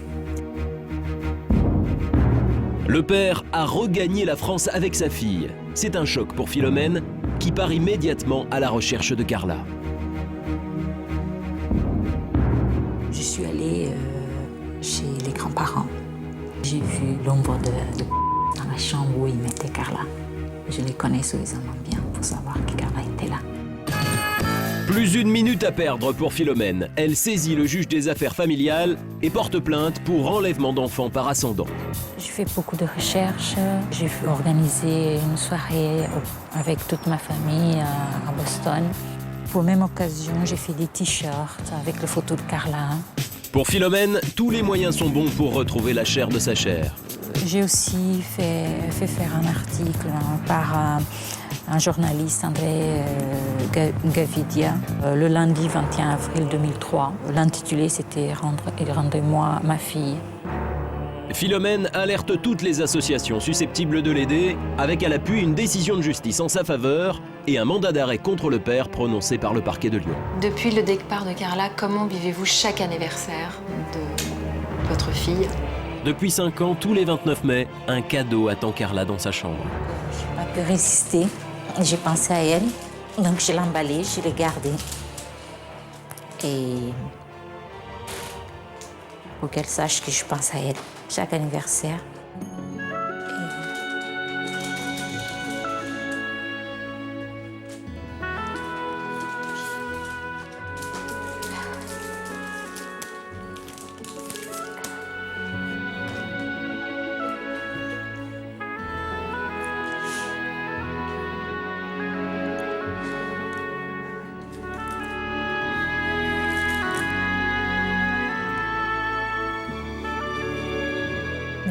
Le père a regagné la France avec sa fille. C'est un choc pour Philomène, qui part immédiatement à la recherche de Carla. Je suis allée chez les grands-parents. J'ai vu l'ombre dans la chambre où ils mettaient Carla. Je les connais suffisamment bien pour savoir que Carla était là. Plus d'une minute à perdre pour Philomène. Elle saisit le juge des affaires familiales et porte plainte pour enlèvement d'enfants par ascendant. J'ai fait beaucoup de recherches. J'ai organisé une soirée avec toute ma famille à Boston. Pour la même occasion, j'ai fait des t-shirts avec les photos de Carla. Pour Philomène, tous les moyens sont bons pour retrouver la chair de sa chair. J'ai aussi fait faire un article par un journaliste, André Gavidia, le lundi 21 avril 2003. L'intitulé, c'était « Rendez-moi ma fille ». Philomène alerte toutes les associations susceptibles de l'aider, avec à l'appui une décision de justice en sa faveur et un mandat d'arrêt contre le père prononcé par le parquet de Lyon. Depuis le départ de Carla, comment vivez-vous chaque anniversaire de votre fille? Depuis 5 ans, tous les 29 mai, un cadeau attend Carla dans sa chambre. Je n'ai pas pu résister. J'ai pensé à elle, donc je l'ai emballée, je l'ai gardée. Et pour qu'elle sache que je pense à elle chaque anniversaire.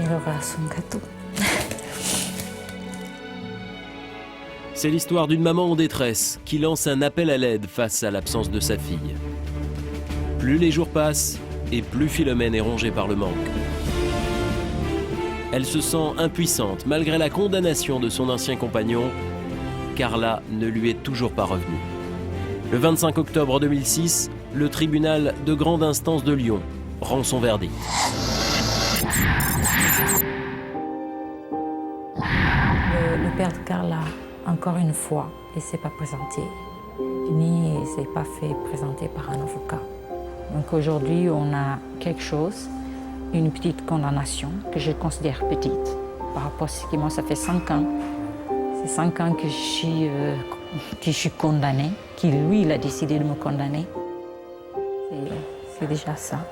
Il aura son gâteau. C'est l'histoire d'une maman en détresse qui lance un appel à l'aide face à l'absence de sa fille. Plus les jours passent et plus Philomène est rongée par le manque. Elle se sent impuissante malgré la condamnation de son ancien compagnon. Carla ne lui est toujours pas revenue. Le 25 octobre 2006, le tribunal de grande instance de Lyon rend son verdict. Le père de Carla, encore une fois, il ne s'est pas présenté, ni il ne s'est pas fait présenter par un avocat. Donc aujourd'hui, on a quelque chose, une petite condamnation que je considère petite. Par rapport à ce qui moi, ça fait 5 ans. C'est 5 ans que je suis condamnée, qui lui, il a décidé de me condamner. C'est déjà ça.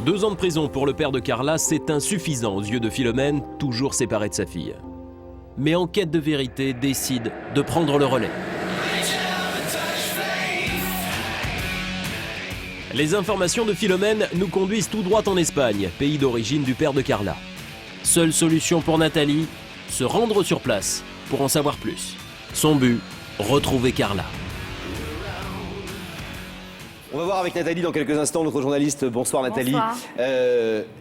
2 ans de prison pour le père de Carla, c'est insuffisant aux yeux de Philomène, toujours séparée de sa fille. Mais en quête de vérité, décide de prendre le relais. Les informations de Philomène nous conduisent tout droit en Espagne, pays d'origine du père de Carla. Seule solution pour Nathalie, se rendre sur place pour en savoir plus. Son but, retrouver Carla. On va voir avec Nathalie dans quelques instants, notre journaliste. Bonsoir Nathalie. Bonsoir.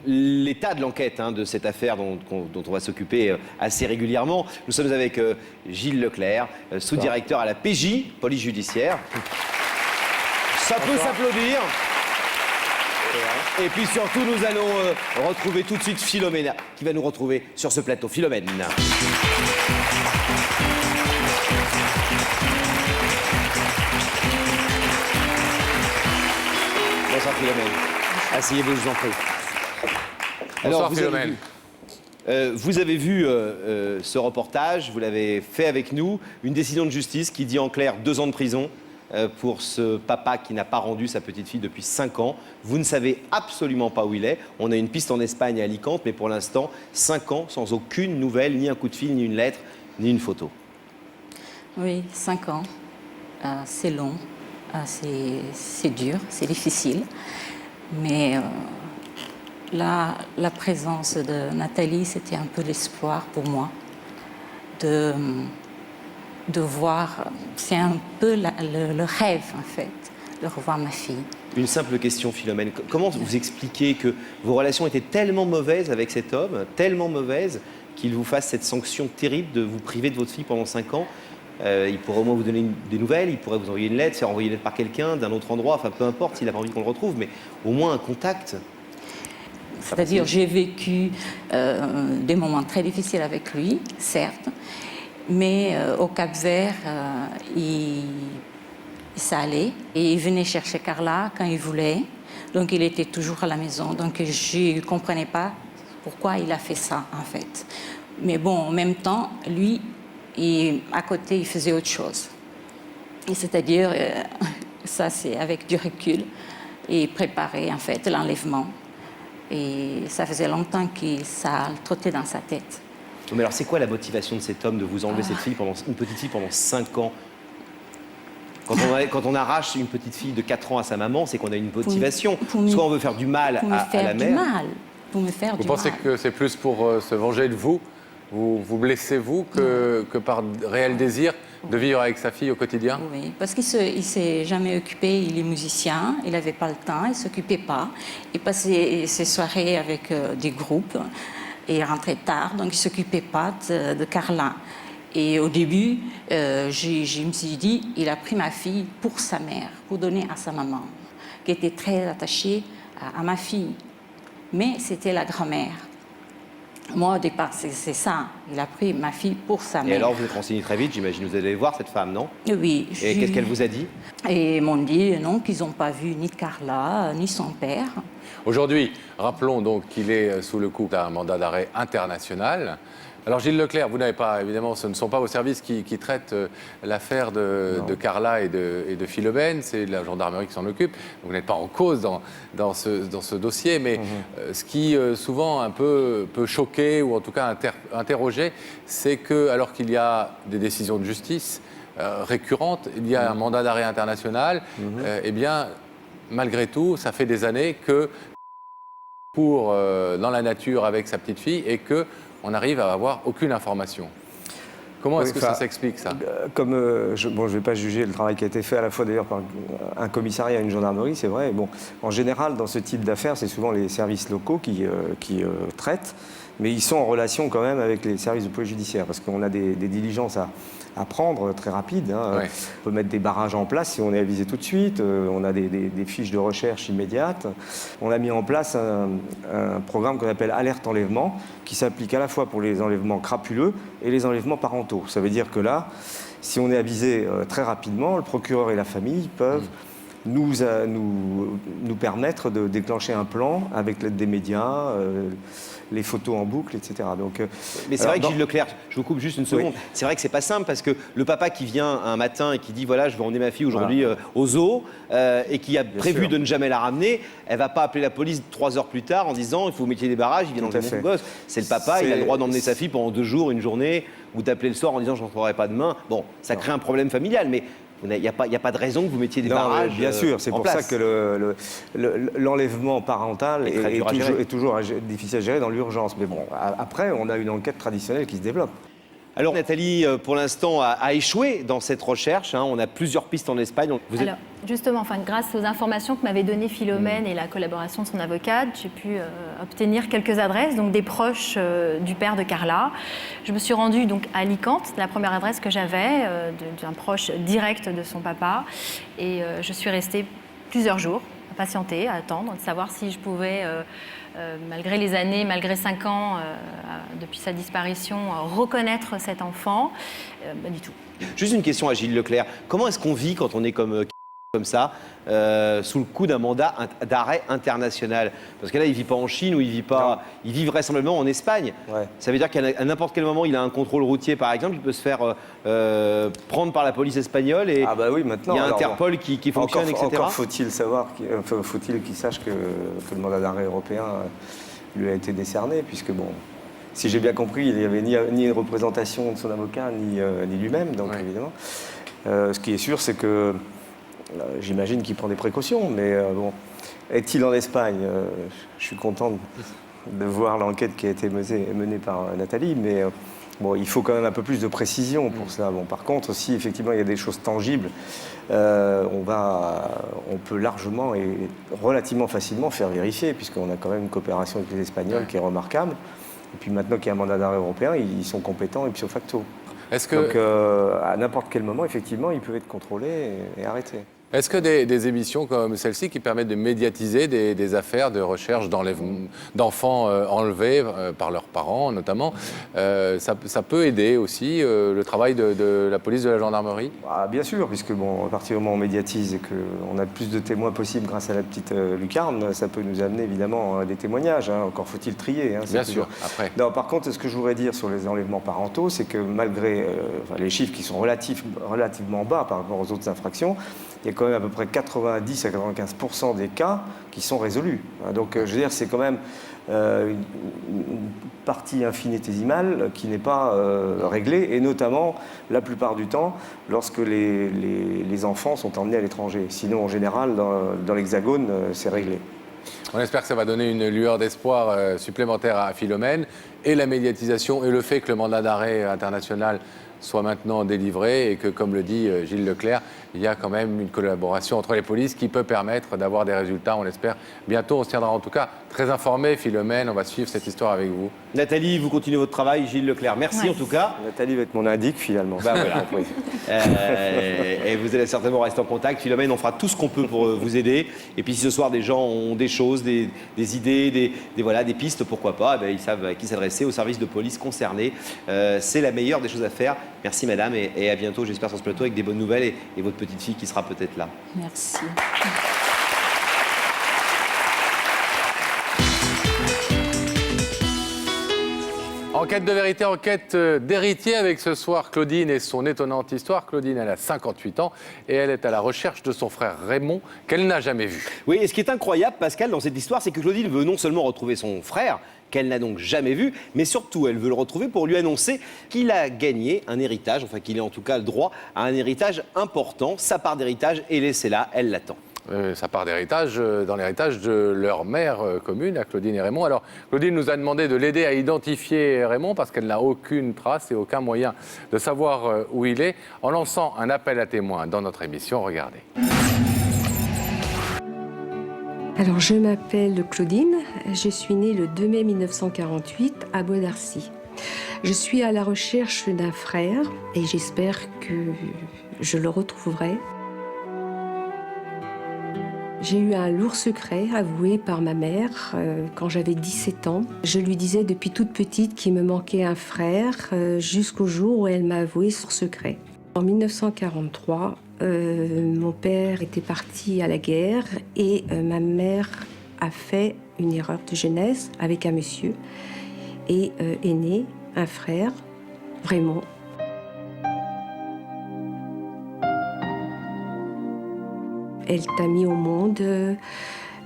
L'état de l'enquête de cette affaire dont on va s'occuper assez régulièrement. Nous sommes avec Gilles Leclerc, sous-directeur à la PJ, police judiciaire. Ça peut s'applaudir. Et puis surtout, nous allons retrouver tout de suite Philomène, qui va nous retrouver sur ce plateau. Philomène. Bonsoir Philomène. Asseyez-vous, je vous en prie. Bonsoir Philomène. Vous avez vu ce reportage, vous l'avez fait avec nous, une décision de justice qui dit en clair 2 ans de prison pour ce papa qui n'a pas rendu sa petite fille depuis 5 ans. Vous ne savez absolument pas où il est. On a une piste en Espagne à Alicante, mais pour l'instant, 5 ans sans aucune nouvelle, ni un coup de fil, ni une lettre, ni une photo. Oui, 5 ans. C'est long, c'est dur, c'est difficile. Mais là, la présence de Nathalie, c'était un peu l'espoir pour moi de voir, c'est un peu le rêve en fait, de revoir ma fille. Une simple question Philomène, comment vous expliquez que vos relations étaient tellement mauvaises avec cet homme, tellement mauvaises, qu'il vous fasse cette sanction terrible de vous priver de votre fille pendant 5 ans? Il pourrait au moins vous donner des nouvelles, il pourrait vous envoyer une lettre, faire envoyer une lettre par quelqu'un d'un autre endroit, enfin peu importe s'il n'a pas envie qu'on le retrouve, mais au moins un contact. C'est-à-dire j'ai vécu des moments très difficiles avec lui, certes, mais au Cap-Vert, ça allait. Et il venait chercher Carla quand il voulait, donc il était toujours à la maison. Donc je ne comprenais pas pourquoi il a fait ça, en fait. Mais bon, en même temps, lui, à côté, il faisait autre chose. Et c'est-à-dire, ça c'est avec du recul, et préparer en fait l'enlèvement. Et ça faisait longtemps que ça trottait dans sa tête. Mais alors, c'est quoi la motivation de cet homme de vous enlever une petite fille pendant 5 ans? Quand on arrache une petite fille de 4 ans à sa maman, c'est qu'on a une motivation. Soit on veut faire du mal à la mère. Pour me faire vous du mal. pensez que c'est plus pour se venger de vous? Vous blessez vous que par réel désir de vivre avec sa fille au quotidien? Oui, parce qu'il ne s'est jamais occupé, il est musicien, il n'avait pas le temps, il ne s'occupait pas. Il passait ses soirées avec des groupes et il rentrait tard, donc il ne s'occupait pas de Carla. Et au début, je me suis dit, il a pris ma fille pour sa mère, pour donner à sa maman, qui était très attachée à ma fille. Mais c'était la grand-mère. Moi, au départ, c'est ça. Il a pris ma fille pour sa mère. Et alors, vous êtes renseigné très vite, j'imagine. Vous allez voir cette femme, non? Oui. Et qu'est-ce qu'elle vous a dit? Et ils m'ont dit, non, qu'ils n'ont pas vu ni Carla, ni son père. Aujourd'hui, rappelons donc qu'il est sous le coup d'un mandat d'arrêt international. Alors Gilles Leclerc, vous n'avez pas, évidemment, ce ne sont pas vos services qui traitent l'affaire de Carla et de Philomène, c'est la gendarmerie qui s'en occupe. Vous n'êtes pas en cause dans ce dossier, mais ce qui souvent un peu peut choquer ou en tout cas interroger, c'est que alors qu'il y a des décisions de justice récurrentes, il y a un mandat d'arrêt international, eh bien, malgré tout, ça fait des années que court dans la nature avec sa petite fille et que on arrive à avoir aucune information. Comment est-ce que ça s'explique, ça? Je ne vais pas juger le travail qui a été fait à la fois d'ailleurs par un commissariat et une gendarmerie, c'est vrai. Bon, en général, dans ce type d'affaires, c'est souvent les services locaux qui traitent, mais ils sont en relation quand même avec les services de police judiciaire, parce qu'on a des diligences à prendre très rapides. Hein. Ouais. On peut mettre des barrages en place si on est avisé tout de suite. On a des fiches de recherche immédiates. On a mis en place un programme qu'on appelle Alerte Enlèvement, qui s'applique à la fois pour les enlèvements crapuleux et les enlèvements parentaux. Ça veut dire que là, si on est avisé très rapidement, le procureur et la famille peuvent nous permettre de déclencher un plan avec l'aide des médias, les photos en boucle, etc. Donc, mais c'est vrai que Gilles Leclerc, je vous coupe juste une seconde, c'est vrai que c'est pas simple parce que le papa qui vient un matin et qui dit voilà je vais emmener ma fille aujourd'hui au zoo et qui a prévu de ne jamais la ramener, elle va pas appeler la police 3 heures plus tard en disant il faut vous mettiez des barrages, il vient enlever mon gosse. C'est le papa, il a le droit d'emmener sa fille pendant 2 jours, une journée, ou d'appeler le soir en disant je rentrerai pas demain. Bon, ça crée un problème familial, mais il n'y a pas de raison que vous mettiez des barrages. Bien sûr, c'est pour ça que l'enlèvement parental est toujours difficile à gérer dans l'urgence. Mais bon, après, on a une enquête traditionnelle qui se développe. Alors Nathalie, pour l'instant, a échoué dans cette recherche. Hein. On a plusieurs pistes en Espagne. Alors, justement, grâce aux informations que m'avait données Philomène et la collaboration de son avocate, j'ai pu obtenir quelques adresses, donc des proches du père de Carla. Je me suis rendue donc à Alicante, la première adresse que j'avais d'un proche direct de son papa. Et je suis restée plusieurs jours à patienter, à attendre, de savoir si je pouvais... malgré les années, malgré 5 ans depuis sa disparition, reconnaître cet enfant, pas du tout. Juste une question à Gilles Leclerc. Comment est-ce qu'on vit quand on est comme ça, sous le coup d'un mandat d'arrêt international? Parce que là, il ne vit pas en Chine ou il vit vraisemblablement en Espagne. Ouais. Ça veut dire qu'à n'importe quel moment, il a un contrôle routier, par exemple, il peut se faire prendre par la police espagnole et maintenant, il y a Interpol qui fonctionne, etc. Encore faut-il savoir, faut-il qu'il sache que le mandat d'arrêt européen lui a été décerné, puisque bon, si j'ai bien compris, il n'y avait ni une représentation de son avocat, ni lui-même, donc évidemment. Ce qui est sûr, c'est que j'imagine qu'il prend des précautions, mais bon, est-il en Espagne? Je suis content de voir l'enquête qui a été menée par Nathalie, mais bon, il faut quand même un peu plus de précision pour ça. Bon, par contre, si effectivement il y a des choses tangibles, on peut largement et relativement facilement faire vérifier, puisqu'on a quand même une coopération avec les Espagnols qui est remarquable. Et puis maintenant qu'il y a un mandat d'arrêt européen, ils sont compétents ipso facto. Donc à n'importe quel moment, effectivement, ils peuvent être contrôlés et arrêtés. Est-ce que des émissions comme celle-ci qui permettent de médiatiser des affaires de recherche d'enfants enlevés par leurs parents notamment, ça peut aider aussi le travail de la police, de la gendarmerie? Bien sûr, puisque bon, à partir du moment où on médiatise et qu'on a plus de témoins possibles grâce à la petite lucarne, ça peut nous amener évidemment à des témoignages. Encore faut-il trier. Bien sûr, après. Non, par contre, ce que je voudrais dire sur les enlèvements parentaux, c'est que malgré les chiffres qui sont relativement bas par rapport aux autres infractions, il y a quand même à peu près 90 à 95% des cas qui sont résolus. Donc, je veux dire, c'est quand même une partie infinitésimale qui n'est pas réglée, et notamment, la plupart du temps, lorsque les enfants sont emmenés à l'étranger. Sinon, en général, dans l'Hexagone, c'est réglé. On espère que ça va donner une lueur d'espoir supplémentaire à Philomène, et la médiatisation et le fait que le mandat d'arrêt international soit maintenant délivré et que, comme le dit Gilles Leclerc, il y a quand même une collaboration entre les polices qui peut permettre d'avoir des résultats, on l'espère. Bientôt, on se tiendra en tout cas très informé, Philomène, on va suivre cette histoire avec vous. Nathalie, vous continuez votre travail, Gilles Leclerc, merci en tout cas. Nathalie va être mon indique finalement. Voilà. Et vous allez certainement rester en contact. Philomène, on fera tout ce qu'on peut pour vous aider. Et puis si ce soir des gens ont des choses, des idées, des pistes, pourquoi pas, ils savent à qui s'adresser, au service de police concerné. C'est la meilleure des choses à faire. Merci madame et à bientôt, j'espère, sur ce plateau avec des bonnes nouvelles et votre petite fille qui sera peut-être là. Merci. Enquête de vérité, enquête d'héritier avec ce soir Claudine et son étonnante histoire. Claudine, elle a 58 ans et elle est à la recherche de son frère Raymond qu'elle n'a jamais vu. Oui, et ce qui est incroyable, Pascal, dans cette histoire, c'est que Claudine veut non seulement retrouver son frère, qu'elle n'a donc jamais vu, mais surtout, elle veut le retrouver pour lui annoncer qu'il a gagné un héritage, enfin qu'il a en tout cas le droit à un héritage important, sa part d'héritage, et laissez-la, elle l'attend. Sa part d'héritage dans l'héritage de leur mère commune, à Claudine et Raymond. Alors, Claudine nous a demandé de l'aider à identifier Raymond parce qu'elle n'a aucune trace et aucun moyen de savoir où il est, en lançant un appel à témoins dans notre émission. Regardez. Alors, je m'appelle Claudine, je suis née le 2 mai 1948 à Bois-d'Arcy. Je suis à la recherche d'un frère et j'espère que je le retrouverai. J'ai eu un lourd secret avoué par ma mère quand j'avais 17 ans. Je lui disais depuis toute petite qu'il me manquait un frère jusqu'au jour où elle m'a avoué son secret. En 1943, mon père était parti à la guerre et ma mère a fait une erreur de jeunesse avec un monsieur et est né un frère, Raymond. Elle t'a mis au monde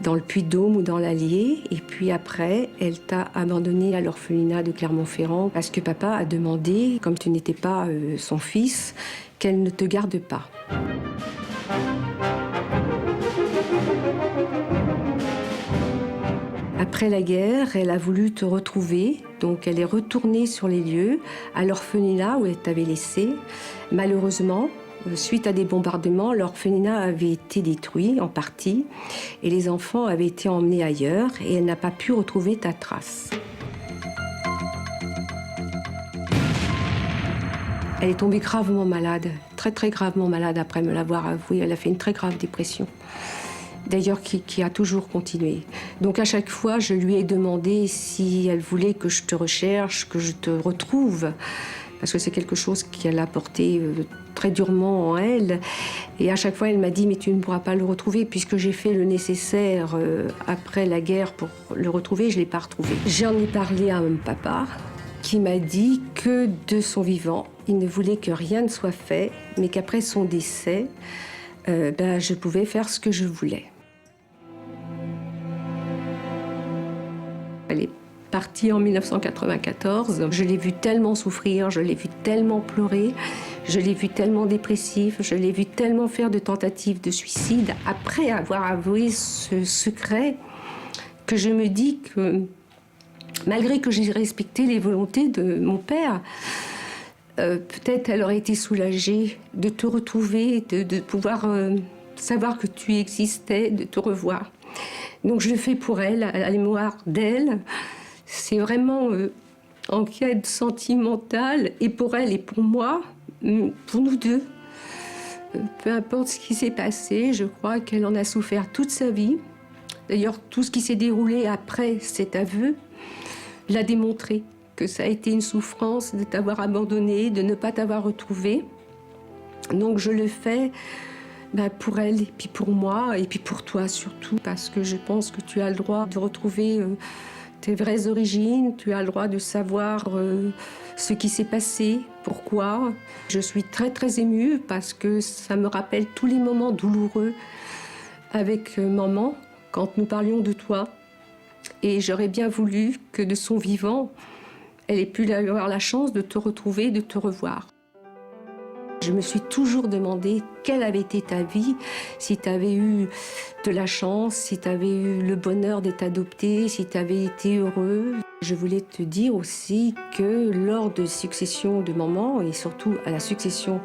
dans le Puy-de-Dôme ou dans l'Allier. Et puis après, elle t'a abandonné à l'orphelinat de Clermont-Ferrand parce que papa a demandé, comme tu n'étais pas son fils, qu'elle ne te garde pas. Après la guerre, elle a voulu te retrouver. Donc elle est retournée sur les lieux, à l'orphelinat où elle t'avait laissé. Malheureusement, suite à des bombardements, l'orphelinat avait été détruit en partie et les enfants avaient été emmenés ailleurs et elle n'a pas pu retrouver ta trace. Elle est tombée gravement malade, très très gravement malade après me l'avoir avoué. Elle a fait une très grave dépression, d'ailleurs qui a toujours continué. Donc à chaque fois, je lui ai demandé si elle voulait que je te recherche, que je te retrouve, parce que c'est quelque chose qu'elle a porté très durement en elle. Et à chaque fois, elle m'a dit « mais tu ne pourras pas le retrouver puisque j'ai fait le nécessaire après la guerre pour le retrouver, je ne l'ai pas retrouvé ». J'en ai parlé à mon papa qui m'a dit que de son vivant, il ne voulait que rien ne soit fait, mais qu'après son décès, je pouvais faire ce que je voulais. Elle est partie en 1994. Je l'ai vue tellement souffrir, je l'ai vue tellement pleurer, je l'ai vue tellement dépressive, je l'ai vue tellement faire de tentatives de suicide après avoir avoué ce secret que je me dis que, malgré que j'ai respecté les volontés de mon père, peut-être elle aurait été soulagée de te retrouver, de pouvoir savoir que tu existais, de te revoir. Donc je le fais pour elle, à la mémoire d'elle. C'est vraiment enquête sentimentale, et pour elle et pour moi, pour nous deux. Peu importe ce qui s'est passé, je crois qu'elle en a souffert toute sa vie. D'ailleurs, tout ce qui s'est déroulé après cet aveu l'a démontré, que ça a été une souffrance de t'avoir abandonné, de ne pas t'avoir retrouvé. Donc je le fais pour elle, et puis pour moi, et puis pour toi surtout, parce que je pense que tu as le droit de retrouver tes vraies origines, tu as le droit de savoir ce qui s'est passé, pourquoi. Je suis très très émue parce que ça me rappelle tous les moments douloureux avec maman, quand nous parlions de toi. Et j'aurais bien voulu que de son vivant, elle ait pu avoir la chance de te retrouver, de te revoir. Je me suis toujours demandé quelle avait été ta vie, si tu avais eu de la chance, si tu avais eu le bonheur d'être adoptée, si tu avais été heureux. Je voulais te dire aussi que lors de succession de maman, et surtout à la succession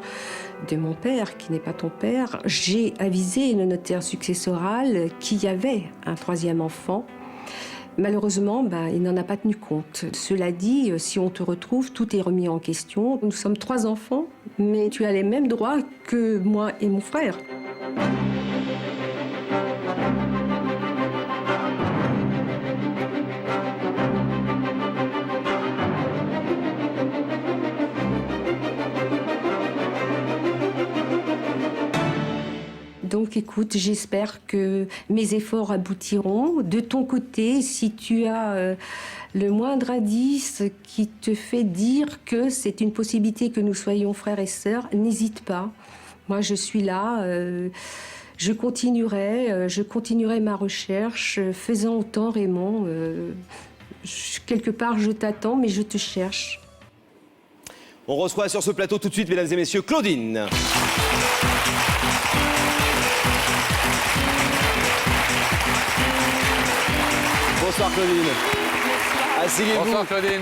de mon père, qui n'est pas ton père, j'ai avisé le notaire successoral qu'il y avait un troisième enfant. Malheureusement, il n'en a pas tenu compte. Cela dit, si on te retrouve, tout est remis en question. Nous sommes 3 enfants, mais tu as les mêmes droits que moi et mon frère. Donc écoute, j'espère que mes efforts aboutiront. De ton côté, si tu as le moindre indice qui te fait dire que c'est une possibilité que nous soyons frères et sœurs, n'hésite pas. Moi, je suis là. Je continuerai ma recherche. Faisant autant, Raymond. Quelque part, je t'attends, mais je te cherche. On reçoit sur ce plateau tout de suite, mesdames et messieurs, Claudine. Bonsoir Claudine. Asseyez-vous. Bonsoir Claudine.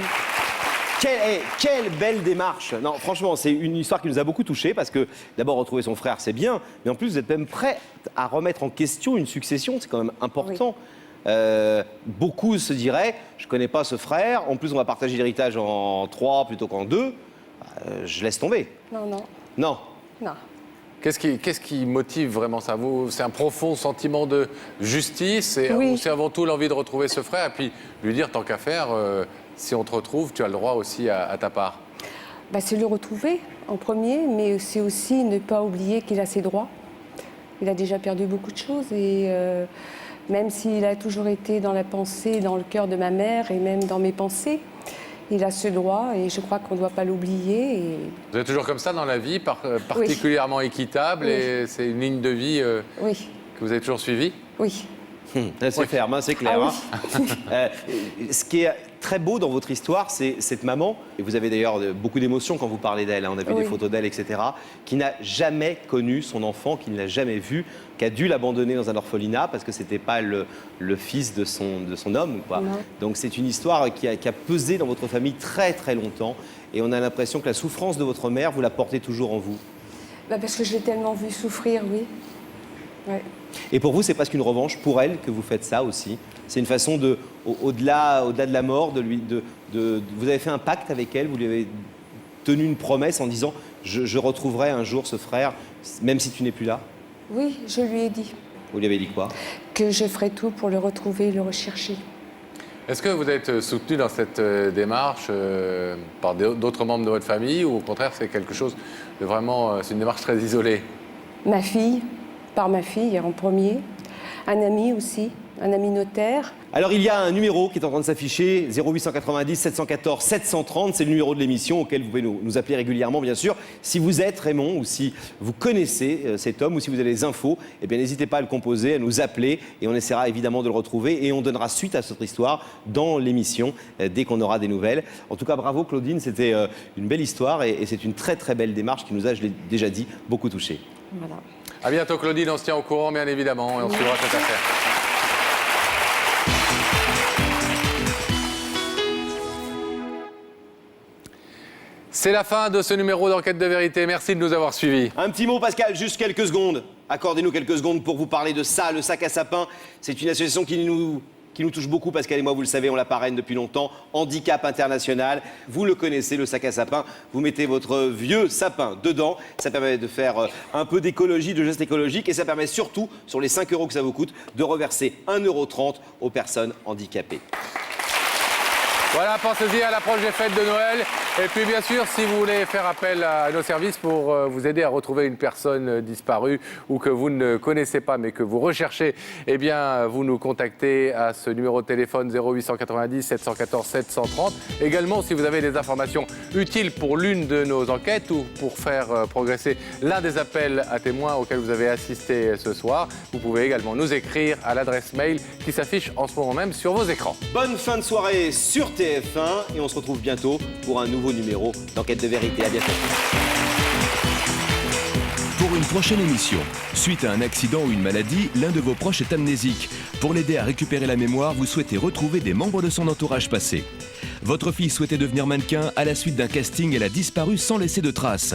Quelle belle démarche. Non, franchement, c'est une histoire qui nous a beaucoup touchés parce que d'abord retrouver son frère, c'est bien, mais en plus vous êtes même prêt à remettre en question une succession, c'est quand même important. Oui. Beaucoup se diraient, je connais pas ce frère, en plus on va partager l'héritage en 3 plutôt qu'en 2. Je laisse tomber. Non. Non. Qu'est-ce qui motive vraiment ça? C'est un profond sentiment de justice et oui. C'est avant tout l'envie de retrouver ce frère et puis lui dire, tant qu'à faire, si on te retrouve, tu as le droit aussi à ta part. C'est le retrouver en premier, mais c'est aussi ne pas oublier qu'il a ses droits. Il a déjà perdu beaucoup de choses et même s'il a toujours été dans la pensée, dans le cœur de ma mère et même dans mes pensées, il a ce droit et je crois qu'on ne doit pas l'oublier. Et... Vous êtes toujours comme ça dans la vie, particulièrement équitable, oui. Et c'est une ligne de vie oui. Que vous avez toujours suivie? Oui. C'est ferme, hein, c'est clair. Ah, oui. Ce qui est très beau dans votre histoire, c'est cette maman, et vous avez d'ailleurs beaucoup d'émotions quand vous parlez d'elle, hein, on a vu des photos d'elle, etc., qui n'a jamais connu son enfant, qui ne l'a jamais vu, qui a dû l'abandonner dans un orphelinat parce que ce n'était pas le fils de son homme. Quoi. Donc c'est une histoire qui a pesé dans votre famille très très longtemps, et on a l'impression que la souffrance de votre mère, vous la portez toujours en vous. Parce que je l'ai tellement vue souffrir, oui. Ouais. Et pour vous, c'est presque une revanche pour elle que vous faites ça aussi. C'est une façon de, au-delà de la mort, vous avez fait un pacte avec elle, vous lui avez tenu une promesse en disant je retrouverai un jour ce frère, même si tu n'es plus là. Oui, je lui ai dit. Vous lui avez dit quoi? Que je ferai tout pour le retrouver et le rechercher. Est-ce que vous êtes soutenu dans cette démarche par d'autres membres de votre famille ou au contraire c'est quelque chose de vraiment, c'est une démarche très isolée? Ma fille. Par ma fille en premier, un ami aussi, un ami notaire. Alors il y a un numéro qui est en train de s'afficher, 0890 714 730, c'est le numéro de l'émission auquel vous pouvez nous appeler régulièrement bien sûr. Si vous êtes Raymond ou si vous connaissez cet homme ou si vous avez des infos, eh bien n'hésitez pas à le composer, à nous appeler et on essaiera évidemment de le retrouver et on donnera suite à cette histoire dans l'émission dès qu'on aura des nouvelles. En tout cas bravo Claudine, c'était une belle histoire et c'est une très très belle démarche qui nous a, je l'ai déjà dit, beaucoup touchés. Voilà. À bientôt Claudine, on se tient au courant bien évidemment et on suivra cette affaire. C'est la fin de ce numéro d'Enquête de vérité. Merci de nous avoir suivis. Un petit mot Pascal, juste quelques secondes. Accordez-nous quelques secondes pour vous parler de ça, le sac à sapin. C'est une association qui qui nous touche beaucoup. Pascal et moi, vous le savez, on la parraine depuis longtemps. Handicap international. Vous le connaissez, le sac à sapin. Vous mettez votre vieux sapin dedans. Ça permet de faire un peu d'écologie, de gestes écologiques. Et ça permet surtout, sur les 5 € que ça vous coûte, de reverser 1,30 € aux personnes handicapées. Voilà, pensez-y à l'approche des fêtes de Noël. Et puis bien sûr, si vous voulez faire appel à nos services pour vous aider à retrouver une personne disparue ou que vous ne connaissez pas mais que vous recherchez, eh bien vous nous contactez à ce numéro de téléphone 0890 714 730. Également, si vous avez des informations utiles pour l'une de nos enquêtes ou pour faire progresser l'un des appels à témoins auxquels vous avez assisté ce soir, vous pouvez également nous écrire à l'adresse mail qui s'affiche en ce moment même sur vos écrans. Bonne fin de soirée sur TF1 et on se retrouve bientôt pour un nouveau numéro d'Enquête de vérité. À bientôt. Pour une prochaine émission, suite à un accident ou une maladie, l'un de vos proches est amnésique. Pour l'aider à récupérer la mémoire, vous souhaitez retrouver des membres de son entourage passé. Votre fille souhaitait devenir mannequin à la suite d'un casting, elle a disparu sans laisser de traces.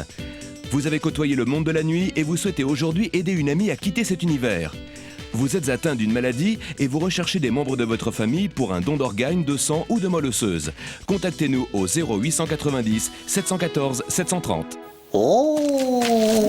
Vous avez côtoyé le monde de la nuit et vous souhaitez aujourd'hui aider une amie à quitter cet univers. Vous êtes atteint d'une maladie et vous recherchez des membres de votre famille pour un don d'organes, de sang ou de moelle osseuse. Contactez-nous au 0890 714 730. Oh